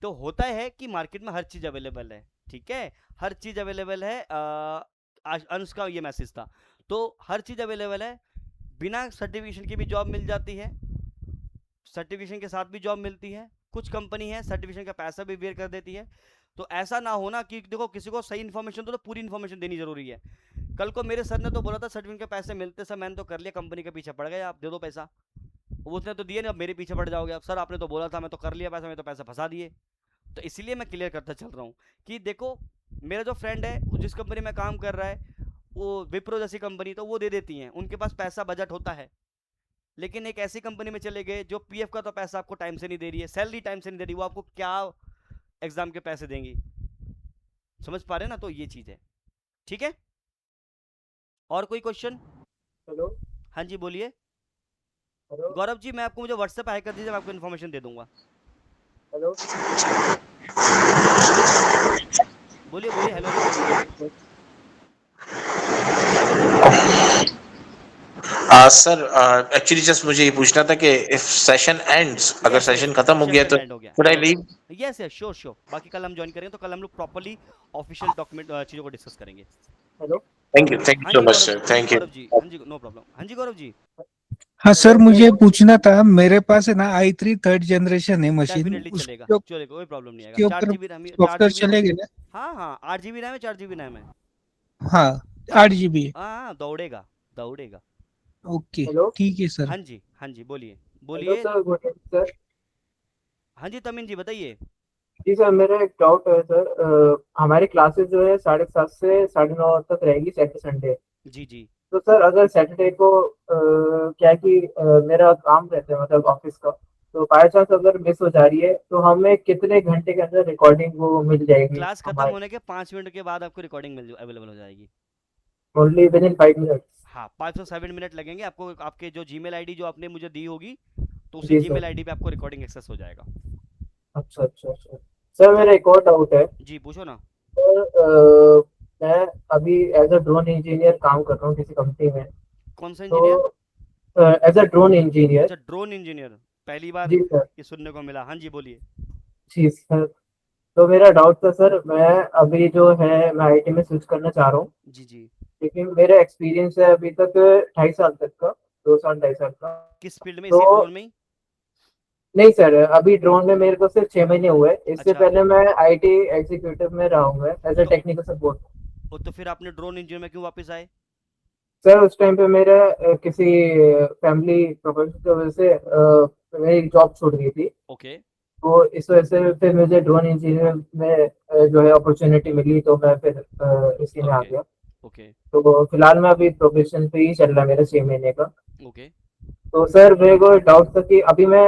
तो होता है कि मार्केट में हर चीज अवेलेबल है, ठीक है, हर चीज अवेलेबल है। अंश का ये मैसेज था। तो हर चीज अवेलेबल है, बिना सर्टिफिकेशन की भी जॉब मिल जाती है, सर्टिफिकेशन के साथ भी जॉब मिलती है। कुछ कंपनी है सर्टिफिकेशन का पैसा भी बेयर कर देती है। तो ऐसा ना होना कि देखो किसी को सही इन्फॉर्मेशन दो तो पूरी इन्फॉर्मेशन देनी जरूरी है। कल को मेरे सर ने तो बोला था सर्टिफिकेट के पैसे मिलते सर, मैंने तो कर लिया, कंपनी के पीछे पड़ गए, आप दे दो पैसा। उसने तो दिए नहीं, अब मेरे पीछे पड़ जाओगे आप, सर आपने तो बोला था, मैं तो कर लिया पैसा, मैं तो पैसा फंसा दिए। तो इसीलिए मैं क्लियर करता चल रहा हूँ कि देखो मेरा जो फ्रेंड है जिस कंपनी में काम कर रहा है वो विप्रो जैसी कंपनी, तो वो दे देती हैं, उनके पास पैसा बजट होता है। लेकिन एक ऐसी कंपनी में चले गए जो PF का तो पैसा आपको टाइम से नहीं दे रही है, सैलरी टाइम से नहीं दे रही, वो आपको क्या एग्जाम के पैसे देंगी। समझ पा रहे हैं ना, तो ये चीज है, ठीक है। और कोई क्वेश्चन? हेलो, हाँ जी बोलिए। हेलो गौरव जी, मैं आपको मुझे व्हाट्सएप पे हाई कर दीजिए, मैं आपको इन्फॉर्मेशन दे दूंगा। हेलो बोलिए बोलिए, हेलो हेलो बोलिए बोलिए। जी विजय बोलिए। सर एक्चुअली जस्ट मुझे ये पूछना था कि इफ सेशन एंड्स, अगर यस यस, सेशन खत्म हो गया सेशन तो एंड हो गया, शुड एंड आई हो गया। Leave? Yes yes, sure sure, बाकी कल हम ज्वाइन करेंगे तो कल हम लोग प्रॉपर्ली ऑफिशियल डॉक्यूमेंट चीज़ों को डिस्कस करेंगे। हेलो थैंक यू हाँ सो जी मच गौरव सर, जी, हाँ जी थैंक यू। गौरव जी, हाँ जी, नो प्रॉब्लम, हाँ जी गौरव जी। हाँ हेलो सर, मुझे पूछना था, मेरे पास है ना i3 थर्ड जनरेशन है मशीन, डेफिनेटली चलेगा, उसके चलेगा, कोई प्रॉब्लम नहीं आएगा। उसके चार ऊपर जी बी रैम, चार सॉफ्टवेयर जी बी। चलेगा ना? हाँ हाँ, 8 GB रैम है, 4 GB रैम है। हाँ, 8 GB है। हाँ हाँ, दौड़ेगा, दौड़ेगा। ओके, हेलो ठीक है सर। हाँ जी हाँ जी, बोलिए हेलो बोलिए। Sir, good evening sir. हाँ जी तमिन जी, बताइए। जी सर, मेरा एक डाउट है सर। हमारी क्लासेस जो है 7:30 से 9:30 तक रहेगी सैटरडे संडे। जी जी। तो सर अगर सैटरडे को क्या है कि मेरा काम रहता है मतलब ऑफिस का, तो बाय चांस अगर मिस हो जा रही है तो हमें कितने घंटे के अंदर रिकॉर्डिंग वो मिल जाएगी क्लास खत्म हमारी? होने के 5 मिनट के बाद आपको रिकॉर्डिंग मिल अवेलेबल हो जाएगी। Only with in 5 minutes? हाँ, 5 से 7 मिनट लगेंगे आपको, आपके जो जीमेल आईडी जो आपने मुझे दी होगी, तो उसी जी सर। जीमेल आईडी पे आपको रिकॉर्डिंग एक्सेस हो जाएगा। अच्छा अच्छा अच्छा। सर तो मेरा एक और डाउट है जी पूछो ना। सर। मैं अभी एज अ ड्रोन इंजीनियर काम कर रहा हूँ किसी कंपनी में। कौन सा तो engineer? As a drone engineer. अच्छा, ड्रोन इंजीनियर, पहली बार जी सर। ये सुनने को मिला। हाँ जी बोलिए। जी सर। तो मेरा डाउट था सर, मैं अभी जो है मैं आईटी में स्विच करना चाह रहा हूँ। जी जी। लेकिन मेरा एक्सपीरियंस है अभी तक 2.5 साल तक का, 2 साल 2.5 साल का। किस फील्ड में, तो इसी ड्रोन में ही? नहीं सर, अभी ड्रोन में मेरे को सिर्फ 6 महीने हुए। इससे अच्छा, पहले मैं आईटी एग्जीक्यूटिव में रहा हूँ एज अ तो टेक्निकल सपोर्ट। तो फिर आपने ड्रोन इंजीनियर में क्यों वापस आए? सर उस टाइम पे मेरा किसी फैमिली प्रोब्लम की वजह से मेरी जॉब छूट गई थी। ओके तो इस वजह से फिर मुझे ड्रोन इंजीनियर में जो है अपॉर्चुनिटी मिली, तो मैं फिर इसी में आ ओके गया। ओके तो फिलहाल मैं अभी प्रोफेशन पे ही चल रहा है मेरा 6 महीने का। ओके। तो सर मेरे को डाउट था कि अभी मैं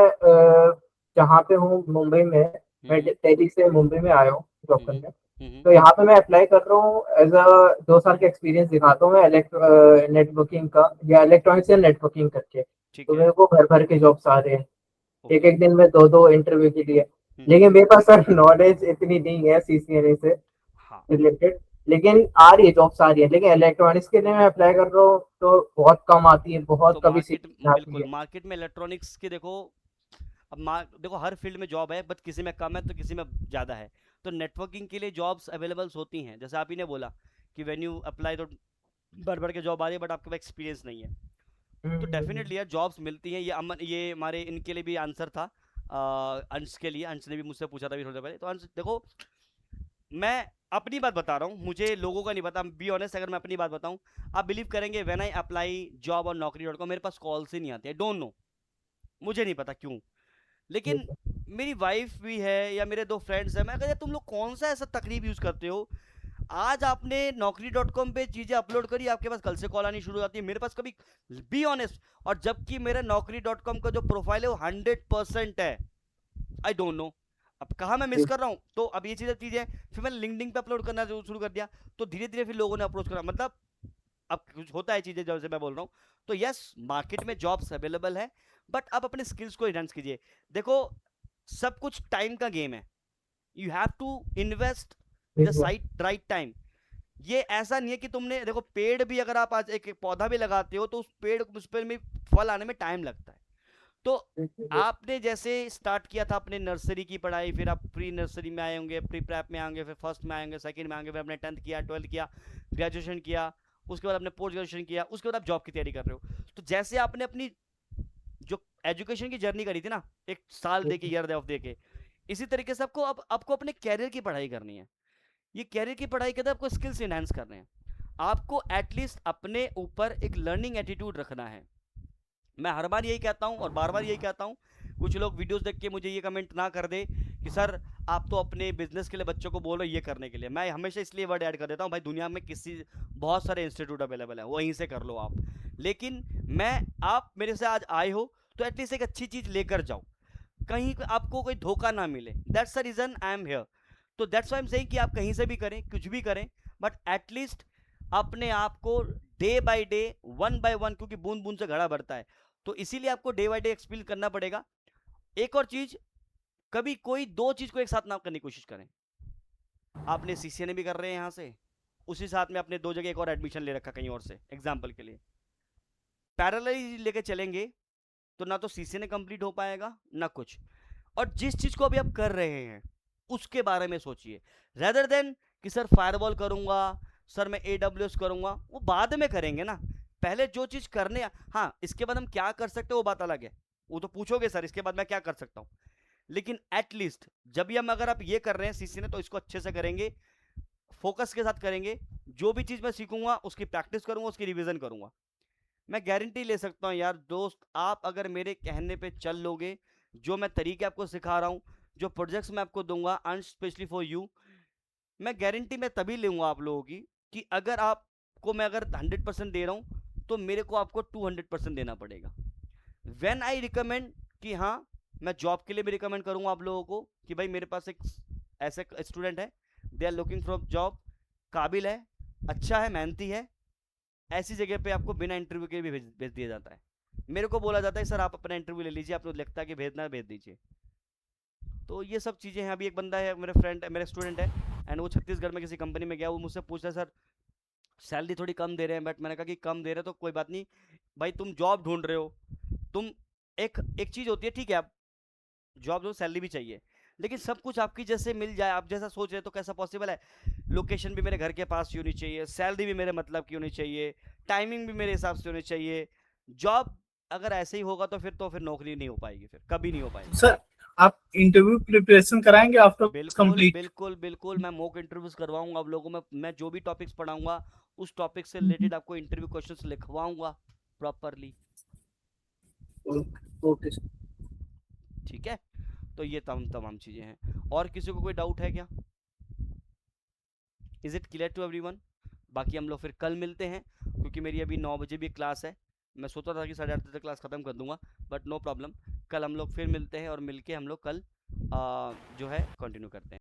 जहाँ पे हूँ मुंबई में, मैं हम्म दिल्ली से मुंबई में आया हूँ जॉब हम्म करने। हम्म। तो यहाँ पे मैं अप्लाई कर रहा हूँ एज अ 2 साल का एक्सपीरियंस दिखाता हूँ मैं नेटवर्किंग का या इलेक्ट्रॉनिक्स या नेटवर्किंग करके। ठीक तो है। मेरे को भर भर के जॉब्स आ रहे हैं एक ओके। एक दिन में 2-2 इंटरव्यू के लिए। लेकिन मेरे पास सर नॉलेज इतनी नहीं है सीसीएनए से हाँ, रिलेटेड। लेकिन आ रही है, जॉब्स आ रही है, लेकिन इलेक्ट्रॉनिक्स के लिए मैं अप्लाई कर रहा हूँ तो बहुत कम आती है, तो बहुत कभी मार्केट, सीट आती बिल्कुल है। मार्केट में इलेक्ट्रॉनिक्स की देखो, अब देखो हर फील्ड में जॉब है, बट किसी में कम है तो किसी में ज़्यादा है। तो नेटवर्किंग के लिए जॉब्स अवेलेबल्स होती हैं, जैसे आप ही ने बोला कि व्हेन यू अप्लाई तो बढ़ बढ़ के जॉब आ रही है, बट आपके पास एक्सपीरियंस नहीं है। तो हम्म। डेफिनेटली यार जॉब्स मिलती हैं। ये अमन, ये हमारे इनके लिए भी आंसर था, अंश के लिए। अंश ने भी मुझसे पूछा था भी थोड़ी देर पहले। तो अंश देखो, मैं अपनी बात बता रहा हूँ, मुझे लोगों का नहीं पता, बी ऑनेस्ट। अगर मैं अपनी बात बताऊँ, आप बिलीव करेंगे, व्हेन आई अप्लाई जॉब और naukri.com, मेरे पास कॉल्स ही नहीं आते, डोंट नो, मुझे नहीं पता क्यों। लेकिन मेरी वाइफ भी है या मेरे 2 फ्रेंड्स हैं, मैं कहता तुम लोग कौन सा ऐसा तकरीब यूज़ करते हो, आज आपने naukri.com पे चीज़ें अपलोड करी, आपके पास कल से कॉल आनी शुरू हो जाती है। मेरे पास कभी, बी ऑनेस्ट, और जबकि मेरा naukri.com का जो प्रोफाइल है वो 100% है। आई डोंट नो अब कहाँ मैं मिस कर रहा हूँ। तो अब ये चीज़ें फिर मैंने लिंक्डइन पे अपलोड करना शुरू कर दिया, तो धीरे धीरे फिर लोगों ने अप्रोच करा। मतलब अब कुछ होता है चीज़ें, जैसे मैं बोल रहा हूँ। तो यस, मार्केट में जॉब्स अवेलेबल है, बट आप अपने स्किल्स को एनहांस कीजिए। देखो, सब कुछ टाइम का गेम है, you have to invest the right time. ये ऐसा नहीं है कि तुमने, देखो पेड़ भी अगर आप आज एक पौधा भी लगाते हो तो उस पेड़ में फल आने में टाइम लगता है। तो आपने जैसे स्टार्ट किया था अपने नर्सरी की पढ़ाई, फिर आप प्री नर्सरी में आए होंगे, प्री प्रेप में आएंगे, फिर फर्स्ट में आएंगे, सेकंड में आएंगे, फिर आपने 10th किया, 12th किया, ग्रेजुएशन किया, उसके बाद आपने पोस्ट ग्रेजुएशन किया, उसके बाद आप जॉब की तैयारी कर रहे हो। तो जैसे आपने अपनी जो एजुकेशन की जर्नी करी थी ना, एक साल दे के, ईयर ऑफ दे के, इसी तरीके से आपको अब आपको अपने कैरियर की पढ़ाई करनी है। ये कैरियर की पढ़ाई के अंदर आपको स्किल्स एनहांस करने हैं। आपको एटलीस्ट अपने ऊपर एक लर्निंग एटीट्यूड रखना है। मैं हर बार यही कहता हूँ और बार बार यही कहता हूँ, कुछ लोग वीडियोस देख के मुझे ये कमेंट ना कर दे कि सर आप तो अपने बिजनेस के लिए बच्चों को बोल रहे हो ये करने के लिए। मैं हमेशा इसलिए वर्ड ऐड कर देता हूँ, भाई दुनिया में बहुत सारे इंस्टीट्यूट अवेलेबल है, वहीं से कर लो आप। लेकिन आप मेरे से आज आए हो तो एटलीस्ट एक अच्छी चीज़ लेकर जाओ, कहीं आपको कोई धोखा ना मिले। That's the reason I am here. तो that's why I am saying कि आप कहीं से भी करें, कुछ भी करें, बट एटलीस्ट अपने आप को day by day, one by one, क्योंकि बूंद बूंद से घड़ा भरता है, तो इसीलिए आपको डे बाय डे एक्सपीरियंस करना पड़ेगा। एक और चीज, कभी कोई दो चीज को एक साथ ना करने की कोशिश करें। आपने सीसीएनए भी कर रहे हैं यहाँ से, उसी साथ में अपने दो जगह एक और एडमिशन ले रखा कहीं और से, एग्जाम्पल के लिए पैरेलली लेके चलेंगे तो ना तो सीसीएनए कंप्लीट हो पाएगा ना कुछ। और जिस चीज को अभी आप कर रहे हैं उसके बारे में सोचिए, रेदर देन कि सर फायरवॉल करूंगा, सर मैं AWS करूंगा, वो बाद में करेंगे ना। पहले जो चीज करने, हाँ इसके बाद हम क्या कर सकते हैं वो बात अलग है, वो तो पूछोगे सर इसके बाद मैं क्या कर सकता हूँ, लेकिन एटलीस्ट जब भी हम अगर आप ये कर रहे हैं सीसीएनए तो इसको अच्छे से करेंगे, फोकस के साथ करेंगे। जो भी चीज मैं सीखूंगा उसकी प्रैक्टिस करूंगा, उसकी रिवीजन करूंगा। मैं गारंटी ले सकता हूं यार दोस्त, आप अगर मेरे कहने पे चल लोगे, जो मैं तरीके आपको सिखा रहा हूं, जो प्रोजेक्ट्स मैं आपको दूंगा एंड स्पेशली फॉर यू, मैं गारंटी मैं तभी लूंगा आप लोगों की कि अगर आपको मैं अगर 100% दे रहा हूं तो मेरे को आपको 200% देना पड़ेगा। व्हेन आई रिकमेंड कि हाँ मैं जॉब के लिए भी रिकमेंड करूंगा आप लोगों को कि भाई मेरे पास एक ऐसे स्टूडेंट है, they are looking for job, काबिल है, अच्छा है, मेहनती है, ऐसी जगह पे आपको बिना इंटरव्यू के भी भेज दिया जाता है। मेरे को बोला जाता है सर आप अपना इंटरव्यू ले लीजिए, आपको लगता है कि भेजना है भेज दीजिए। तो ये सब चीज़ें हैं। अभी एक बंदा है मेरा फ्रेंड है, मेरा स्टूडेंट है, एंड वो छत्तीसगढ़ में किसी कंपनी में गया, वो मुझसे पूछ रहा है सर सैलरी थोड़ी कम दे रहे हैं, बट मैंने कहा कि कम दे रहे हो तो कोई बात नहीं भाई, तुम जॉब ढूंढ रहे हो, तुम एक चीज़ होती है, ठीक है आप जॉब दो, सैलरी भी चाहिए, लेकिन सब कुछ आपकी जैसे मिल जाए, आप जैसा सोच रहे तो कैसा पॉसिबल है। लोकेशन भी मेरे घर के पास ही होनी चाहिए, सैलरी भी मेरे मतलब की होनी चाहिए, टाइमिंग भी मेरे हिसाब से होनी चाहिए। जॉब अगर ऐसे ही होगा तो फिर नौकरी नहीं हो पाएगी, फिर कभी नहीं हो पाएगी। सर आप इंटरव्यू प्रिपरेशन कराएंगे आफ्टर बिल्कुल कंप्लीट? बिल्कुल बिल्कुल, मैं मॉक इंटरव्यूज करवाऊंगा आप लोगों को। मैं जो भी टॉपिक्स पढ़ाऊंगा उस टॉपिक से रिलेटेड आपको इंटरव्यू क्वेश्चंस लिखवाऊंगा प्रॉपरली। Okay sir. ठीक है, तो ये तमाम चीजें हैं। और किसी को कोई डाउट है क्या? Is it clear to everyone? बाकी हम लोग फिर कल मिलते हैं, क्योंकि मेरी अभी 9 बजे भी क्लास है। मैं सोचा था कि 8:30 तक क्लास खत्म कर दूंगा, बट नो प्रॉब्लम, कल हम लोग फिर मिलते हैं और मिलके हम लोग कल जो है कंटिन्यू करते हैं।